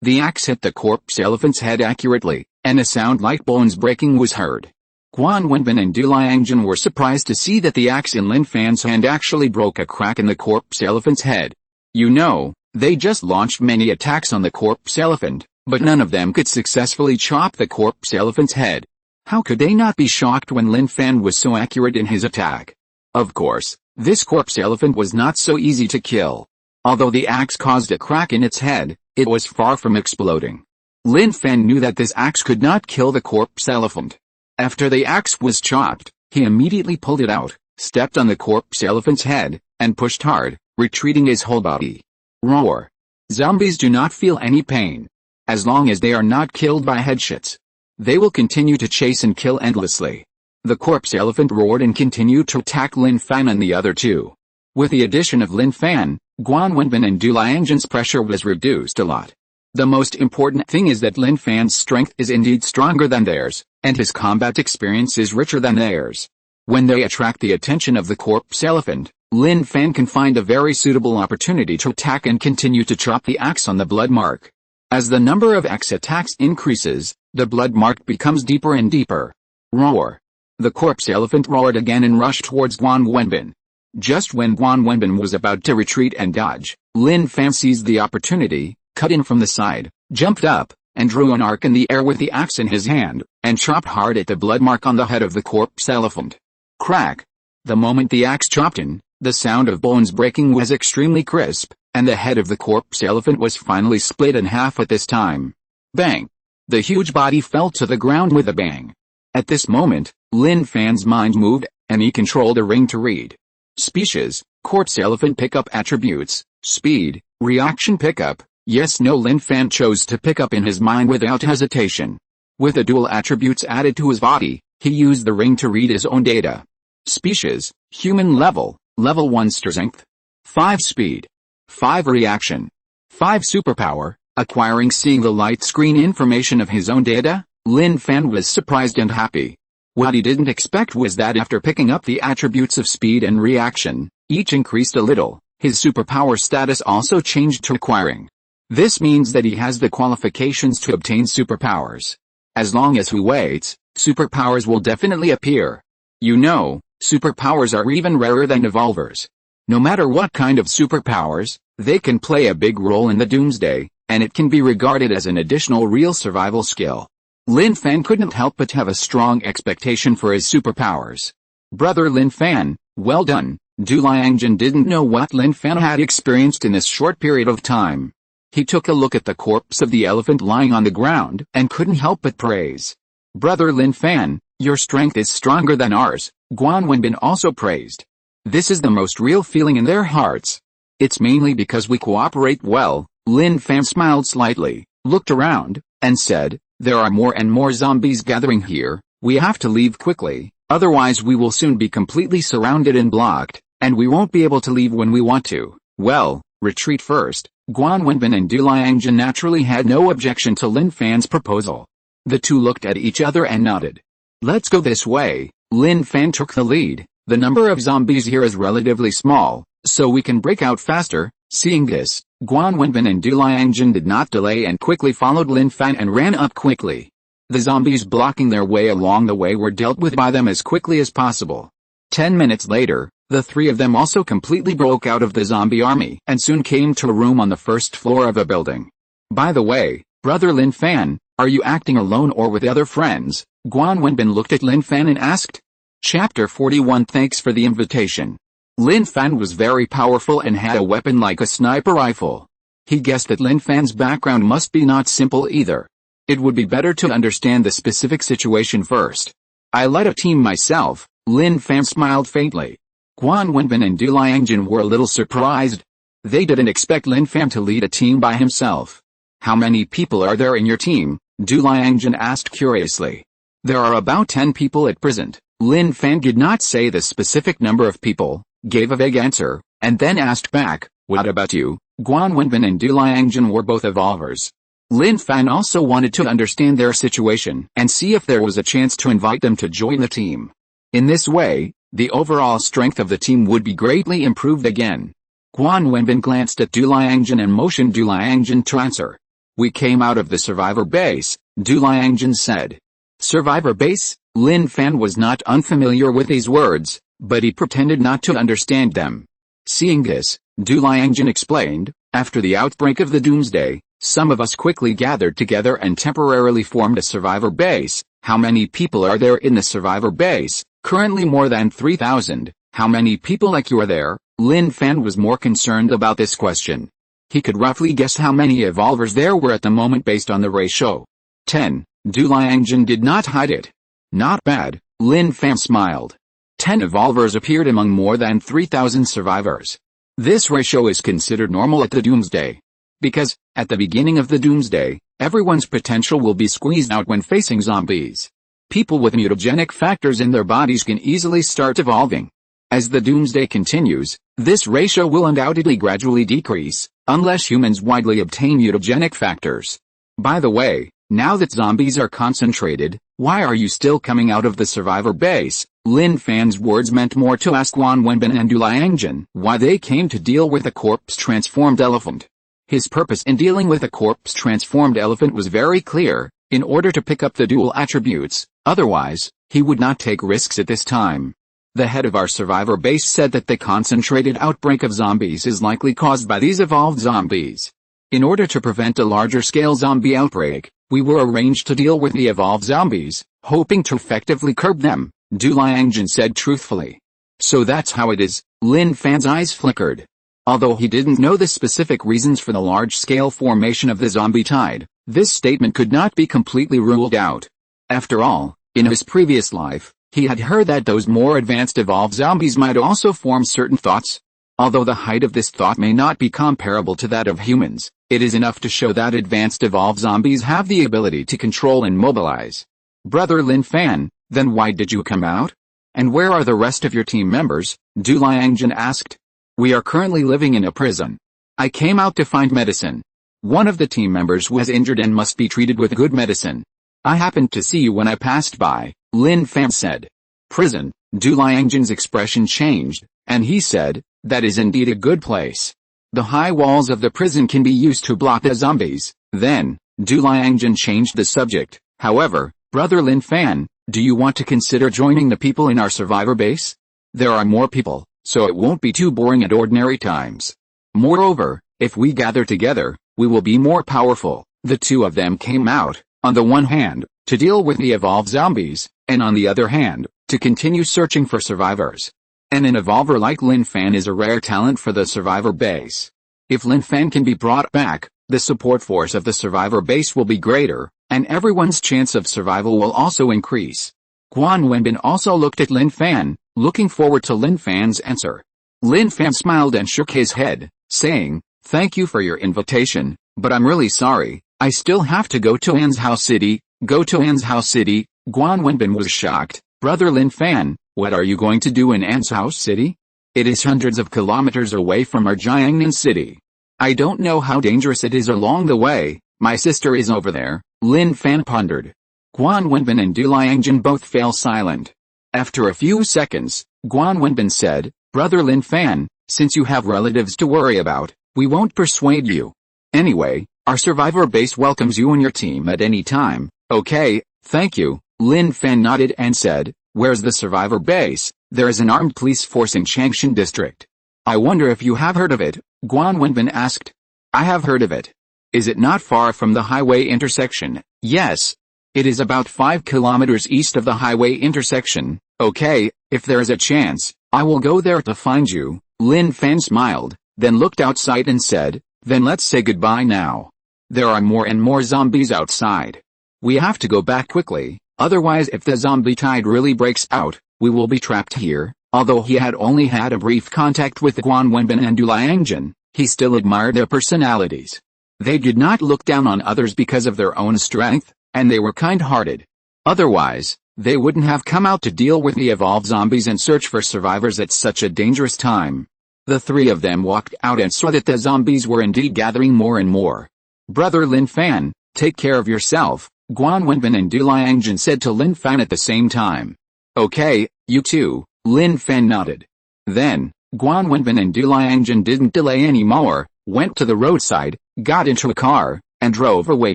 The axe hit the corpse elephant's head accurately, and a sound like bones breaking was heard. Guan Wenbin and Du Liangjun were surprised to see that the axe in Lin Fan's hand actually broke a crack in the corpse elephant's head. You know, they just launched many attacks on the corpse elephant, but none of them could successfully chop the corpse elephant's head. How could they not be shocked when Lin Fan was so accurate in his attack? Of course, this corpse elephant was not so easy to kill. Although the axe caused a crack in its head, it was far from exploding. Lin Fan knew that this axe could not kill the corpse elephant. After the axe was chopped, he immediately pulled it out, stepped on the corpse elephant's head, and pushed hard, retreating his whole body. Roar. Zombies do not feel any pain. As long as they are not killed by headshots, they will continue to chase and kill endlessly. The corpse elephant roared and continued to attack Lin Fan and the other two. With the addition of Lin Fan, Guan Wenbin and Du Liangjun's pressure was reduced a lot. The most important thing is that Lin Fan's strength is indeed stronger than theirs, and his combat experience is richer than theirs. When they attract the attention of the corpse elephant, Lin Fan can find a very suitable opportunity to attack and continue to chop the axe on the blood mark. As the number of axe attacks increases, the blood mark becomes deeper and deeper. Roar. The corpse elephant roared again and rushed towards Guan Wenbin. Just when Guan Wenbin was about to retreat and dodge, Lin Fan seized the opportunity, cut in from the side, jumped up, and drew an arc in the air with the axe in his hand, and chopped hard at the blood mark on the head of the corpse elephant. Crack! The moment the axe chopped in, the sound of bones breaking was extremely crisp, and the head of the corpse elephant was finally split in half at this time. Bang! The huge body fell to the ground with a bang. At this moment, Lin Fan's mind moved, and he controlled a ring to read. Species, corpse elephant pickup attributes, speed, reaction pickup, yes no Lin Fan chose to pick up in his mind without hesitation. With the dual attributes added to his body, he used the ring to read his own data. Species, human level, level 1 strength, 5 speed, 5 reaction, 5 superpower, acquiring seeing the light screen information of his own data. Lin Fan was surprised and happy. What he didn't expect was that after picking up the attributes of speed and reaction, each increased a little, his superpower status also changed to acquiring. This means that he has the qualifications to obtain superpowers. As long as he waits, superpowers will definitely appear. You know, superpowers are even rarer than evolvers. No matter what kind of superpowers, they can play a big role in the doomsday, and it can be regarded as an additional real survival skill. Lin Fan couldn't help but have a strong expectation for his superpowers. Brother Lin Fan, well done. Du Liangjun didn't know what Lin Fan had experienced in this short period of time. He took a look at the corpse of the elephant lying on the ground and couldn't help but praise. Brother Lin Fan, your strength is stronger than ours, Guan Wenbin also praised. This is the most real feeling in their hearts. It's mainly because we cooperate well. Lin Fan smiled slightly, looked around, and said, there are more and more zombies gathering here, we have to leave quickly, otherwise we will soon be completely surrounded and blocked, and we won't be able to leave when we want to. Well, retreat first. Guan Wenbin and Du Liangjun naturally had no objection to Lin Fan's proposal. The two looked at each other and nodded. Let's go this way. Lin Fan took the lead. The number of zombies here is relatively small, so we can break out faster. Seeing this, Guan Wenbin and Du Liangjun did not delay and quickly followed Lin Fan and ran up quickly. The zombies blocking their way along the way were dealt with by them as quickly as possible. 10 minutes later, the three of them also completely broke out of the zombie army and soon came to a room on the first floor of a building. By the way, Brother Lin Fan, are you acting alone or with other friends? Guan Wenbin looked at Lin Fan and asked. Chapter 41. Thanks for the invitation. Lin Fan was very powerful and had a weapon like a sniper rifle. He guessed that Lin Fan's background must be not simple either. It would be better to understand the specific situation first. I led a team myself. Lin Fan smiled faintly. Guan Wenbin and Du Liangjun were a little surprised. They didn't expect Lin Fan to lead a team by himself. How many people are there in your team? Du Liangjun asked curiously. There are about 10 people at present. Lin Fan did not say the specific number of people, gave a vague answer, and then asked back, what about you? Guan Wenbin and Du Liangjun were both evolvers. Lin Fan also wanted to understand their situation and see if there was a chance to invite them to join the team. In this way, the overall strength of the team would be greatly improved again. Guan Wenbin glanced at Du Liangjun and motioned Du Liangjun to answer. We came out of the survivor base, Du Liangjun said. Survivor base? Lin Fan was not unfamiliar with these words, but he pretended not to understand them. Seeing this, Du Liangjun explained, after the outbreak of the doomsday, some of us quickly gathered together and temporarily formed a survivor base. How many people are there in the survivor base? Currently more than 3,000. How many people like you are there? Lin Fan was more concerned about this question. He could roughly guess how many evolvers there were at the moment based on the ratio. 10. Du Liangjun did not hide it. Not bad, Lin Fan smiled. 10 evolvers appeared among more than 3,000 survivors. This ratio is considered normal at the doomsday. Because, at the beginning of the doomsday, everyone's potential will be squeezed out when facing zombies. People with mutagenic factors in their bodies can easily start evolving. As the doomsday continues, this ratio will undoubtedly gradually decrease, unless humans widely obtain mutagenic factors. By the way, now that zombies are concentrated, why are you still coming out of the survivor base? Lin Fan's words meant more to ask Guan Wenbin and Du Liangjun why they came to deal with a corpse-transformed elephant. His purpose in dealing with a corpse-transformed elephant was very clear, in order to pick up the dual attributes, otherwise, he would not take risks at this time. The head of our survivor base said that the concentrated outbreak of zombies is likely caused by these evolved zombies. In order to prevent a larger-scale zombie outbreak, we were arranged to deal with the evolved zombies, hoping to effectively curb them, Du Liangjun said truthfully. So that's how it is. Lin Fan's eyes flickered. Although he didn't know the specific reasons for the large-scale formation of the zombie tide, this statement could not be completely ruled out. After all, in his previous life, He had heard that those more advanced evolved zombies might also form certain thoughts. Although the height of this thought may not be comparable to that of humans, it is enough to show that advanced evolved zombies have the ability to control and mobilize. Brother Lin Fan, then why did you come out? And where are the rest of your team members? Du Liangjun asked. We are currently living in a prison. I came out to find medicine. One of the team members was injured and must be treated with good medicine. I happened to see you when I passed by, Lin Fan said. Prison, Du Liangjun's expression changed, and he said, that is indeed a good place. The high walls of the prison can be used to block the zombies. Then, Du Liangjun changed the subject. However, Brother Lin Fan, do you want to consider joining the people in our survivor base? There are more people, so it won't be too boring at ordinary times. Moreover, if we gather together, we will be more powerful. The two of them came out, on the one hand, to deal with the evolved zombies, and on the other hand, to continue searching for survivors. And an evolver like Lin Fan is a rare talent for the survivor base. If Lin Fan can be brought back, the support force of the survivor base will be greater, and everyone's chance of survival will also increase. Guan Wenbin also looked at Lin Fan, looking forward to Lin Fan's answer. Lin Fan smiled and shook his head, saying, thank you for your invitation, but I'm really sorry, I still have to go to Ansao City. Go to Ansao City? Guan Wenbin was shocked. Brother Lin Fan, what are you going to do in Ansao City? It is hundreds of kilometers away from our Jiangnan city. I don't know how dangerous it is along the way. My sister is over there, Lin Fan pondered. Guan Wenbin and Du Liangjun both fell silent. After a few seconds, Guan Wenbin said, Brother Lin Fan, since you have relatives to worry about, we won't persuade you. Anyway, our survivor base welcomes you and your team at any time. Okay, thank you. Lin Fan nodded and said, where's the survivor base? There is an armed police force in Changshan district. I wonder if you have heard of it, Guan Wenbin asked. I have heard of it. Is it not far from the highway intersection? Yes. It is about 5 kilometers east of the highway intersection. Okay, if there is a chance, I will go there to find you. Lin Fan smiled, then looked outside and said, then let's say goodbye now. There are more and more zombies outside. We have to go back quickly. Otherwise, if the zombie tide really breaks out, we will be trapped here. Although he had only had a brief contact with Guan Wenbin and Du Liangjun, he still admired their personalities. They did not look down on others because of their own strength, and they were kind-hearted. Otherwise, they wouldn't have come out to deal with the evolved zombies and search for survivors at such a dangerous time. The three of them walked out and saw that the zombies were indeed gathering more and more. Brother Lin Fan, take care of yourself, Guan Wenbin and Du Liangjun said to Lin Fan at the same time. Okay, you too, Lin Fan nodded. Then, Guan Wenbin and Du Liangjun didn't delay anymore, went to the roadside, got into a car, and drove away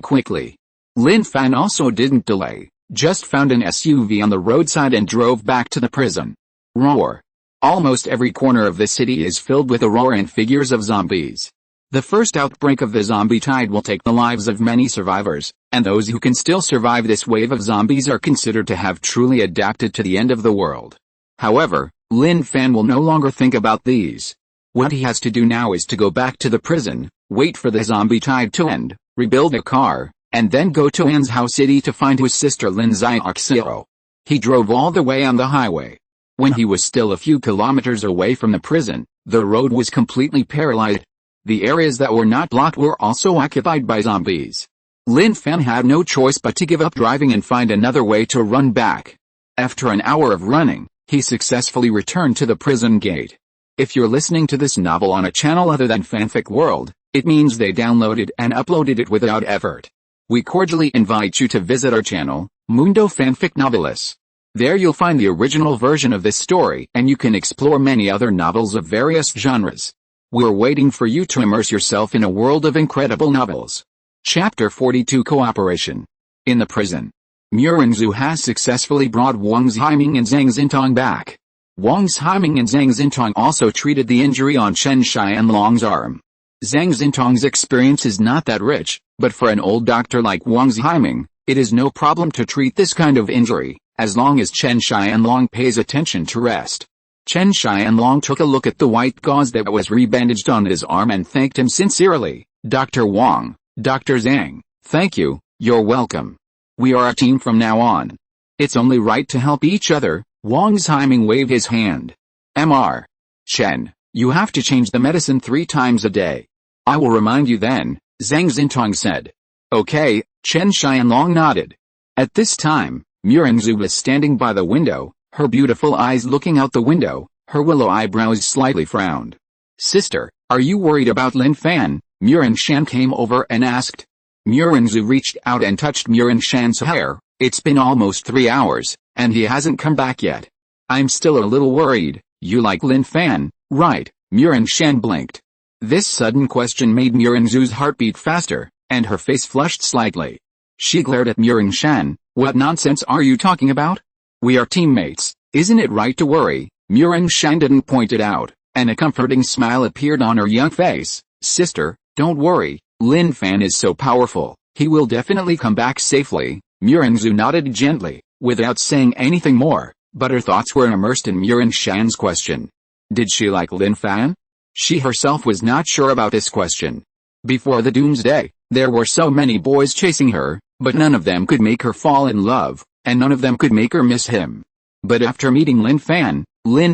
quickly. Lin Fan also didn't delay, just found an SUV on the roadside and drove back to the prison. Roar. Almost every corner of the city is filled with a roar and figures of zombies. The first outbreak of the zombie tide will take the lives of many survivors, and those who can still survive this wave of zombies are considered to have truly adapted to the end of the world. However, Lin Fan will no longer think about these. What he has to do now is to go back to the prison, wait for the zombie tide to end, rebuild a car, and then go to Ansao City to find his sister Lin Xiaoxiao. He drove all the way on the highway. When he was still a few kilometers away from the prison, the road was completely paralyzed. The areas that were not blocked were also occupied by zombies. Lin Fan had no choice but to give up driving and find another way to run back. After an hour of running, he successfully returned to the prison gate. If you're listening to this novel on a channel other than Fanfic World, it means they downloaded and uploaded it without effort. We cordially invite you to visit our channel, Mundo Fanfic Novelis. There you'll find the original version of this story and you can explore many other novels of various genres. We're waiting for you to immerse yourself in a world of incredible novels. Chapter 42 Cooperation. In the prison. Murinzu has successfully brought Wang Zhaiming and Zhang Xintong back. Wang Zhaiming and Zhang Xintong also treated the injury on Chen Xianlong's arm. Zhang Xintong's experience is not that rich, but for an old doctor like Wang Zhaiming, it is no problem to treat this kind of injury, as long as Chen Xianlong pays attention to rest. Chen Xianlong took a look at the white gauze that was rebandaged on his arm and thanked him sincerely. Dr. Wang, Dr. Zhang, thank you, you're welcome. We are a team from now on. It's only right to help each other, Wang Ziming waved his hand. Mr. Chen, you have to change the medicine 3 times a day. I will remind you then, Zhang Xintong said. Okay, Chen Xianlong nodded. At this time, Murenzhu was standing by the window, her beautiful eyes looking out the window, her willow eyebrows slightly frowned. Sister, are you worried about Lin Fan? Murenshan came over and asked. Murenzhu reached out and touched Murenshan's hair. It's been almost 3 hours, and he hasn't come back yet. I'm still a little worried. You like Lin Fan, right? Murenshan blinked. This sudden question made Murenzhu's heartbeat faster, and her face flushed slightly. She glared at Murenshan. What nonsense are you talking about? We are teammates, isn't it right to worry? Murenshan didn't point it out, and a comforting smile appeared on her young face. Sister, don't worry, Lin Fan is so powerful, he will definitely come back safely. Murenzhu nodded gently, without saying anything more, but her thoughts were immersed in Murenshan's question. Did she like Lin Fan? She herself was not sure about this question. Before the doomsday, there were so many boys chasing her, but none of them could make her fall in love, and none of them could make her miss him. But after meeting Lin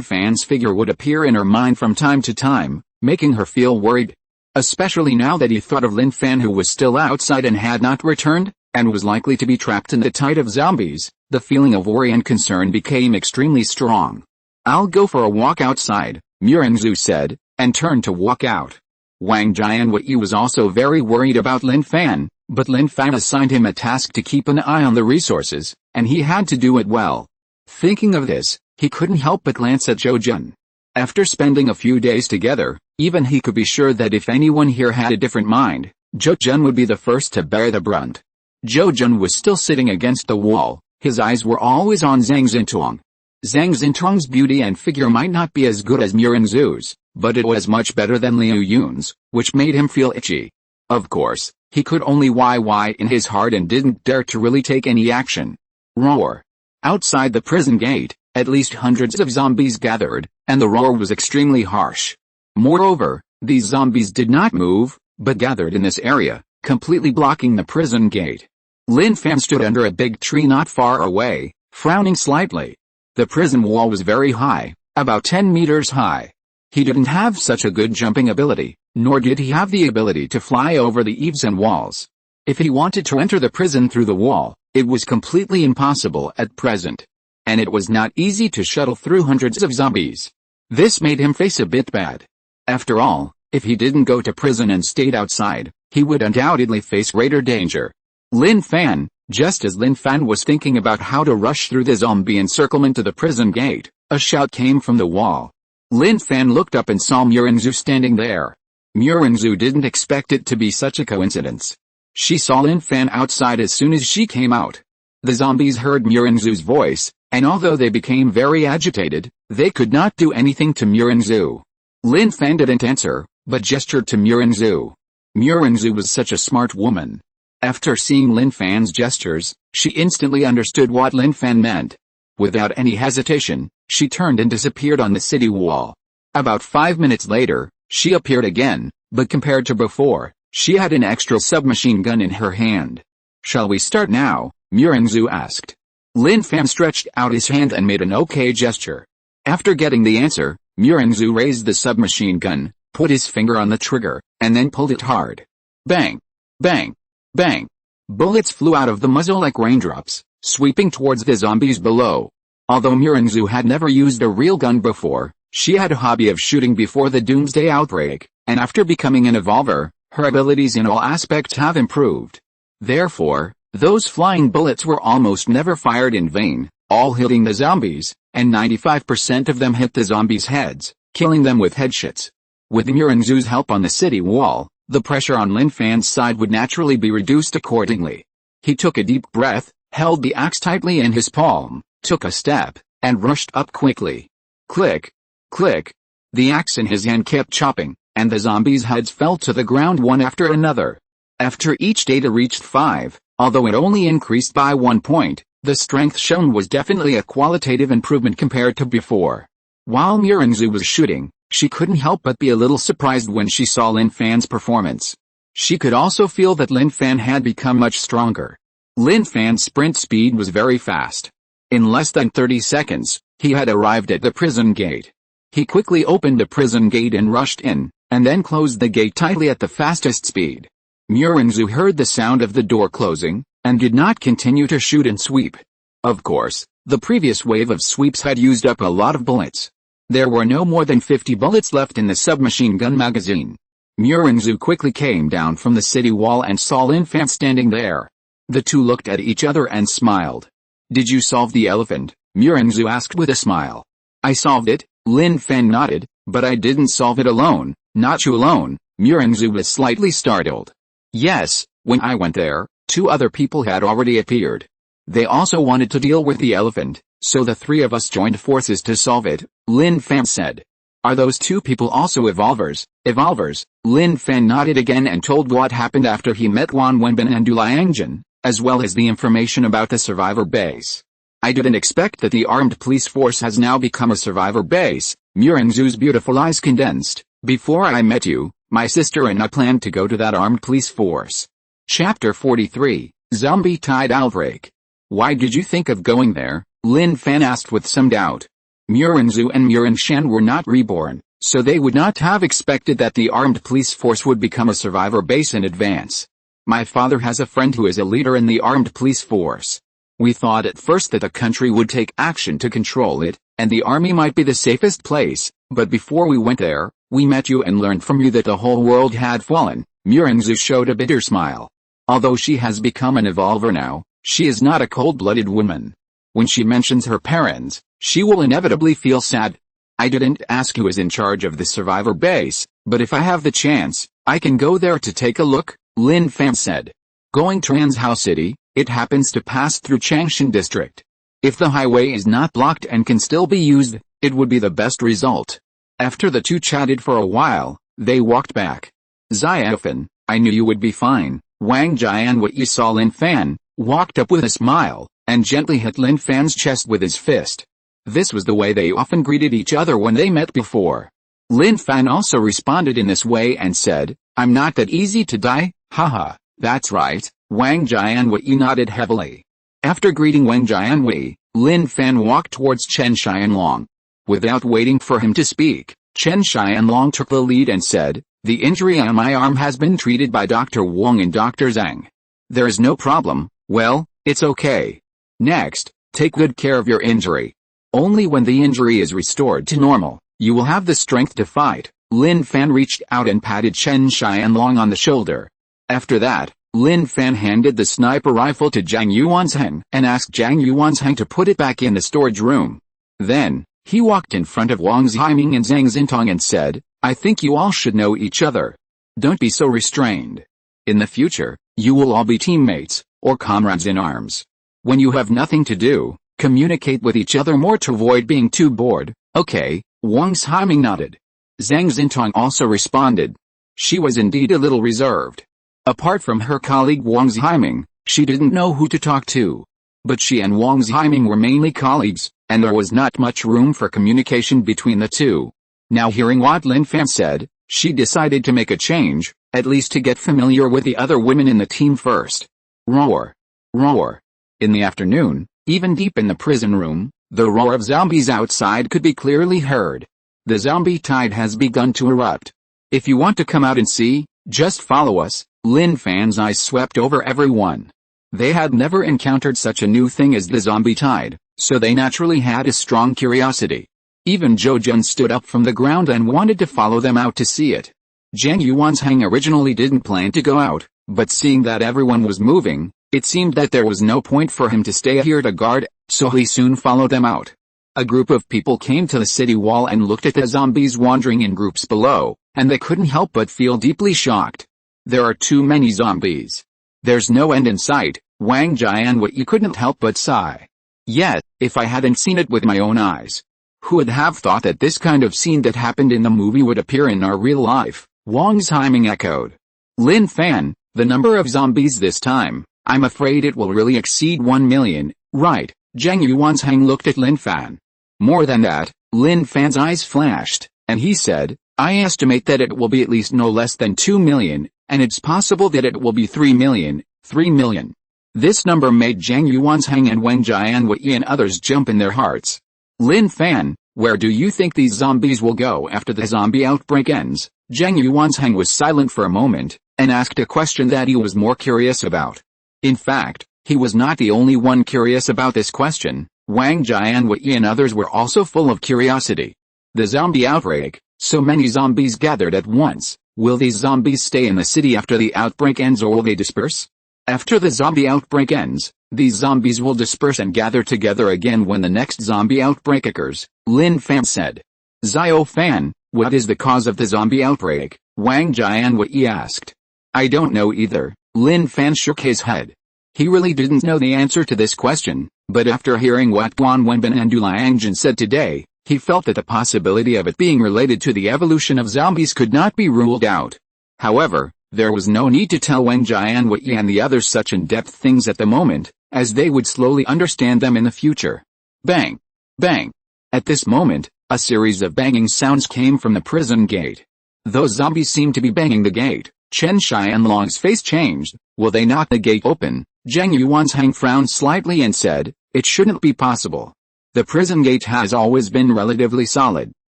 Fan's figure would appear in her mind from time to time, making her feel worried. Especially now that he thought of Lin Fan, who was still outside and had not returned, and was likely to be trapped in the tide of zombies, the feeling of worry and concern became extremely strong. I'll go for a walk outside, Murenzhu said, and turned to walk out. Wang Jianwei was also very worried about Lin Fan, but Lin Fan assigned him a task to keep an eye on the resources, and he had to do it well. Thinking of this, he couldn't help but glance at Zhou Jun. After spending a few days together, even he could be sure that if anyone here had a different mind, Zhou Jun would be the first to bear the brunt. Zhou Jun was still sitting against the wall, his eyes were always on Zhang Xintong. Zhang Xintong's beauty and figure might not be as good as Murenzhu's, but it was much better than Liu Yun's, which made him feel itchy. Of course, he could only why in his heart and didn't dare to really take any action. Roar. Outside the prison gate, at least hundreds of zombies gathered, and the roar was extremely harsh. Moreover, these zombies did not move, but gathered in this area, completely blocking the prison gate. Lin Fan stood under a big tree not far away, frowning slightly. The prison wall was very high, about 10 meters high. He didn't have such a good jumping ability, nor did he have the ability to fly over the eaves and walls. If he wanted to enter the prison through the wall, it was completely impossible at present. And it was not easy to shuttle through hundreds of zombies. This made him face a bit bad. After all, if he didn't go to prison and stayed outside, he would undoubtedly face greater danger. Lin Fan, just as Lin Fan was thinking about how to rush through the zombie encirclement to the prison gate, a shout came from the wall. Lin Fan looked up and saw Murenzhu standing there. Murenzhu didn't expect it to be such a coincidence. She saw Lin Fan outside as soon as she came out. The zombies heard Murenzhu's voice, and although they became very agitated, they could not do anything to Murenzhu. Lin Fan didn't answer, but gestured to Murenzhu. Murenzhu was such a smart woman. After seeing Lin Fan's gestures, she instantly understood what Lin Fan meant. Without any hesitation, she turned and disappeared on the city wall. About 5 minutes later, she appeared again, but compared to before, she had an extra submachine gun in her hand. Shall we start now? Murenzhu asked. Lin Fan stretched out his hand and made an OK gesture. After getting the answer, Murenzhu raised the submachine gun, put his finger on the trigger, and then pulled it hard. Bang! Bang! Bang! Bullets flew out of the muzzle like raindrops, sweeping towards the zombies below. Although Murenzhu had never used a real gun before, she had a hobby of shooting before the doomsday outbreak, and after becoming an evolver, her abilities in all aspects have improved. Therefore, those flying bullets were almost never fired in vain, all hitting the zombies, and 95% of them hit the zombies' heads, killing them with headshots. With Murenzhu's help on the city wall, the pressure on Lin Fan's side would naturally be reduced accordingly. He took a deep breath, held the axe tightly in his palm, took a step, and rushed up quickly. Click! Click! The axe in his hand kept chopping, and the zombies' heads fell to the ground one after another. After each data reached 5, although it only increased by 1 point, the strength shown was definitely a qualitative improvement compared to before. While Murenzhu was shooting, she couldn't help but be a little surprised when she saw Lin Fan's performance. She could also feel that Lin Fan had become much stronger. Lin Fan's sprint speed was very fast. In less than 30 seconds, He had arrived at the prison gate. He quickly opened the prison gate and rushed in, and then closed the gate tightly at the fastest speed. Murinzu heard the sound of the door closing, and did not continue to shoot and sweep. Of course, the previous wave of sweeps had used up a lot of bullets. There were no more than 50 bullets left in the submachine gun magazine. Murinzu quickly came down from the city wall and saw Lin Fan standing there. The two looked at each other and smiled. "Did you solve the elephant?" Murinzu asked with a smile. "I solved it," Lin Fan nodded, "but I didn't solve it alone." "Not you alone?" Murinzu was slightly startled. "Yes, when I went there, 2 other people had already appeared. They also wanted to deal with the elephant, so the 3 of us joined forces to solve it," Lin Fan said. "Are those 2 people also evolvers?" "Evolvers," Lin Fan nodded again and told what happened after he met Wan Wenbin and Du Liangjian, as well as the information about the survivor base. "I didn't expect that the armed police force has now become a survivor base." Murinzu's beautiful eyes condensed. "Before I met you, my sister and I planned to go to that armed police force." Chapter 43, Zombie Tide Outbreak. "Why did you think of going there?" Lin Fan asked with some doubt. Murinzu and Murinshan were not reborn, so they would not have expected that the armed police force would become a survivor base in advance. "My father has a friend who is a leader in the armed police force. We thought at first that the country would take action to control it, and the army might be the safest place, but before we went there, we met you and learned from you that the whole world had fallen." Murinzu showed a bitter smile. Although she has become an evolver now, she is not a cold-blooded woman. When she mentions her parents, she will inevitably feel sad. "I didn't ask who is in charge of the survivor base, but if I have the chance, I can go there to take a look," Lin Fan said. "Going to Anzhou City, it happens to pass through Changshan District. If the highway is not blocked and can still be used, it would be the best result." After the two chatted for a while, they walked back. "Xiaofan, I knew you would be fine." Wang Jianwei saw Lin Fan, walked up with a smile, and gently hit Lin Fan's chest with his fist. This was the way they often greeted each other when they met before. Lin Fan also responded in this way and said, "I'm not that easy to die, haha." "That's right," Wang Jianwei nodded heavily. After greeting Wang Jianwei, Lin Fan walked towards Chen Xianlong. Without waiting for him to speak, Chen Xianlong took the lead and said, "The injury on my arm has been treated by Dr. Wang and Dr. Zhang. There is no problem. Well, it's okay. Next, take good care of your injury. Only when the injury is restored to normal, you will have the strength to fight." Lin Fan reached out and patted Chen Xianlong on the shoulder. After that, Lin Fan handed the sniper rifle to Zhang Yuanzheng and asked Zhang Yuanzheng to put it back in the storage room. Then, he walked in front of Wang Zhiming and Zhang Xintong and said, "I think you all should know each other. Don't be so restrained. In the future, you will all be teammates, or comrades in arms. When you have nothing to do, communicate with each other more to avoid being too bored." "Okay," Wang Zhiming nodded. Zhang Xintong also responded. She was indeed a little reserved. Apart from her colleague Wang Zhiming, she didn't know who to talk to. But she and Wang Zhiming were mainly colleagues, and there was not much room for communication between the two. Now hearing what Lin Fan said, she decided to make a change, at least to get familiar with the other women in the team first. Roar. Roar. In the afternoon, even deep in the prison room, the roar of zombies outside could be clearly heard. The zombie tide has begun to erupt. If you want to come out and see, just follow us. Lin Fan's eyes swept over everyone. They had never encountered such a new thing as the zombie tide, so they naturally had a strong curiosity. Even Zhou Jun stood up from the ground and wanted to follow them out to see it. Zhang Yuanzheng originally didn't plan to go out, but seeing that everyone was moving, it seemed that there was no point for him to stay here to guard, so he soon followed them out. A group of people came to the city wall and looked at the zombies wandering in groups below, and they couldn't help but feel deeply shocked. There are too many zombies. There's no end in sight. Wang Jianwei couldn't help but sigh. Yet, if I hadn't seen it with my own eyes, who would have thought that this kind of scene that happened in the movie would appear in our real life? Wang Zhiming echoed. Lin Fan, the number of zombies this time, I'm afraid it will really exceed 1 million, right? Zhang Yuanzheng looked at Lin Fan. More than that, Lin Fan's eyes flashed, and he said, I estimate that it will be at least no less than 2 million, and it's possible that it will be 3 million, 3 million. This number made Zhang Yuanzheng and Wang Jianwei and others jump in their hearts. Lin Fan, where do you think these zombies will go after the zombie outbreak ends? Zhang Yuanzhang was silent for a moment, and asked a question that he was more curious about. In fact, he was not the only one curious about this question. Wang Jianwei and others were also full of curiosity. The zombie outbreak, so many zombies gathered at once. Will these zombies stay in the city after the outbreak ends, or will they disperse? After the zombie outbreak ends, these zombies will disperse and gather together again when the next zombie outbreak occurs, Lin Fan said. Xiao Fan, what is the cause of the zombie outbreak? Wang Jianwei asked. I don't know either, Lin Fan shook his head. He really didn't know the answer to this question, but after hearing what Guan Wenbin and Du Liangjun said today, he felt that the possibility of it being related to the evolution of zombies could not be ruled out. However, there was no need to tell Wang Jianwei and the others such in-depth things at the moment, as they would slowly understand them in the future. Bang! Bang! At this moment, a series of banging sounds came from the prison gate. Those zombies seemed to be banging the gate. Chen Xianlong's face changed. Will they knock the gate open? Zhang Yuanzhang frowned slightly and said, it shouldn't be possible. The prison gate has always been relatively solid.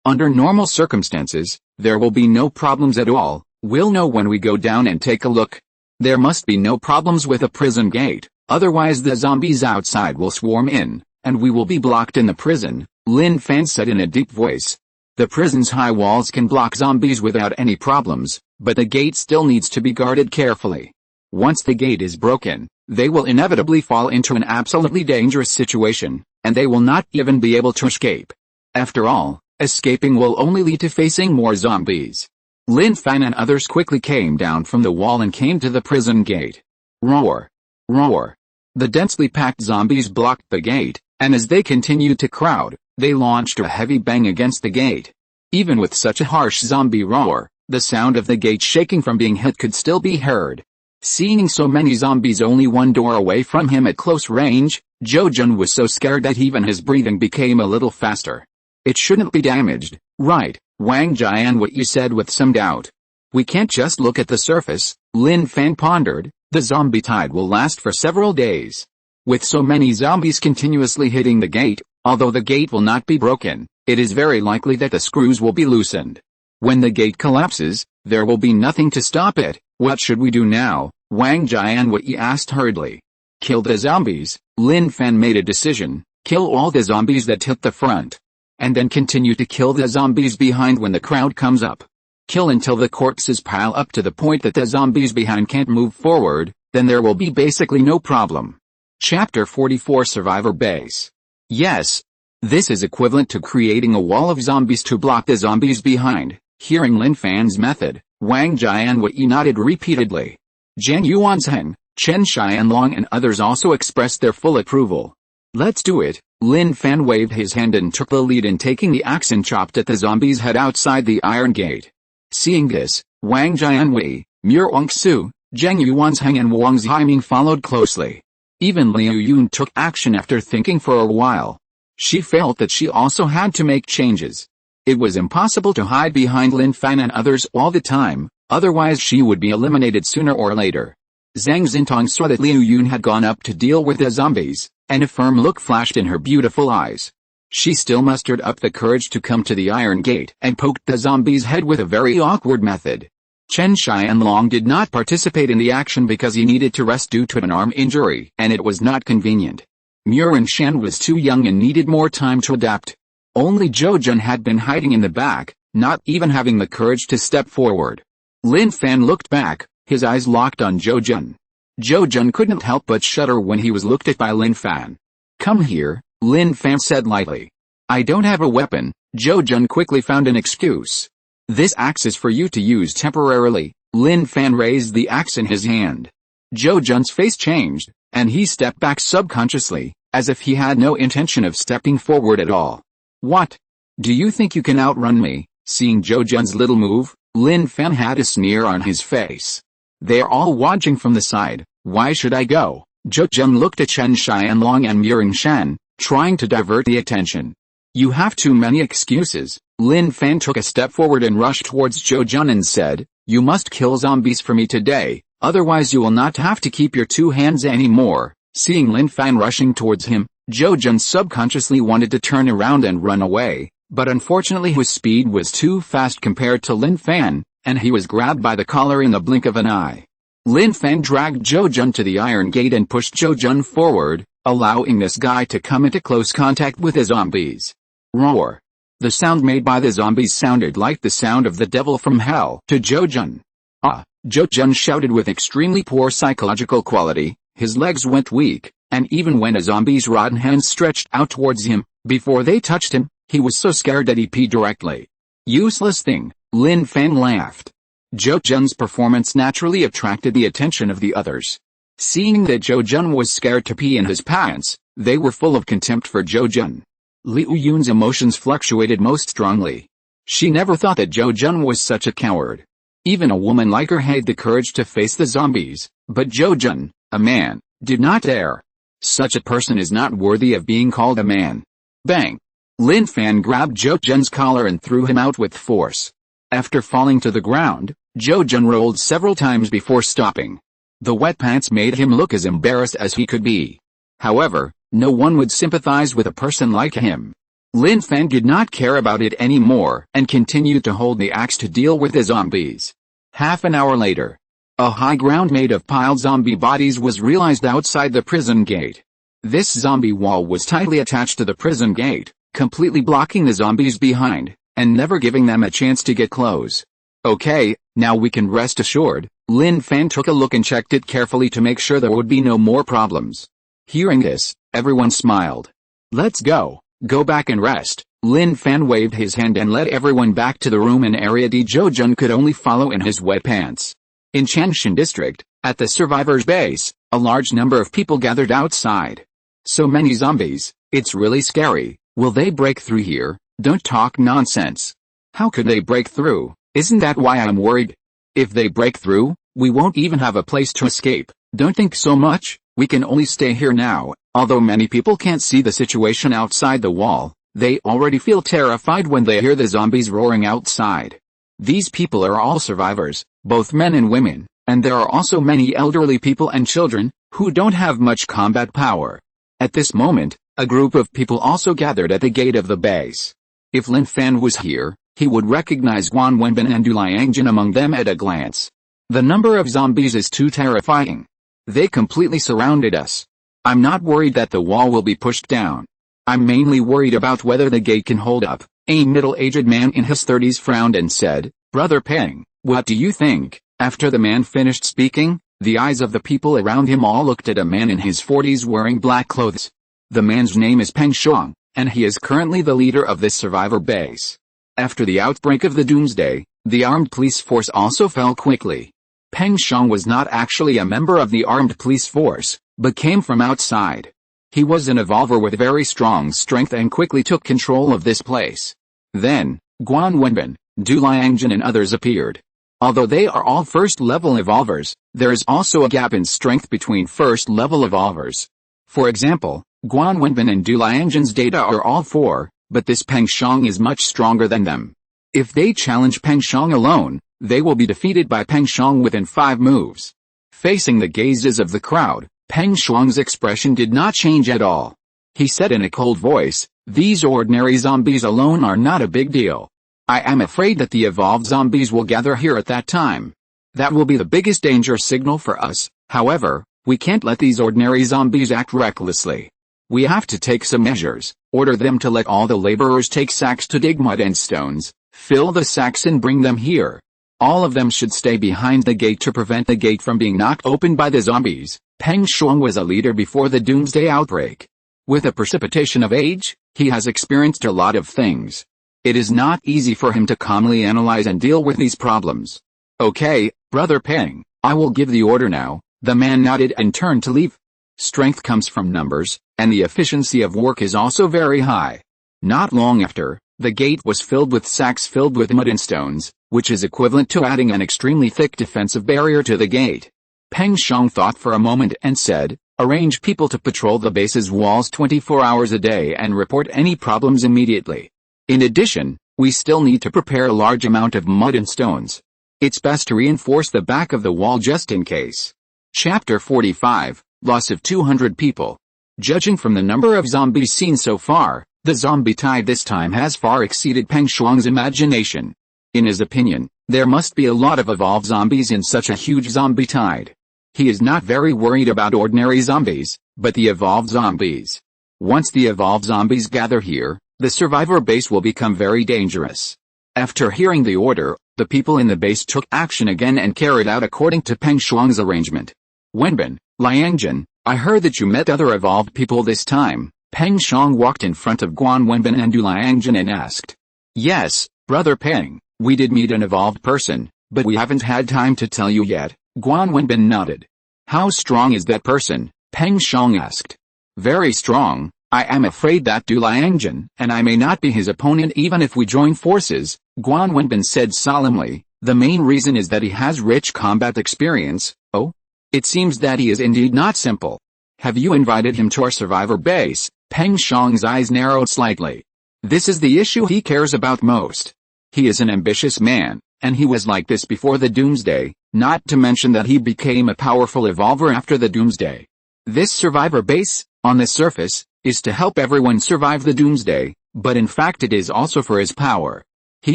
Under normal circumstances, there will be no problems at all. We'll know when we go down and take a look. There must be no problems with a prison gate, otherwise the zombies outside will swarm in, and we will be blocked in the prison, Lin Fan said in a deep voice. The prison's high walls can block zombies without any problems, but the gate still needs to be guarded carefully. Once the gate is broken, they will inevitably fall into an absolutely dangerous situation, and they will not even be able to escape. After all, escaping will only lead to facing more zombies. Lin Fan and others quickly came down from the wall and came to the prison gate. Roar! Roar! The densely packed zombies blocked the gate, and as they continued to crowd, they launched a heavy bang against the gate. Even with such a harsh zombie roar, the sound of the gate shaking from being hit could still be heard. Seeing so many zombies only one door away from him at close range, Zhou Jun was so scared that even his breathing became a little faster. It shouldn't be damaged, right? Wang Jianwei said with some doubt. We can't just look at the surface, Lin Fan pondered. The zombie tide will last for several days. With so many zombies continuously hitting the gate, although the gate will not be broken, it is very likely that the screws will be loosened. When the gate collapses, there will be nothing to stop it. What should we do now? Wang Jianwei asked hurriedly. Kill the zombies. Lin Fan made a decision. Kill all the zombies that hit the front. And then continue to kill the zombies behind when the crowd comes up. Kill until the corpses pile up to the point that the zombies behind can't move forward, then there will be basically no problem. Chapter 44 Survivor Base. Yes. This is equivalent to creating a wall of zombies to block the zombies behind. Hearing Lin Fan's method, Wang Jianwei nodded repeatedly. Zhang Yuanzheng, Chen Xianlong and others also expressed their full approval. Let's do it. Lin Fan waved his hand and took the lead in taking the axe and chopped at the zombies' head outside the iron gate. Seeing this, Wang Jianwei, Murong Su, Zhang Yuanzheng and Wang Ziming followed closely. Even Liu Yun took action after thinking for a while. She felt that she also had to make changes. It was impossible to hide behind Lin Fan and others all the time, otherwise she would be eliminated sooner or later. Zhang Xintong saw that Liu Yun had gone up to deal with the zombies, and a firm look flashed in her beautiful eyes. She still mustered up the courage to come to the iron gate and poked the zombie's head with a very awkward method. Chen Xianlong did not participate in the action because he needed to rest due to an arm injury, and it was not convenient. Murin Shan was too young and needed more time to adapt. Only Zhou Jun had been hiding in the back, not even having the courage to step forward. Lin Fan looked back, his eyes locked on Zhou Jun. Zhou Jun couldn't help but shudder when he was looked at by Lin Fan. Come here, Lin Fan said lightly. I don't have a weapon. Zhou Jun quickly found an excuse. This axe is for you to use temporarily. Lin Fan raised the axe in his hand. Zhou Jun's face changed, and he stepped back subconsciously, as if he had no intention of stepping forward at all. What? Do you think you can outrun me? Seeing Zhou Jun's little move, Lin Fan had a sneer on his face. They're all watching from the side. Why should I go? Zhou Jun looked at Chen Xianlong and Muring Shan, trying to divert the attention. You have too many excuses. Lin Fan took a step forward and rushed towards Zhou Jun and said, you must kill zombies for me today, otherwise you will not have to keep your two hands anymore. Seeing Lin Fan rushing towards him, Jojun subconsciously wanted to turn around and run away, but unfortunately his speed was too fast compared to Lin Fan, and he was grabbed by the collar in the blink of an eye. Lin Fan dragged Jojun to the iron gate and pushed Jojun forward, allowing this guy to come into close contact with the zombies. Roar. The sound made by the zombies sounded like the sound of the devil from hell to Jojun. Ah! Jojun shouted with extremely poor psychological quality. His legs went weak, and even when a zombie's rotten hands stretched out towards him, before they touched him, he was so scared that he peed directly. Useless thing, Lin Fan laughed. Jojun's performance naturally attracted the attention of the others. Seeing that Jojun was scared to pee in his pants, they were full of contempt for Jojun. Liu Yun's emotions fluctuated most strongly. She never thought that Jojun was such a coward. Even a woman like her had the courage to face the zombies, but Jojun, a man, did not dare. Such a person is not worthy of being called a man. Bang! Lin Fan grabbed Jojun's collar and threw him out with force. After falling to the ground, Jojun rolled several times before stopping. The wet pants made him look as embarrassed as he could be. However, no one would sympathize with a person like him. Lin Fan did not care about it anymore and continued to hold the axe to deal with the zombies. Half an hour later, a high ground made of piled zombie bodies was realized outside the prison gate. This zombie wall was tightly attached to the prison gate, completely blocking the zombies behind, and never giving them a chance to get close. Okay, now we can rest assured. Lin Fan took a look and checked it carefully to make sure there would be no more problems. Hearing this, everyone smiled. Let's go back and rest. Lin Fan waved his hand and led everyone back to the room in area D. Jojun could only follow in his wet pants. In Changshan district, at the survivors' base, a large number of people gathered outside. So many zombies, it's really scary. Will they break through here? Don't talk nonsense. How could they break through? Isn't that why I'm worried? If they break through, we won't even have a place to escape. Don't think so much, we can only stay here now. Although many people can't see the situation outside the wall, they already feel terrified when they hear the zombies roaring outside. These people are all survivors, both men and women, and there are also many elderly people and children, who don't have much combat power. At this moment, a group of people also gathered at the gate of the base. If Lin Fan was here, he would recognize Guan Wenbin and Du Liangjun among them at a glance. The number of zombies is too terrifying. They completely surrounded us. I'm not worried that the wall will be pushed down. I'm mainly worried about whether the gate can hold up. A middle-aged man in his 30s frowned and said, Brother Peng, what do you think? After the man finished speaking, the eyes of the people around him all looked at a man in his 40s wearing black clothes. The man's name is Peng Shuang, and he is currently the leader of this survivor base. After the outbreak of the Doomsday, the armed police force also fell quickly. Peng Shuang was not actually a member of the armed police force, but came from outside. He was an evolver with very strong strength and quickly took control of this place. Then, Guan Wenbin, Du Liangjun and others appeared. Although they are all first-level evolvers, there is also a gap in strength between first-level evolvers. For example, Guan Wenbin and Du Liangjun's data are all 4, but this Peng Shuang is much stronger than them. If they challenge Peng Shuang alone, they will be defeated by Peng Shuang within 5 moves. Facing the gazes of the crowd, Peng Shuang's expression did not change at all. He said in a cold voice, These ordinary zombies alone are not a big deal. I am afraid that the evolved zombies will gather here at that time. That will be the biggest danger signal for us. However, we can't let these ordinary zombies act recklessly. We have to take some measures, order them to let all the laborers take sacks to dig mud and stones, fill the sacks and bring them here. All of them should stay behind the gate to prevent the gate from being knocked open by the zombies. Peng Shuang was a leader before the Doomsday outbreak. With a precipitation of age, he has experienced a lot of things. It is not easy for him to calmly analyze and deal with these problems. Okay, Brother Peng, I will give the order now. The man nodded and turned to leave. Strength comes from numbers, and the efficiency of work is also very high. Not long after, the gate was filled with sacks filled with mud and stones, which is equivalent to adding an extremely thick defensive barrier to the gate. Peng Shuang thought for a moment and said, Arrange people to patrol the base's walls 24 hours a day and report any problems immediately. In addition, we still need to prepare a large amount of mud and stones. It's best to reinforce the back of the wall just in case. Chapter 45, Loss of 200 people. Judging from the number of zombies seen so far, the zombie tide this time has far exceeded Peng Shuang's imagination. In his opinion, there must be a lot of evolved zombies in such a huge zombie tide. He is not very worried about ordinary zombies, but the evolved zombies. Once the evolved zombies gather here, the survivor base will become very dangerous. After hearing the order, the people in the base took action again and carried out according to Peng Shuang's arrangement. Wenbin, Liangjun, I heard that you met other evolved people this time. Peng Shuang walked in front of Guan Wenbin and Du Liangjun and asked. Yes, Brother Peng, we did meet an evolved person, but we haven't had time to tell you yet. Guan Wenbin nodded. How strong is that person? Peng Shuang asked. Very strong. I am afraid that Du Liangjun and I may not be his opponent even if we join forces, Guan Wenbin said solemnly. The main reason is that he has rich combat experience. Oh? It seems that he is indeed not simple. Have you invited him to our survivor base? Peng Shuang's eyes narrowed slightly. This is the issue he cares about most. He is an ambitious man, and he was like this before the Doomsday, not to mention that he became a powerful evolver after the Doomsday. This survivor base, on the surface, is to help everyone survive the Doomsday, but in fact it is also for his power. He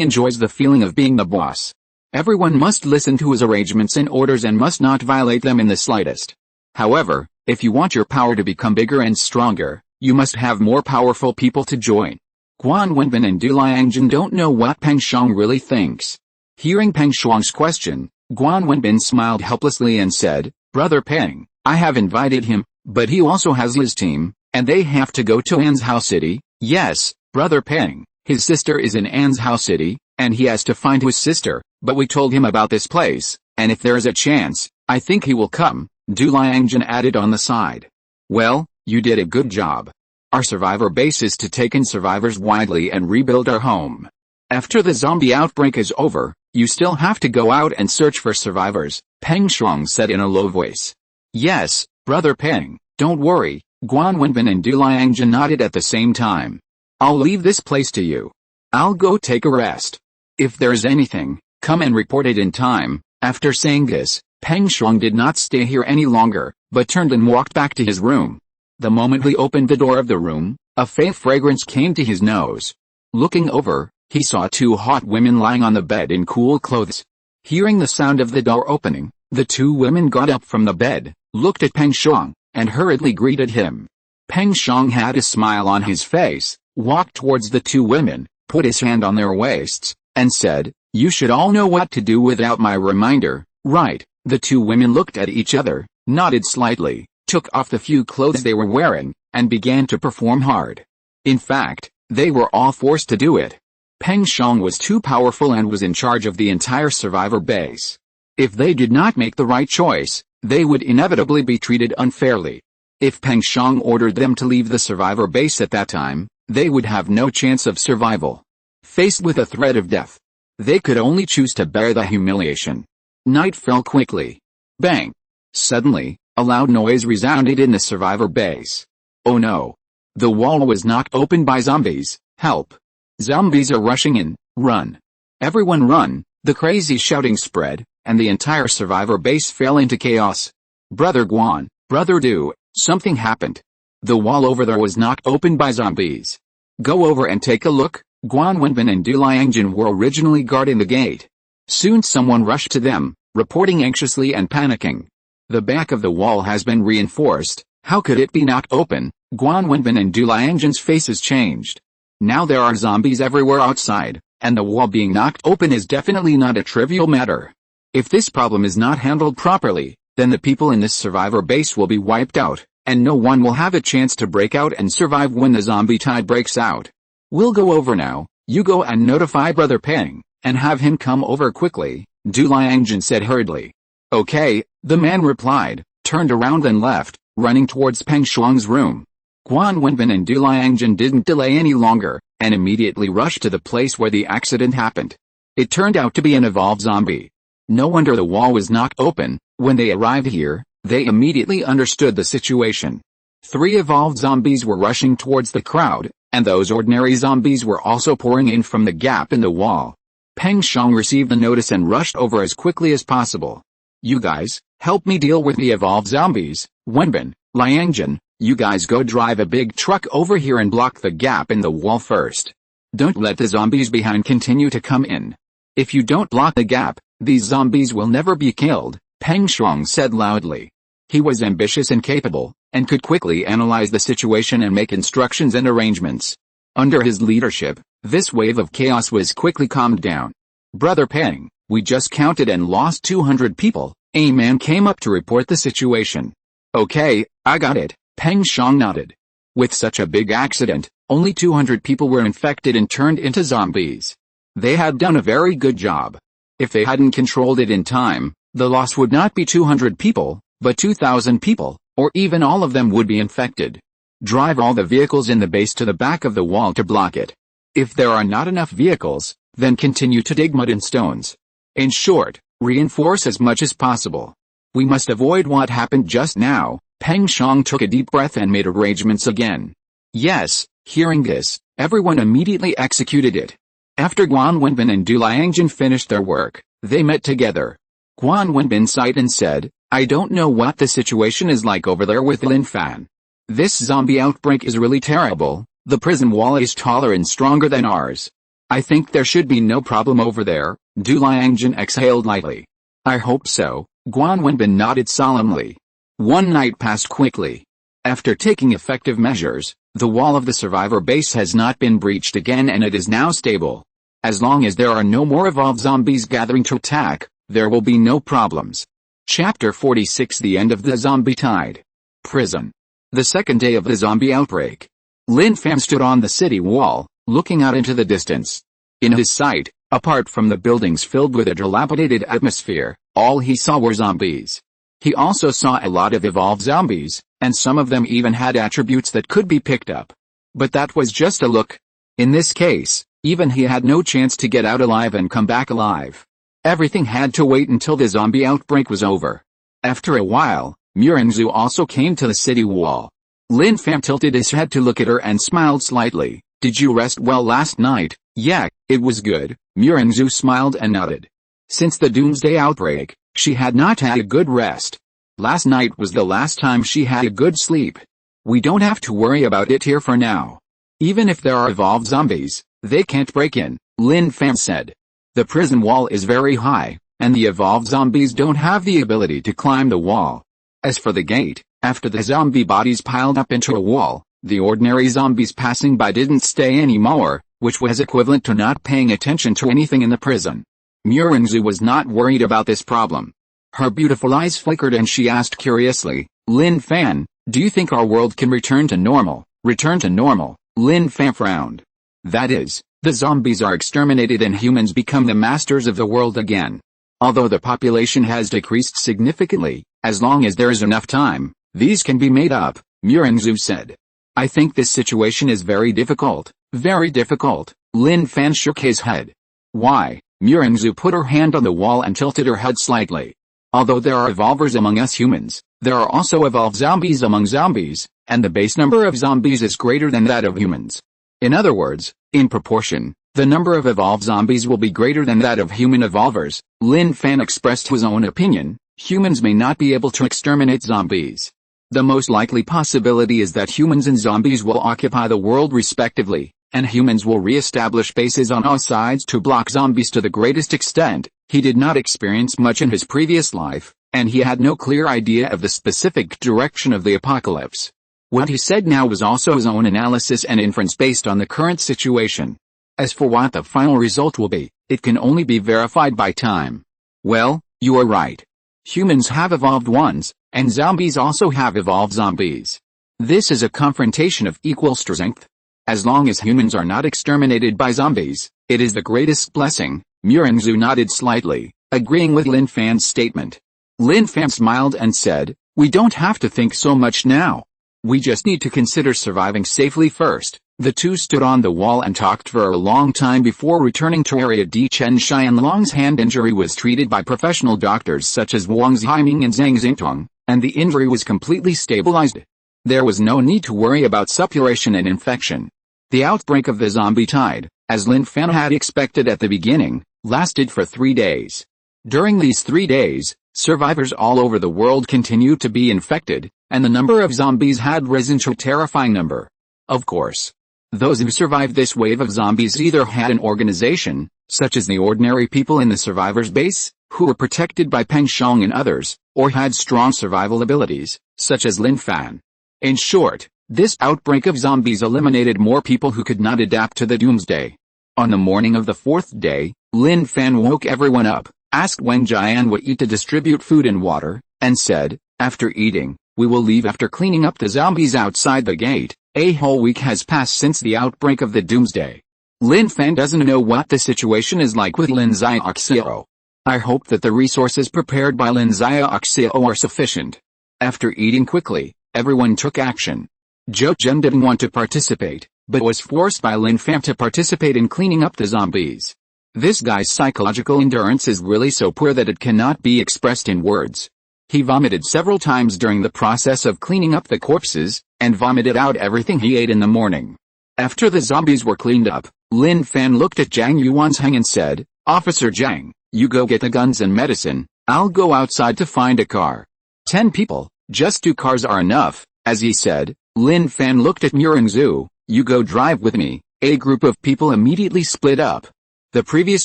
enjoys the feeling of being the boss. Everyone must listen to his arrangements and orders and must not violate them in the slightest. However, if you want your power to become bigger and stronger, you must have more powerful people to join. Guan Wenbin and Du Liangjun don't know what Peng Shuang really thinks. Hearing Peng Shuang's question, Guan Wenbin smiled helplessly and said, Brother Peng, I have invited him, but he also has his team, and they have to go to Anzhou City. Yes, Brother Peng, his sister is in Anzhou City, and he has to find his sister, but we told him about this place, and if there is a chance, I think he will come, Du Liangjun added on the side. Well, you did a good job. Our survivor base is to take in survivors widely and rebuild our home. After the zombie outbreak is over, you still have to go out and search for survivors, Peng Shuang said in a low voice. Yes, Brother Peng, don't worry, Guan Wenbin and Du Liangjun nodded at the same time. I'll leave this place to you. I'll go take a rest. If there's anything, come and report it in time. After saying this, Peng Shuang did not stay here any longer, but turned and walked back to his room. The moment he opened the door of the room, a faint fragrance came to his nose. Looking over, he saw two hot women lying on the bed in cool clothes. Hearing the sound of the door opening, the two women got up from the bed, looked at Peng Shuang, and hurriedly greeted him. Peng Shuang had a smile on his face, walked towards the two women, put his hand on their waists, and said, You should all know what to do without my reminder, right? The two women looked at each other, nodded slightly, took off the few clothes they were wearing, and began to perform hard. In fact, they were all forced to do it. Peng Shuang was too powerful and was in charge of the entire survivor base. If they did not make the right choice, they would inevitably be treated unfairly. If Peng Shuang ordered them to leave the survivor base at that time, they would have no chance of survival. Faced with a threat of death, they could only choose to bear the humiliation. Night fell quickly. Bang! Suddenly, a loud noise resounded in the survivor base. Oh no! The wall was knocked open by zombies. Help! Zombies are rushing in, run! Everyone run! The crazy shouting spread, and the entire survivor base fell into chaos. Brother Guan, Brother Du, something happened. The wall over there was knocked open by zombies. Go over and take a look. Guan Wenbin and Du Liangjun were originally guarding the gate. Soon someone rushed to them, reporting anxiously and panicking. The back of the wall has been reinforced. How could it be knocked open? Guan Wenbin and Du Liangjun's faces changed. Now there are zombies everywhere outside, and the wall being knocked open is definitely not a trivial matter. If this problem is not handled properly, then the people in this survivor base will be wiped out, and no one will have a chance to break out and survive when the zombie tide breaks out. We'll go over now. You go and notify Brother Peng, and have him come over quickly, Du Liangjun said hurriedly. Okay, the man replied, turned around and left, running towards Peng Shuang's room. Guan Wenbin and Du Liangjun didn't delay any longer, and immediately rushed to the place where the accident happened. It turned out to be an evolved zombie. No wonder the wall was knocked open. When they arrived here, they immediately understood the situation. 3 evolved zombies were rushing towards the crowd, and those ordinary zombies were also pouring in from the gap in the wall. Peng Shuang received the notice and rushed over as quickly as possible. You guys, help me deal with the evolved zombies. Wenbin, Liangjin, you guys go drive a big truck over here and block the gap in the wall first. Don't let the zombies behind continue to come in. If you don't block the gap, these zombies will never be killed, Peng Shuang said loudly. He was ambitious and capable, and could quickly analyze the situation and make instructions and arrangements. Under his leadership, this wave of chaos was quickly calmed down. Brother Peng, we just counted and lost 200 people, a man came up to report the situation. Okay, I got it, Peng Shuang nodded. With such a big accident, only 200 people were infected and turned into zombies. They had done a very good job. If they hadn't controlled it in time, the loss would not be 200 people, but 2,000 people, or even all of them would be infected. Drive all the vehicles in the base to the back of the wall to block it. If there are not enough vehicles, then continue to dig mud and stones. In short, reinforce as much as possible. We must avoid what happened just now. Peng Shuang took a deep breath and made arrangements again. Yes, hearing this, everyone immediately executed it. After Guan Wenbin and Du Liangjin finished their work, they met together. Guan Wenbin sighed and said, I don't know what the situation is like over there with Lin Fan. This zombie outbreak is really terrible. The prison wall is taller and stronger than ours. I think there should be no problem over there. Du Liangjin exhaled lightly. I hope so, Guan Wenbin nodded solemnly. One night passed quickly. After taking effective measures, the wall of the survivor base has not been breached again and it is now stable. As long as there are no more evolved zombies gathering to attack, there will be no problems. Chapter 46 The End of the Zombie Tide. Prison. The second day of the zombie outbreak. Lin Fan stood on the city wall, looking out into the distance. In his sight, apart from the buildings filled with a dilapidated atmosphere, all he saw were zombies. He also saw a lot of evolved zombies, and some of them even had attributes that could be picked up. But that was just a look. In this case, even he had no chance to get out alive and come back alive. Everything had to wait until the zombie outbreak was over. After a while, Murenzhu also came to the city wall. Lin Fan tilted his head to look at her and smiled slightly. Did you rest well last night? Yeah, it was good. Murenzhu smiled and nodded. Since the doomsday outbreak, she had not had a good rest. Last night was the last time she had a good sleep. We don't have to worry about it here for now. Even if there are evolved zombies, they can't break in, Lin Fan said. The prison wall is very high, and the evolved zombies don't have the ability to climb the wall. As for the gate, after the zombie bodies piled up into a wall, the ordinary zombies passing by didn't stay anymore, which was equivalent to not paying attention to anything in the prison. Murenzhu was not worried about this problem. Her beautiful eyes flickered and she asked curiously, Lin Fan, do you think our world can return to normal? Return to normal? Lin Fan frowned. That is, the zombies are exterminated and humans become the masters of the world again. Although the population has decreased significantly, as long as there is enough time, these can be made up, Murenzhu said. I think this situation is very difficult. Very difficult. Lin Fan shook his head. Why? Murenzhu put her hand on the wall and tilted her head slightly. Although there are evolvers among us humans, there are also evolved zombies among zombies, and the base number of zombies is greater than that of humans. In other words, in proportion, the number of evolved zombies will be greater than that of human evolvers. Lin Fan expressed his own opinion. Humans may not be able to exterminate zombies. The most likely possibility is that humans and zombies will occupy the world respectively, and humans will re-establish bases on all sides to block zombies to the greatest extent. He did not experience much in his previous life, and he had no clear idea of the specific direction of the apocalypse. What he said now was also his own analysis and inference based on the current situation. As for what the final result will be, it can only be verified by time. Well, you are right. Humans have evolved ones, and zombies also have evolved zombies. This is a confrontation of equal strength. As long as humans are not exterminated by zombies, it is the greatest blessing. Murenzhu nodded slightly, agreeing with Lin Fan's statement. Lin Fan smiled and said, we don't have to think so much now. We just need to consider surviving safely first. The two stood on the wall and talked for a long time before returning to Area D. Chen Xianlong's hand injury was treated by professional doctors such as Wang Zhaiming and Zhang Xingtong, and the injury was completely stabilized. There was no need to worry about suppuration and infection. The outbreak of the zombie tide, as Lin Fan had expected at the beginning, lasted for 3 days. During these 3 days, survivors all over the world continued to be infected, and the number of zombies had risen to a terrifying number. Of course, those who survived this wave of zombies either had an organization, such as the ordinary people in the survivors' base, who were protected by Peng Shong and others, or had strong survival abilities, such as Lin Fan. In short, this outbreak of zombies eliminated more people who could not adapt to the doomsday. On the morning of the fourth day, Lin Fan woke everyone up, asked Wang Jianwei to distribute food and water, and said, "After eating, we will leave after cleaning up the zombies outside the gate." A whole week has passed since the outbreak of the doomsday. Lin Fan doesn't know what the situation is like with Lin Xiaoxiao. I hope that the resources prepared by Lin Xiaoxiao are sufficient. After eating quickly, everyone took action. Zhou Jun didn't want to participate, but was forced by Lin Fan to participate in cleaning up the zombies. This guy's psychological endurance is really so poor that it cannot be expressed in words. He vomited several times during the process of cleaning up the corpses, and vomited out everything he ate in the morning. After the zombies were cleaned up, Lin Fan looked at Zhang Yuanzhang and said, "Officer Zhang, you go get the guns and medicine, I'll go outside to find a car." 10 people, just 2 cars are enough, as he said. Lin Fan looked at Murengzhu, "You go drive with me." A group of people immediately split up. The previous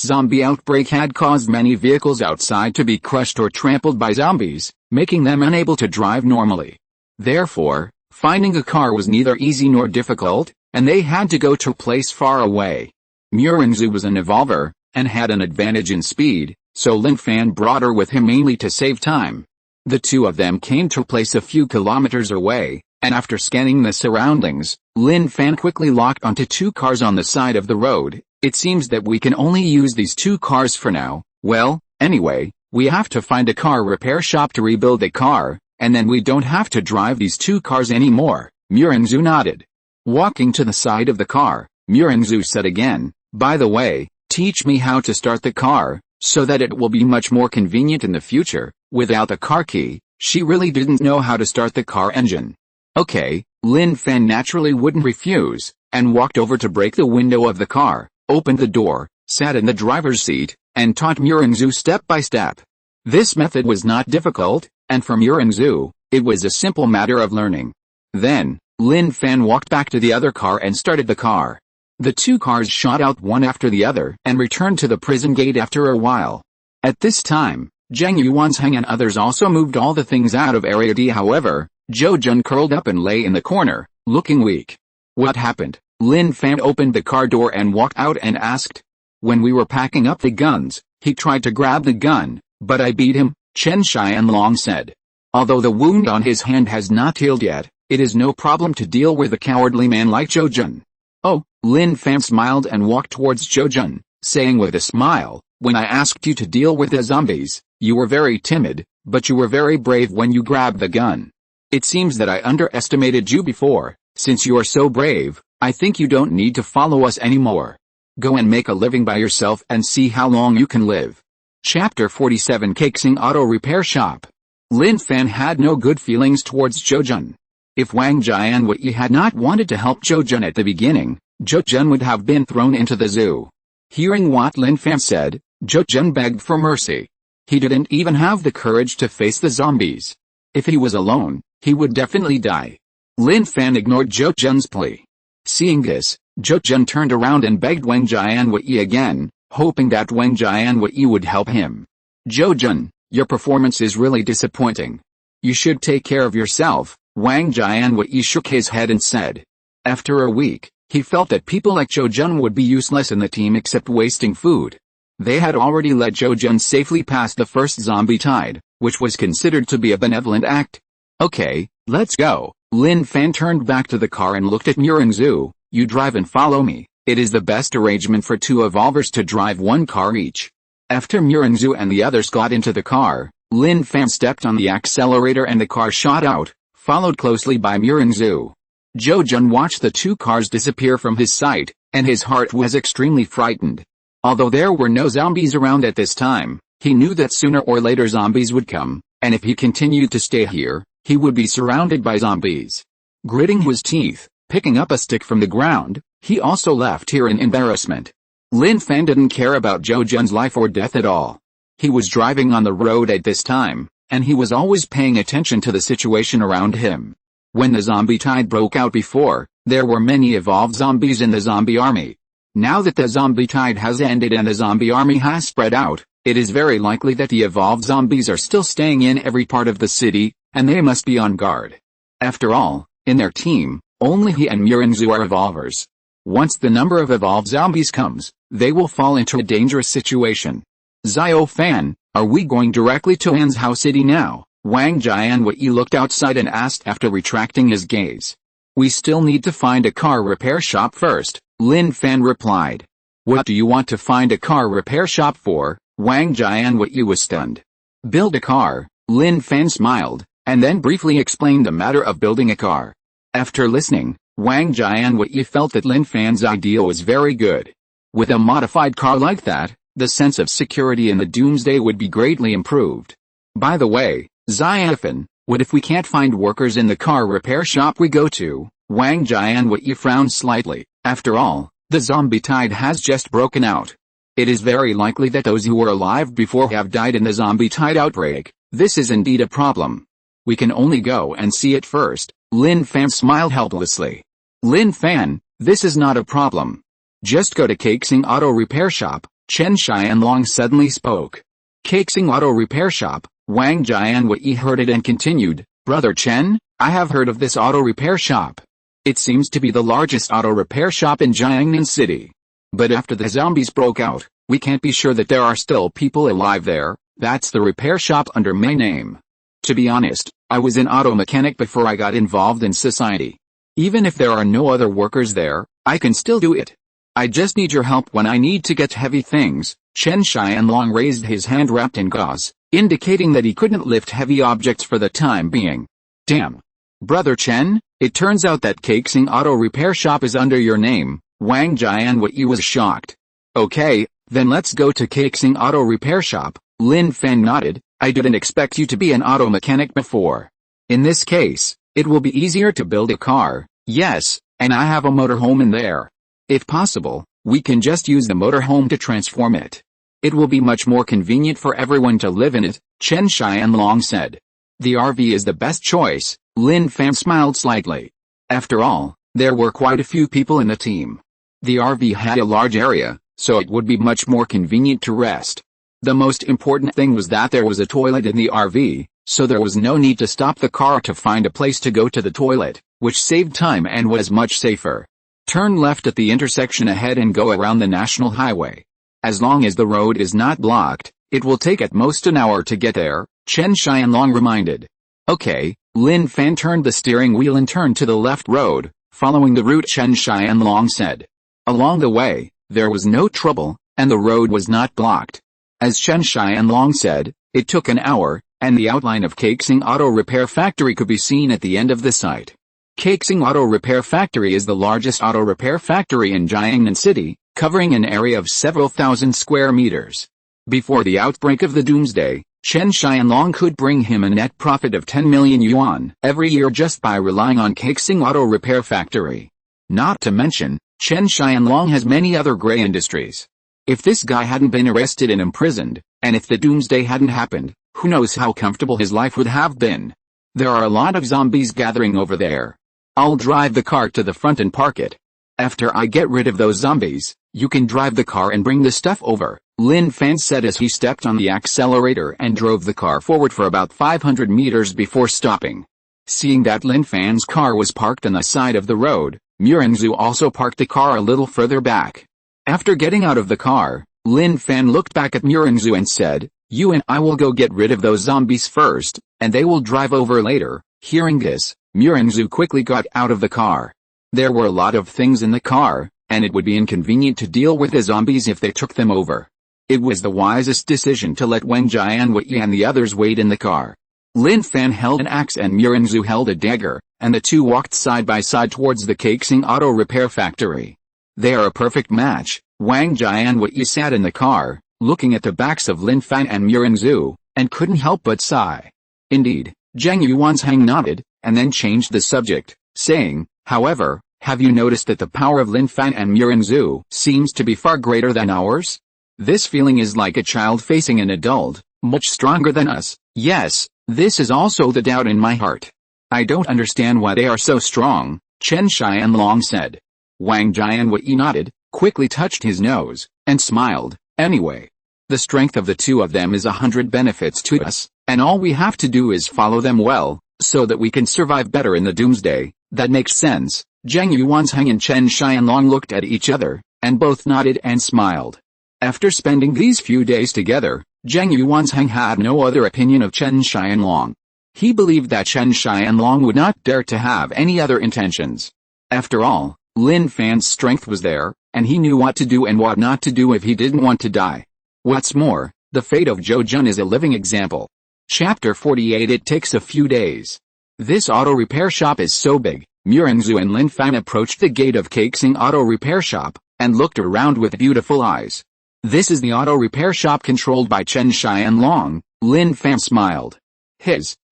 zombie outbreak had caused many vehicles outside to be crushed or trampled by zombies, making them unable to drive normally. Therefore, finding a car was neither easy nor difficult, and they had to go to a place far away. Murengzhu was an evolver, and had an advantage in speed, so Lin Fan brought her with him mainly to save time. The two of them came to a place a few kilometers away, and after scanning the surroundings, Lin Fan quickly locked onto 2 cars on the side of the road. "It seems that we can only use these 2 cars for now. Well, anyway, we have to find a car repair shop to rebuild the car, and then we don't have to drive these 2 cars anymore." Murengzhu nodded. Walking to the side of the car, Murengzhu said again, "By the way, teach me how to start the car, so that it will be much more convenient in the future." Without the car key, she really didn't know how to start the car engine. Okay, Lin Fan naturally wouldn't refuse, and walked over to break the window of the car, opened the door, sat in the driver's seat, and taught Murengzhu step by step. This method was not difficult, and for Murengzhu, it was a simple matter of learning. Then, Lin Fan walked back to the other car and started the car. The 2 cars shot out one after the other and returned to the prison gate after a while. At this time, Zhang Yuanzhang and others also moved all the things out of Area D. However, Zhou Jun curled up and lay in the corner, looking weak. "What happened?" Lin Fan opened the car door and walked out and asked. "When we were packing up the guns, he tried to grab the gun, but I beat him," Chen Xianlong said. "Although the wound on his hand has not healed yet, it is no problem to deal with a cowardly man like Zhou Jun." "Oh," Lin Fan smiled and walked towards Zhou Jun, saying with a smile, "When I asked you to deal with the zombies, you were very timid, but you were very brave when you grabbed the gun. It seems that I underestimated you before. Since you are so brave, I think you don't need to follow us anymore. Go and make a living by yourself and see how long you can live." Chapter 47 Kexing Auto Repair Shop. Lin Fan had no good feelings towards Zhou Jun. If Wang Jianwei had not wanted to help Zhou Jun at the beginning, Zhou Jun would have been thrown into the zoo. Hearing what Lin Fan said, Zhou Jun begged for mercy. He didn't even have the courage to face the zombies. If he was alone, he would definitely die. Lin Fan ignored Zhou Jun's plea. Seeing this, Zhou Jun turned around and begged Wang Jianwei again, hoping that Wang Jianwei would help him. "Zhou Jun, your performance is really disappointing. You should take care of yourself." Wang Jianwei shook his head and said. After a week, he felt that people like Zhou Jun would be useless in the team except wasting food. They had already let Zhou Jun safely past the first zombie tide, which was considered to be a benevolent act. "Okay, let's go." Lin Fan turned back to the car and looked at Murengzhu. "You drive and follow me. It is the best arrangement for 2 evolvers to drive 1 car each." After Murengzhu and the others got into the car, Lin Fan stepped on the accelerator and the car shot out, followed closely by Murengzhu. Zhou Jun watched the 2 cars disappear from his sight, and his heart was extremely frightened. Although there were no zombies around at this time, he knew that sooner or later zombies would come, and if he continued to stay here, he would be surrounded by zombies. Gritting his teeth, picking up a stick from the ground, he also left here in embarrassment. Lin Fan didn't care about Zhou Jun's life or death at all. He was driving on the road at this time, and he was always paying attention to the situation around him. When the zombie tide broke out before, there were many evolved zombies in the zombie army. Now that the zombie tide has ended and the zombie army has spread out, it is very likely that the evolved zombies are still staying in every part of the city, and they must be on guard. After all, in their team, only he and Murinzu are evolvers. Once the number of evolved zombies comes, they will fall into a dangerous situation. Zio Fan, are we going directly to Anzhao City now? Wang Jianwei looked outside and asked after retracting his gaze. We still need to find a car repair shop first, Lin Fan replied. What do you want to find a car repair shop for? Wang Jianwei was stunned. Build a car, Lin Fan smiled, and then briefly explained the matter of building a car. After listening, Wang Jianwei felt that Lin Fan's idea was very good. With a modified car like that, the sense of security in the doomsday would be greatly improved. By the way, Ziafan, what if we can't find workers in the car repair shop we go to? Wang Jianwei frowned slightly. After all, the zombie tide has just broken out. It is very likely that those who were alive before have died in the zombie tide outbreak. This is indeed a problem. We can only go and see it first. Lin Fan smiled helplessly. Lin Fan, this is not a problem. Just go to Kexing Auto Repair Shop, Chen Xianlong suddenly spoke. Kexing Auto Repair Shop, Wang Jianwei heard it and continued, Brother Chen, I have heard of this auto repair shop. It seems to be the largest auto repair shop in Jiangnan City. But after the zombies broke out, we can't be sure that there are still people alive there. That's the repair shop under my name. To be honest, I was an auto mechanic before I got involved in society. Even if there are no other workers there, I can still do it. I just need your help when I need to get heavy things. Chen Xianlong raised his hand wrapped in gauze, indicating that he couldn't lift heavy objects for the time being. Damn. Brother Chen, it turns out that Kexing Auto Repair Shop is under your name. Wang Jianwei was shocked. Okay, then let's go to Kexing Auto Repair Shop. Lin Fan nodded. I didn't expect you to be an auto mechanic before. In this case, it will be easier to build a car. Yes, and I have a motorhome in there. If possible, we can just use the motorhome to transform it. It will be much more convenient for everyone to live in it, Chen Xianlong said. The RV is the best choice. Lin Fan smiled slightly. After all, there were quite a few people in the team. The RV had a large area, so it would be much more convenient to rest. The most important thing was that there was a toilet in the RV, so there was no need to stop the car to find a place to go to the toilet, which saved time and was much safer. Turn left at the intersection ahead and go around the national highway. As long as the road is not blocked, it will take at most an hour to get there, Chen Xianlong reminded. Okay, Lin Fan turned the steering wheel and turned to the left road, following the route Chen Xianlong said. Along the way, there was no trouble, and the road was not blocked. As Chen Xianlong said, it took an hour, and the outline of Kexing Auto Repair Factory could be seen at the end of the site. Kexing Auto Repair Factory is the largest auto repair factory in Jiangnan City, covering an area of several thousand square meters. Before the outbreak of the doomsday, Chen Xianlong could bring him a net profit of 10 million yuan every year just by relying on Kexing Auto Repair Factory. Not to mention, Chen Xianlong has many other gray industries. If this guy hadn't been arrested and imprisoned, and if the doomsday hadn't happened, who knows how comfortable his life would have been. There are a lot of zombies gathering over there. I'll drive the car to the front and park it. After I get rid of those zombies, you can drive the car and bring the stuff over, Lin Fan said as he stepped on the accelerator and drove the car forward for about 500 meters before stopping. Seeing that Lin Fan's car was parked on the side of the road, Murinzu also parked the car a little further back. After getting out of the car, Lin Fan looked back at Murinzu and said, You and I will go get rid of those zombies first, and they will drive over later. Hearing this, Murinzu quickly got out of the car. There were a lot of things in the car, and it would be inconvenient to deal with the zombies if they took them over. It was the wisest decision to let Wang Jianwei and the others wait in the car. Lin Fan held an axe and Murinzu held a dagger, and the two walked side by side towards the Kexing Auto Repair Factory. They are a perfect match. Wang Jianwei sat in the car, looking at the backs of Lin Fan and Murinzu, and couldn't help but sigh. Indeed, Zhang Yuanzhang nodded, and then changed the subject, saying, However, have you noticed that the power of Lin Fan and Murinzu seems to be far greater than ours? This feeling is like a child facing an adult, much stronger than us. Yes, This is also the doubt in my heart. I don't understand why they are so strong, Chen Xianlong said. Wang Jianwei nodded, quickly touched his nose, and smiled. Anyway, the strength of the two of them is 100 benefits to us, and all we have to do is follow them well, so that we can survive better in the doomsday. That makes sense. Zheng Yuanzhang and Chen Xianlong looked at each other, and both nodded and smiled. After spending these few days together, Zheng Yuanzhang had no other opinion of Chen Xianlong. He believed that Chen Xianlong would not dare to have any other intentions. After all, Lin Fan's strength was there, and he knew what to do and what not to do if he didn't want to die. What's more, the fate of Zhou Jun is a living example. Chapter 48. It takes a few days. This auto repair shop is so big. Murengzu and Lin Fan approached the gate of Kexing Auto Repair Shop, and looked around with beautiful eyes. This is the auto repair shop controlled by Chen Xianlong, Lin Fan smiled.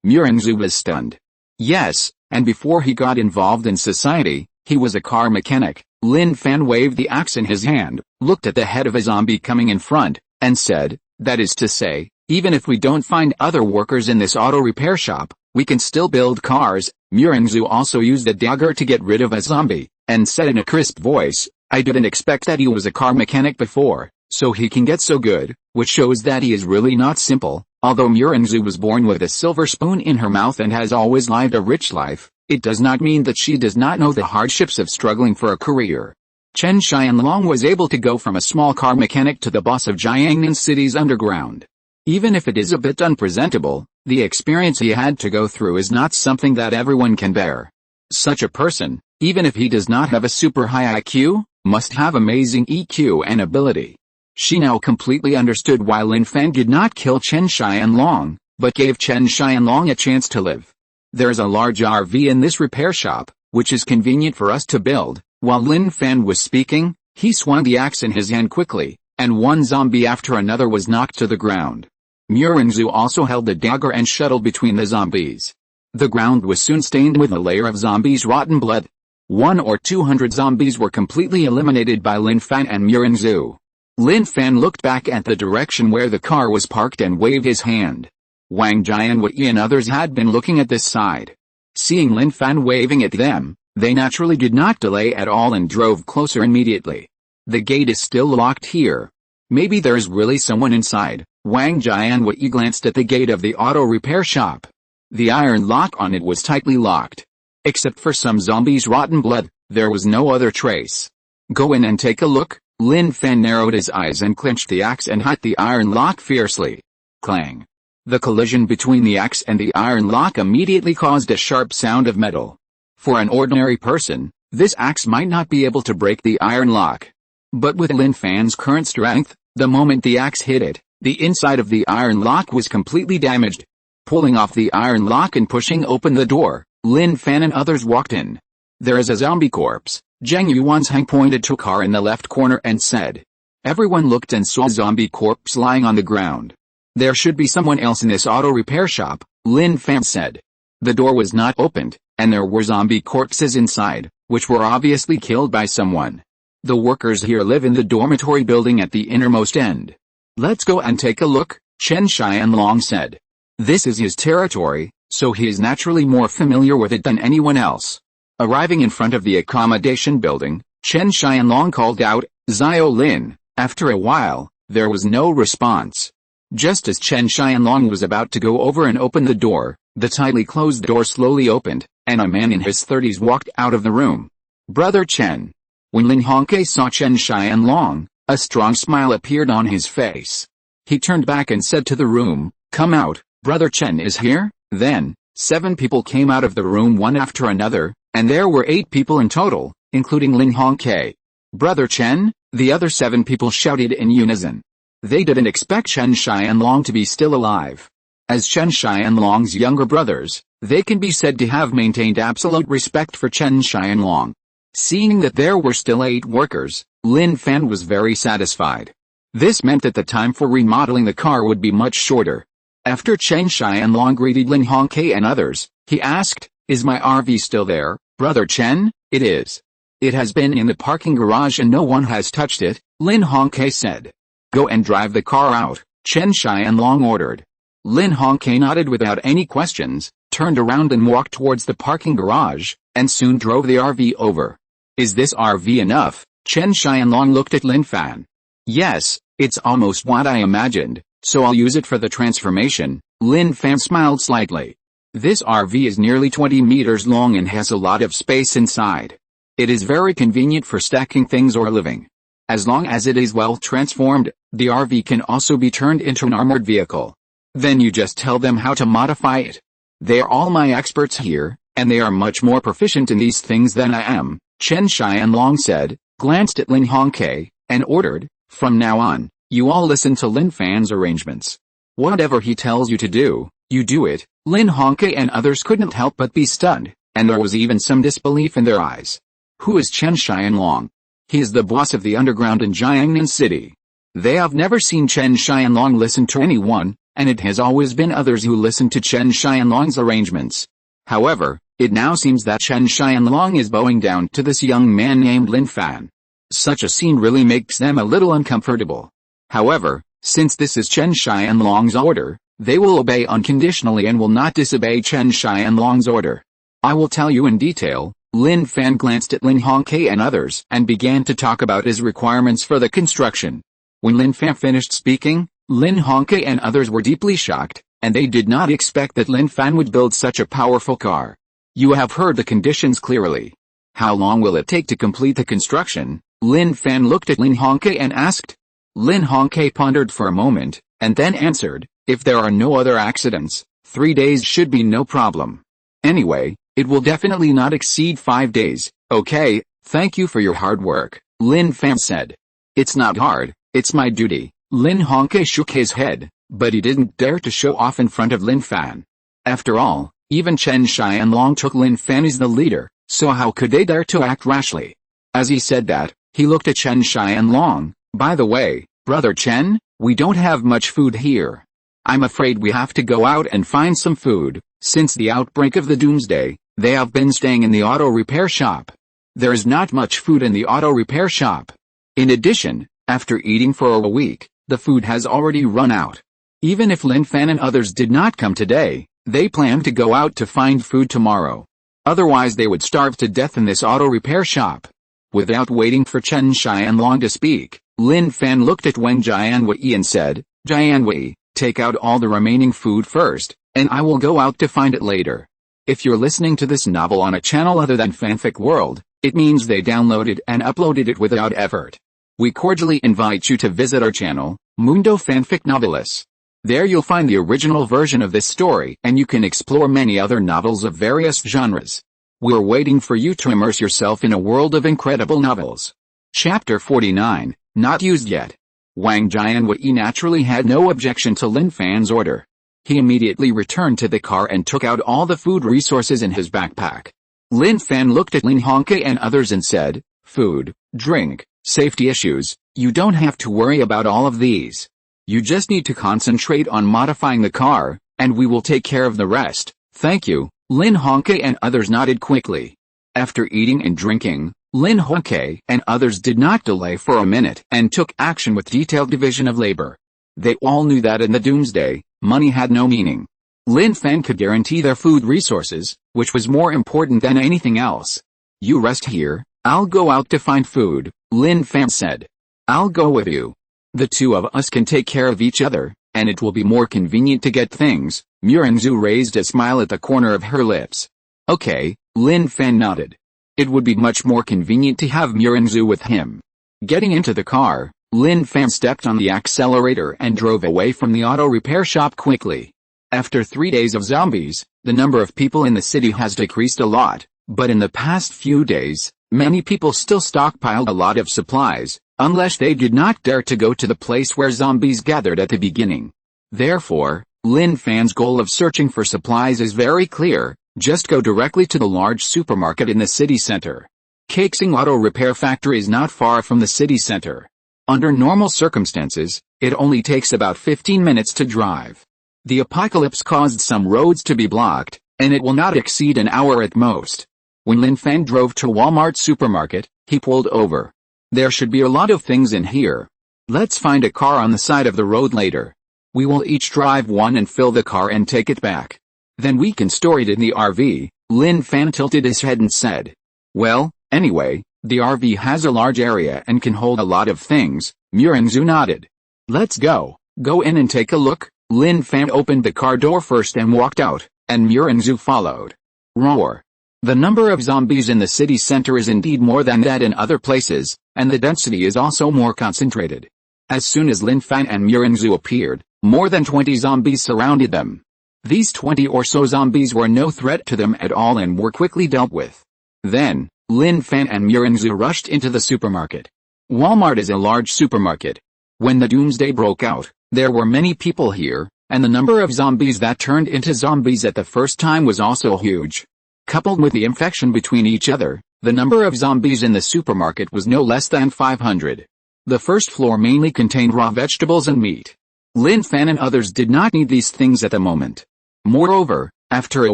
Murengzu was stunned. Yes, and before he got involved in society, he was a car mechanic. Lin Fan waved the axe in his hand, looked at the head of a zombie coming in front, and said, that is to say, even if we don't find other workers in this auto repair shop, we can still build cars. Murengzu also used a dagger to get rid of a zombie, and said in a crisp voice, I didn't expect that he was a car mechanic before, so he can get so good, which shows that he is really not simple. Although Murengzu was born with a silver spoon in her mouth and has always lived a rich life, it does not mean that she does not know the hardships of struggling for a career. Chen Xianlong was able to go from a small car mechanic to the boss of Jiangnan City's underground. Even if it is a bit unpresentable, the experience he had to go through is not something that everyone can bear. Such a person, even if he does not have a super high IQ, must have amazing EQ and ability. She now completely understood why Lin Fan did not kill Chen Xianlong, but gave Chen Xianlong a chance to live. There's a large RV in this repair shop, which is convenient for us to build. While Lin Fan was speaking, he swung the axe in his hand quickly, and one zombie after another was knocked to the ground. Murengzu also held the dagger and shuttled between the zombies. The ground was soon stained with a layer of zombies' rotten blood. 100 or 200 zombies were completely eliminated by Lin Fan and Murengzu. Lin Fan looked back at the direction where the car was parked and waved his hand. Wang Jianwei and others had been looking at this side. Seeing Lin Fan waving at them, they naturally did not delay at all and drove closer immediately. The gate is still locked here. Maybe there's really someone inside. Wang Jianwei glanced at the gate of the auto repair shop. The iron lock on it was tightly locked. Except for some zombies' rotten blood, there was no other trace. Go in and take a look. Lin Fan narrowed his eyes and clenched the axe and hit the iron lock fiercely. Clang. The collision between the axe and the iron lock immediately caused a sharp sound of metal. For an ordinary person, this axe might not be able to break the iron lock. But with Lin Fan's current strength, the moment the axe hit it, the inside of the iron lock was completely damaged. Pulling off the iron lock and pushing open the door, Lin Fan and others walked in. There is a zombie corpse. Zheng Yuanzhang pointed to a car in the left corner and said. Everyone looked and saw a zombie corpse lying on the ground. There should be someone else in this auto repair shop, Lin Fan said. The door was not opened, and there were zombie corpses inside, which were obviously killed by someone. The workers here live in the dormitory building at the innermost end. Let's go and take a look, Chen Xianlong said. This is his territory, so he is naturally more familiar with it than anyone else. Arriving in front of the accommodation building, Chen Xianlong called out, Zio Lin. After a while, there was no response. Just as Chen Xianlong was about to go over and open the door, the tightly closed door slowly opened, and a man in his 30s walked out of the room. Brother Chen. When Lin Hongke saw Chen Xianlong, a strong smile appeared on his face. He turned back and said to the room, Come out, Brother Chen is here. Then, 7 people came out of the room one after another, and there were 8 people in total, including Lin Hongke. Brother Chen, the other 7 people shouted in unison. They didn't expect Chen Xianlong to be still alive. As Chen Xianlong's younger brothers, they can be said to have maintained absolute respect for Chen Xianlong. Seeing that there were still 8 workers, Lin Fan was very satisfied. This meant that the time for remodeling the car would be much shorter. After Chen Xianlong greeted Lin Hongke and others, he asked, Is my RV still there, Brother Chen? It is. It has been in the parking garage and no one has touched it, Lin Hongke said. Go and drive the car out, Chen Xianlong ordered. Lin Hongke nodded without any questions, turned around and walked towards the parking garage, and soon drove the RV over. Is this RV enough? Chen Xianlong looked at Lin Fan. Yes, it's almost what I imagined, so I'll use it for the transformation. Lin Fan smiled slightly. This RV is nearly 20 meters long and has a lot of space inside. It is very convenient for stacking things or living. As long as it is well transformed, the RV can also be turned into an armored vehicle. Then you just tell them how to modify it. They are all my experts here, and they are much more proficient in these things than I am, Chen Xianlong said, glanced at Lin Hongke, and ordered, from now on, you all listen to Lin Fan's arrangements. Whatever he tells you to do, you do it. Lin Hongke and others couldn't help but be stunned, and there was even some disbelief in their eyes. Who is Chen Xianlong? He is the boss of the underground in Jiangnan City. They have never seen Chen Xianlong listen to anyone, and it has always been others who listen to Chen Xianlong's arrangements. However, it now seems that Chen Xianlong is bowing down to this young man named Lin Fan. Such a scene really makes them a little uncomfortable. However, since this is Chen Xianlong's order, they will obey unconditionally and will not disobey Chen Xianlong's order. I will tell you in detail. Lin Fan glanced at Lin Hongke and others and began to talk about his requirements for the construction. When Lin Fan finished speaking, Lin Hongke and others were deeply shocked, and they did not expect that Lin Fan would build such a powerful car. You have heard the conditions clearly. How long will it take to complete the construction? Lin Fan looked at Lin Hongke and asked. Lin Hongke pondered for a moment, and then answered, if there are no other accidents, 3 days should be no problem. Anyway, it will definitely not exceed 5 days. Okay, thank you for your hard work, Lin Fan said. It's not hard, it's my duty. Lin Hongke shook his head, but he didn't dare to show off in front of Lin Fan. After all, even Chen Xianlong took Lin Fan as the leader, so how could they dare to act rashly? As he said that, he looked at Chen Xianlong. By the way, Brother Chen, we don't have much food here. I'm afraid we have to go out and find some food. Since the outbreak of the doomsday, they have been staying in the auto repair shop. There is not much food in the auto repair shop. In addition, after eating for a week, the food has already run out. Even if Lin Fan and others did not come today, they plan to go out to find food tomorrow. Otherwise they would starve to death in this auto repair shop. Without waiting for Chen Xianlong to speak, Lin Fan looked at Wang Jianwei and said, Jianwei, take out all the remaining food first, and I will go out to find it later. If you're listening to this novel on a channel other than Fanfic World, it means they downloaded and uploaded it without effort. We cordially invite you to visit our channel, Mundo Fanfic Novelis. There you'll find the original version of this story and you can explore many other novels of various genres. We're waiting for you to immerse yourself in a world of incredible novels. Chapter 49, Not Used Yet. Wang Jianwei naturally had no objection to Lin Fan's order. He immediately returned to the car and took out all the food resources in his backpack. Lin Fan looked at Lin Hongke and others and said, food, drink, safety issues, you don't have to worry about all of these. You just need to concentrate on modifying the car, and we will take care of the rest. Thank you. Lin Hongke and others nodded quickly. After eating and drinking, Lin Hongke and others did not delay for a minute and took action with detailed division of labor. They all knew that in the doomsday, money had no meaning. Lin Fan could guarantee their food resources, which was more important than anything else. You rest here, I'll go out to find food, Lin Fan said. I'll go with you. The two of us can take care of each other, and it will be more convenient to get things. Murenzhu raised a smile at the corner of her lips. Okay, Lin Fan nodded. It would be much more convenient to have Murenzhu with him. Getting into the car, Lin Fan stepped on the accelerator and drove away from the auto repair shop quickly. After 3 days of zombies, the number of people in the city has decreased a lot, but in the past few days, many people still stockpiled a lot of supplies, unless they did not dare to go to the place where zombies gathered at the beginning. Therefore, Lin Fan's goal of searching for supplies is very clear, just go directly to the large supermarket in the city center. Caixing Auto Repair Factory is not far from the city center. Under normal circumstances, it only takes about 15 minutes to drive. The apocalypse caused some roads to be blocked, and it will not exceed an hour at most. When Lin Fan drove to Walmart supermarket, he pulled over. There should be a lot of things in here. Let's find a car on the side of the road later. We will each drive one and fill the car and take it back. Then we can store it in the RV. Lin Fan tilted his head and said. Well, anyway, the RV has a large area and can hold a lot of things. Murengzu nodded. Let's go in and take a look. Lin Fan opened the car door first and walked out, and Murengzu followed. Roar. The number of zombies in the city center is indeed more than that in other places, and the density is also more concentrated. As soon as Lin Fan and Murengzu appeared, more than 20 zombies surrounded them. These 20 or so zombies were no threat to them at all and were quickly dealt with. Then, Lin Fan and Murengzu rushed into the supermarket. Walmart is a large supermarket. When the doomsday broke out, there were many people here, and the number of zombies that turned into zombies at the first time was also huge. Coupled with the infection between each other, the number of zombies in the supermarket was no less than 500. The first floor mainly contained raw vegetables and meat. Lin Fan and others did not need these things at the moment. Moreover, after a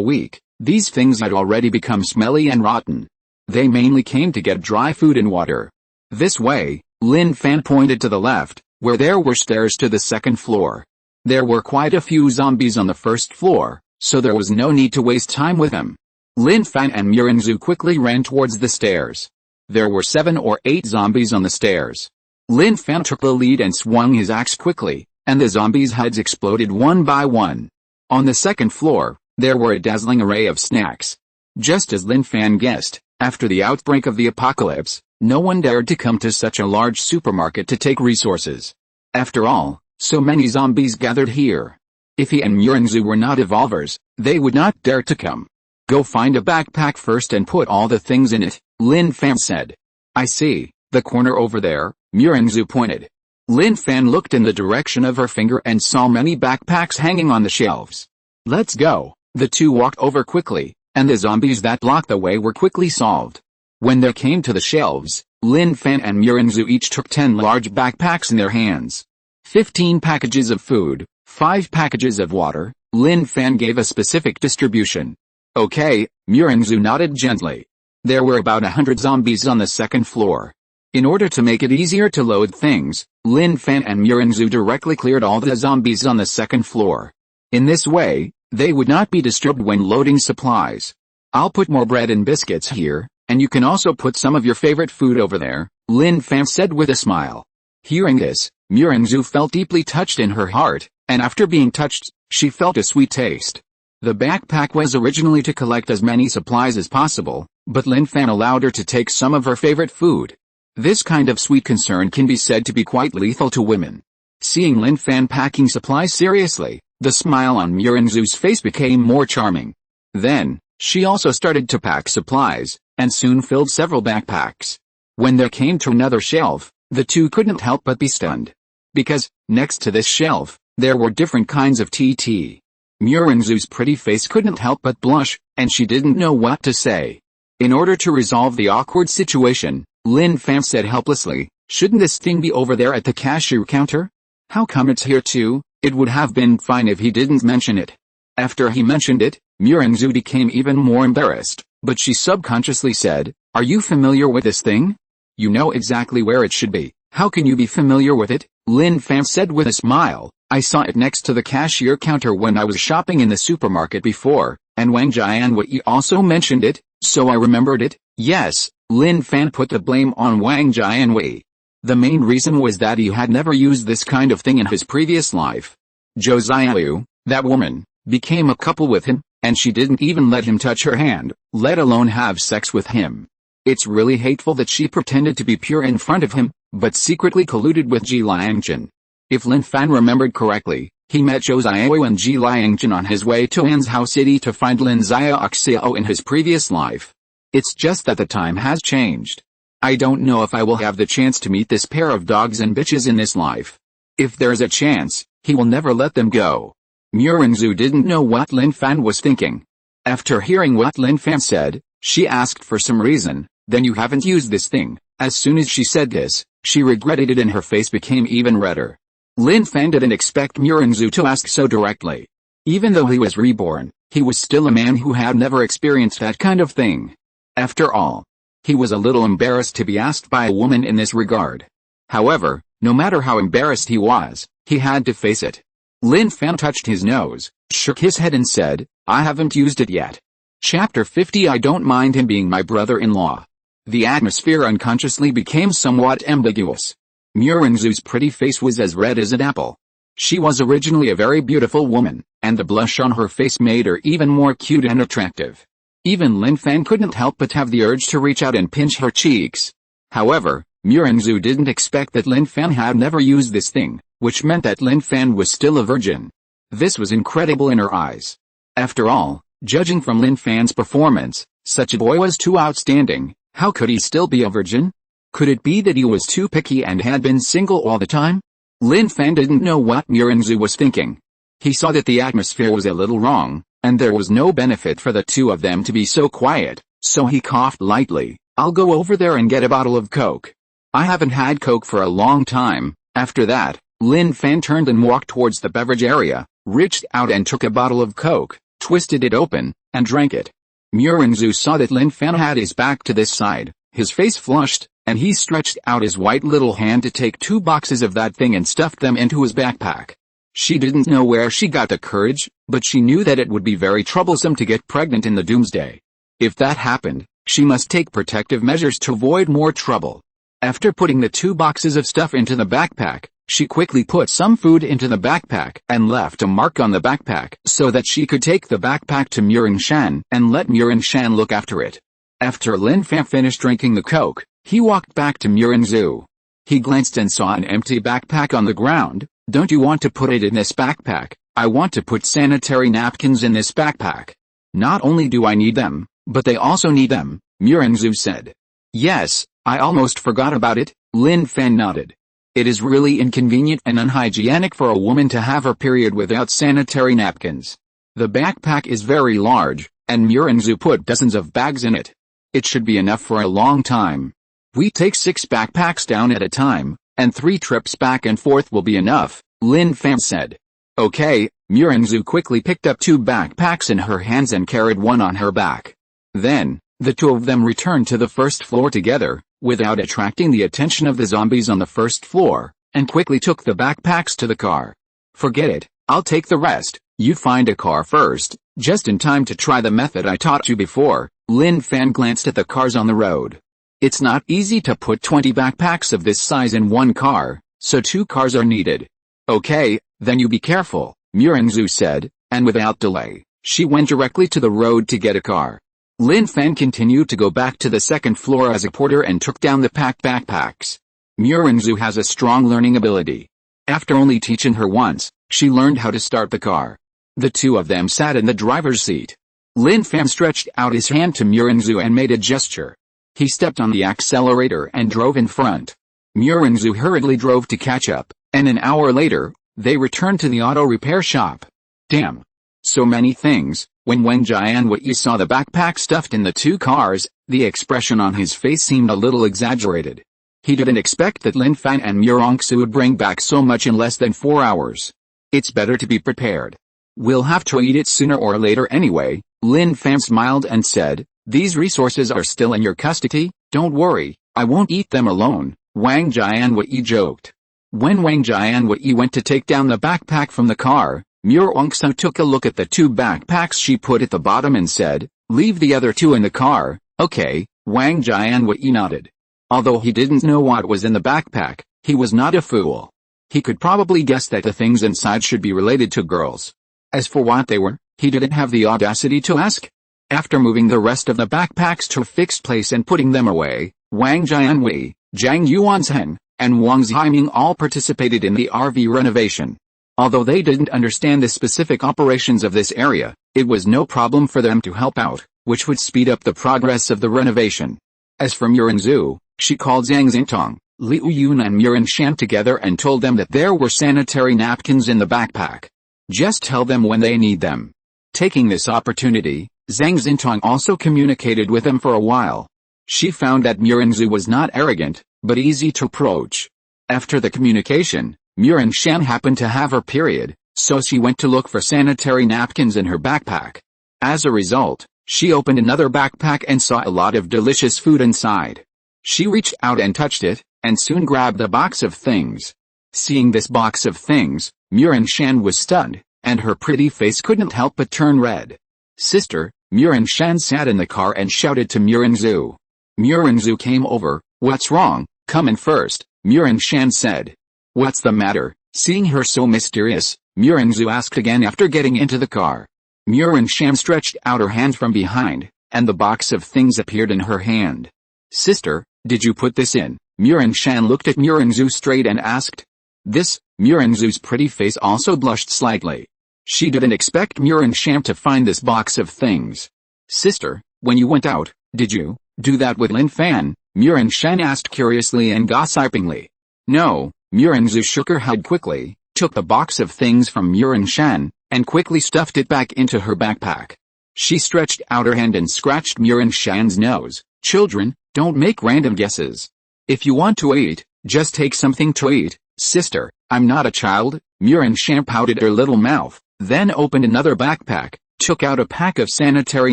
week, these things had already become smelly and rotten. They mainly came to get dry food and water. This way, Lin Fan pointed to the left, where there were stairs to the second floor. There were quite a few zombies on the first floor, so there was no need to waste time with them. Lin Fan and Murengzu quickly ran towards the stairs. There were 7 or 8 zombies on the stairs. Lin Fan took the lead and swung his axe quickly, and the zombies' heads exploded one by one. On the second floor, there were a dazzling array of snacks. Just as Lin Fan guessed, after the outbreak of the apocalypse, no one dared to come to such a large supermarket to take resources. After all, so many zombies gathered here. If he and Murengzu were not evolvers, they would not dare to come. Go find a backpack first and put all the things in it, Lin Fan said. I see, the corner over there, Murengzu pointed. Lin Fan looked in the direction of her finger and saw many backpacks hanging on the shelves. Let's go. The two walked over quickly, and the zombies that blocked the way were quickly solved. When they came to the shelves, Lin Fan and Murengzu each took 10 large backpacks in their hands. 15 packages of food, 5 packages of water. Lin Fan gave a specific distribution. Okay, Murengzu nodded gently. There were about 100 zombies on the second floor. In order to make it easier to load things, Lin Fan and Murengzu directly cleared all the zombies on the second floor. In this way, they would not be disturbed when loading supplies. I'll put more bread and biscuits here, and you can also put some of your favorite food over there, Lin Fan said with a smile. Hearing this, Murengzu felt deeply touched in her heart, and after being touched, she felt a sweet taste. The backpack was originally to collect as many supplies as possible, but Lin Fan allowed her to take some of her favorite food. This kind of sweet concern can be said to be quite lethal to women. Seeing Lin Fan packing supplies seriously, the smile on Murengzu's face became more charming. Then, she also started to pack supplies, and soon filled several backpacks. When there came to another shelf, the two couldn't help but be stunned. Because, next to this shelf, there were different kinds of tea. Murengzu's pretty face couldn't help but blush, and she didn't know what to say. In order to resolve the awkward situation, Lin Fan said helplessly, shouldn't this thing be over there at the cashier counter? How come it's here too? It would have been fine if he didn't mention it. After he mentioned it, Murengzu became even more embarrassed, but she subconsciously said, are you familiar with this thing? You know exactly where it should be. How can you be familiar with it? Lin Fan said with a smile, I saw it next to the cashier counter when I was shopping in the supermarket before, and Wang Jianwei also mentioned it, so I remembered it. Yes, Lin Fan put the blame on Wang Jianwei. The main reason was that he had never used this kind of thing in his previous life. Zhou Xiaolu, that woman, became a couple with him, and she didn't even let him touch her hand, let alone have sex with him. It's really hateful that she pretended to be pure in front of him, but secretly colluded with Ji Liangchen. If Lin Fan remembered correctly, he met Zhou Xiaolu and Ji Liangchen on his way to Anzhou City to find Lin Xiaoxiao in his previous life. It's just that the time has changed. I don't know if I will have the chance to meet this pair of dogs and bitches in this life. If there's a chance, he will never let them go. Murengzu didn't know what Lin Fan was thinking. After hearing what Lin Fan said, she asked for some reason, then you haven't used this thing. As soon as she said this, she regretted it and her face became even redder. Lin Fan didn't expect Murengzu to ask so directly. Even though he was reborn, he was still a man who had never experienced that kind of thing. After all, he was a little embarrassed to be asked by a woman in this regard. However, no matter how embarrassed he was, he had to face it. Lin Fan touched his nose, shook his head and said, I haven't used it yet. Chapter 50 I don't mind him being my brother-in-law. The atmosphere unconsciously became somewhat ambiguous. Murinzu's pretty face was as red as an apple. She was originally a very beautiful woman, and the blush on her face made her even more cute and attractive. Even Lin Fan couldn't help but have the urge to reach out and pinch her cheeks. However, Murinzu didn't expect that Lin Fan had never used this thing, which meant that Lin Fan was still a virgin. This was incredible in her eyes. After all, judging from Lin Fan's performance, such a boy was too outstanding. How could he still be a virgin? Could it be that he was too picky and had been single all the time? Lin Fan didn't know what Murinzu was thinking. He saw that the atmosphere was a little wrong, and there was no benefit for the two of them to be so quiet, so he coughed lightly. I'll go over there and get a bottle of Coke. I haven't had Coke for a long time. After that, Lin Fan turned and walked towards the beverage area, reached out and took a bottle of Coke, twisted it open, and drank it. Murinzu saw that Lin Fan had his back to this side, his face flushed, and he stretched out his white little hand to take 2 boxes of that thing and stuffed them into his backpack. She didn't know where she got the courage, but she knew that it would be very troublesome to get pregnant in the doomsday. If that happened, she must take protective measures to avoid more trouble. After putting the 2 boxes of stuff into the backpack, she quickly put some food into the backpack and left a mark on the backpack so that she could take the backpack to Muringshan and let Muringshan look after it. After Lin Fan finished drinking the Coke, he walked back to Murinzu. He glanced and saw an empty backpack on the ground. Don't you want to put it in this backpack? I want to put sanitary napkins in this backpack. Not only do I need them, but they also need them, Murinzu said. Yes, I almost forgot about it, Lin Fan nodded. It is really inconvenient and unhygienic for a woman to have her period without sanitary napkins. The backpack is very large, and Murinzu put dozens of bags in it. It should be enough for a long time. We take 6 backpacks down at a time, and 3 trips back and forth will be enough, Lin Fan said. Okay, Murinzu quickly picked up 2 backpacks in her hands and carried one on her back. Then, the 2 of them returned to the first floor together, without attracting the attention of the zombies on the first floor, and quickly took the backpacks to the car. Forget it, I'll take the rest, you find a car first, just in time to try the method I taught you before. Lin Fan glanced at the cars on the road. It's not easy to put 20 backpacks of this size in one car, so 2 cars are needed. Okay, then you be careful, Murinzu said, and without delay, she went directly to the road to get a car. Lin Fan continued to go back to the second floor as a porter and took down the packed backpacks. Murinzu has a strong learning ability. After only teaching her once, she learned how to start the car. The 2 of them sat in the driver's seat. Lin Fan stretched out his hand to Murinzu and made a gesture. He stepped on the accelerator and drove in front. Murinzu hurriedly drove to catch up, and an hour later, they returned to the auto repair shop. Damn. So many things. When Wang Jianwei saw the backpack stuffed in the 2 cars, the expression on his face seemed a little exaggerated. He didn't expect that Lin Fan and Murongsu would bring back so much in less than 4 hours. It's better to be prepared. We'll have to eat it sooner or later anyway, Lin Fan smiled and said. These resources are still in your custody, don't worry, I won't eat them alone, Wang Jianwei joked. When Wang Jianwei went to take down the backpack from the car, Murongsu took a look at the 2 backpacks she put at the bottom and said, leave the other 2 in the car. Okay, Wang Jianwei nodded. Although he didn't know what was in the backpack, he was not a fool. He could probably guess that the things inside should be related to girls. As for what they were, he didn't have the audacity to ask. After moving the rest of the backpacks to a fixed place and putting them away, Wang Jianwei, Zhang Yuanzhen, and Wang Ziming all participated in the RV renovation. Although they didn't understand the specific operations of this area, it was no problem for them to help out, which would speed up the progress of the renovation. As for Murinzu, she called Zhang Xintong, Liu Yun and Muringshan together and told them that there were sanitary napkins in the backpack. Just tell them when they need them. Taking this opportunity, Zhang Xintong also communicated with them for a while. She found that Murinzu was not arrogant, but easy to approach. After the communication, Muringshan happened to have her period, so she went to look for sanitary napkins in her backpack. As a result, she opened another backpack and saw a lot of delicious food inside. She reached out and touched it, and soon grabbed a box of things. Seeing this box of things, Murin Shan was stunned, and her pretty face couldn't help but turn red. Sister, Murin Shan sat in the car and shouted to Murinzu. Murinzu came over. What's wrong? Come in first, Murin Shan said. What's the matter? Seeing her so mysterious, Murinzu asked again after getting into the car. Murin Shan stretched out her hand from behind, and the box of things appeared in her hand. Sister, did you put this in? Murin Shan looked at Murinzu straight and asked. This, Murinzu's pretty face also blushed slightly. She didn't expect Murin Shan to find this box of things. Sister, when you went out, did you do that with Lin Fan? Murin Shan asked curiously and gossipingly. No, Murinzu shook her head quickly, took the box of things from Murin Shan, and quickly stuffed it back into her backpack. She stretched out her hand and scratched Murin Shan's nose. Children, don't make random guesses. If you want to eat, just take something to eat. Sister, I'm not a child. Murin Shan pouted her little mouth, then opened another backpack, took out a pack of sanitary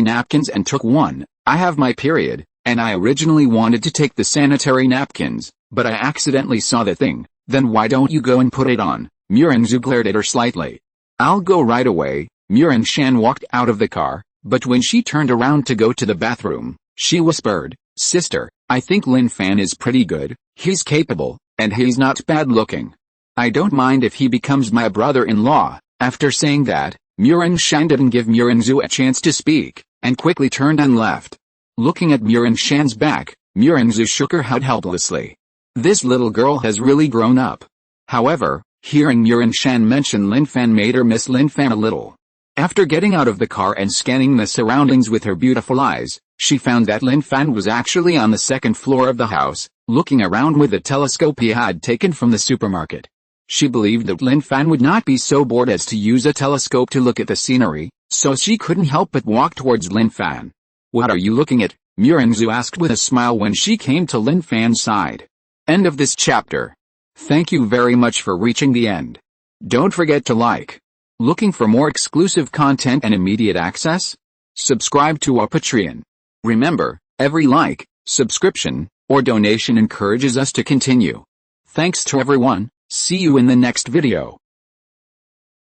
napkins and took one. I have my period, and I originally wanted to take the sanitary napkins, but I accidentally saw the thing. Then why don't you go and put it on? Murinzu glared at her slightly. I'll go right away. Murin Shan walked out of the car, but when she turned around to go to the bathroom, she whispered, Sister, I think Lin Fan is pretty good. He's capable, and he's not bad looking. I don't mind if he becomes my brother-in-law. After saying that, Murin Shan didn't give Murinzu a chance to speak, and quickly turned and left. Looking at Murin Shan's back, Murinzu shook her head helplessly. This little girl has really grown up. However, hearing Murin Shan mention Lin Fan made her miss Lin Fan a little. After getting out of the car and scanning the surroundings with her beautiful eyes, she found that Lin Fan was actually on the second floor of the house, looking around with a telescope he had taken from the supermarket. She believed that Lin Fan would not be so bored as to use a telescope to look at the scenery, so she couldn't help but walk towards Lin Fan. What are you looking at? Murinzu asked with a smile when she came to Lin Fan's side. End of this chapter. Thank you very much for reaching the end. Don't forget to like. Looking for more exclusive content and immediate access? Subscribe to our Patreon. Remember, every like, subscription, or donation encourages us to continue. Thanks to everyone. See you in the next video.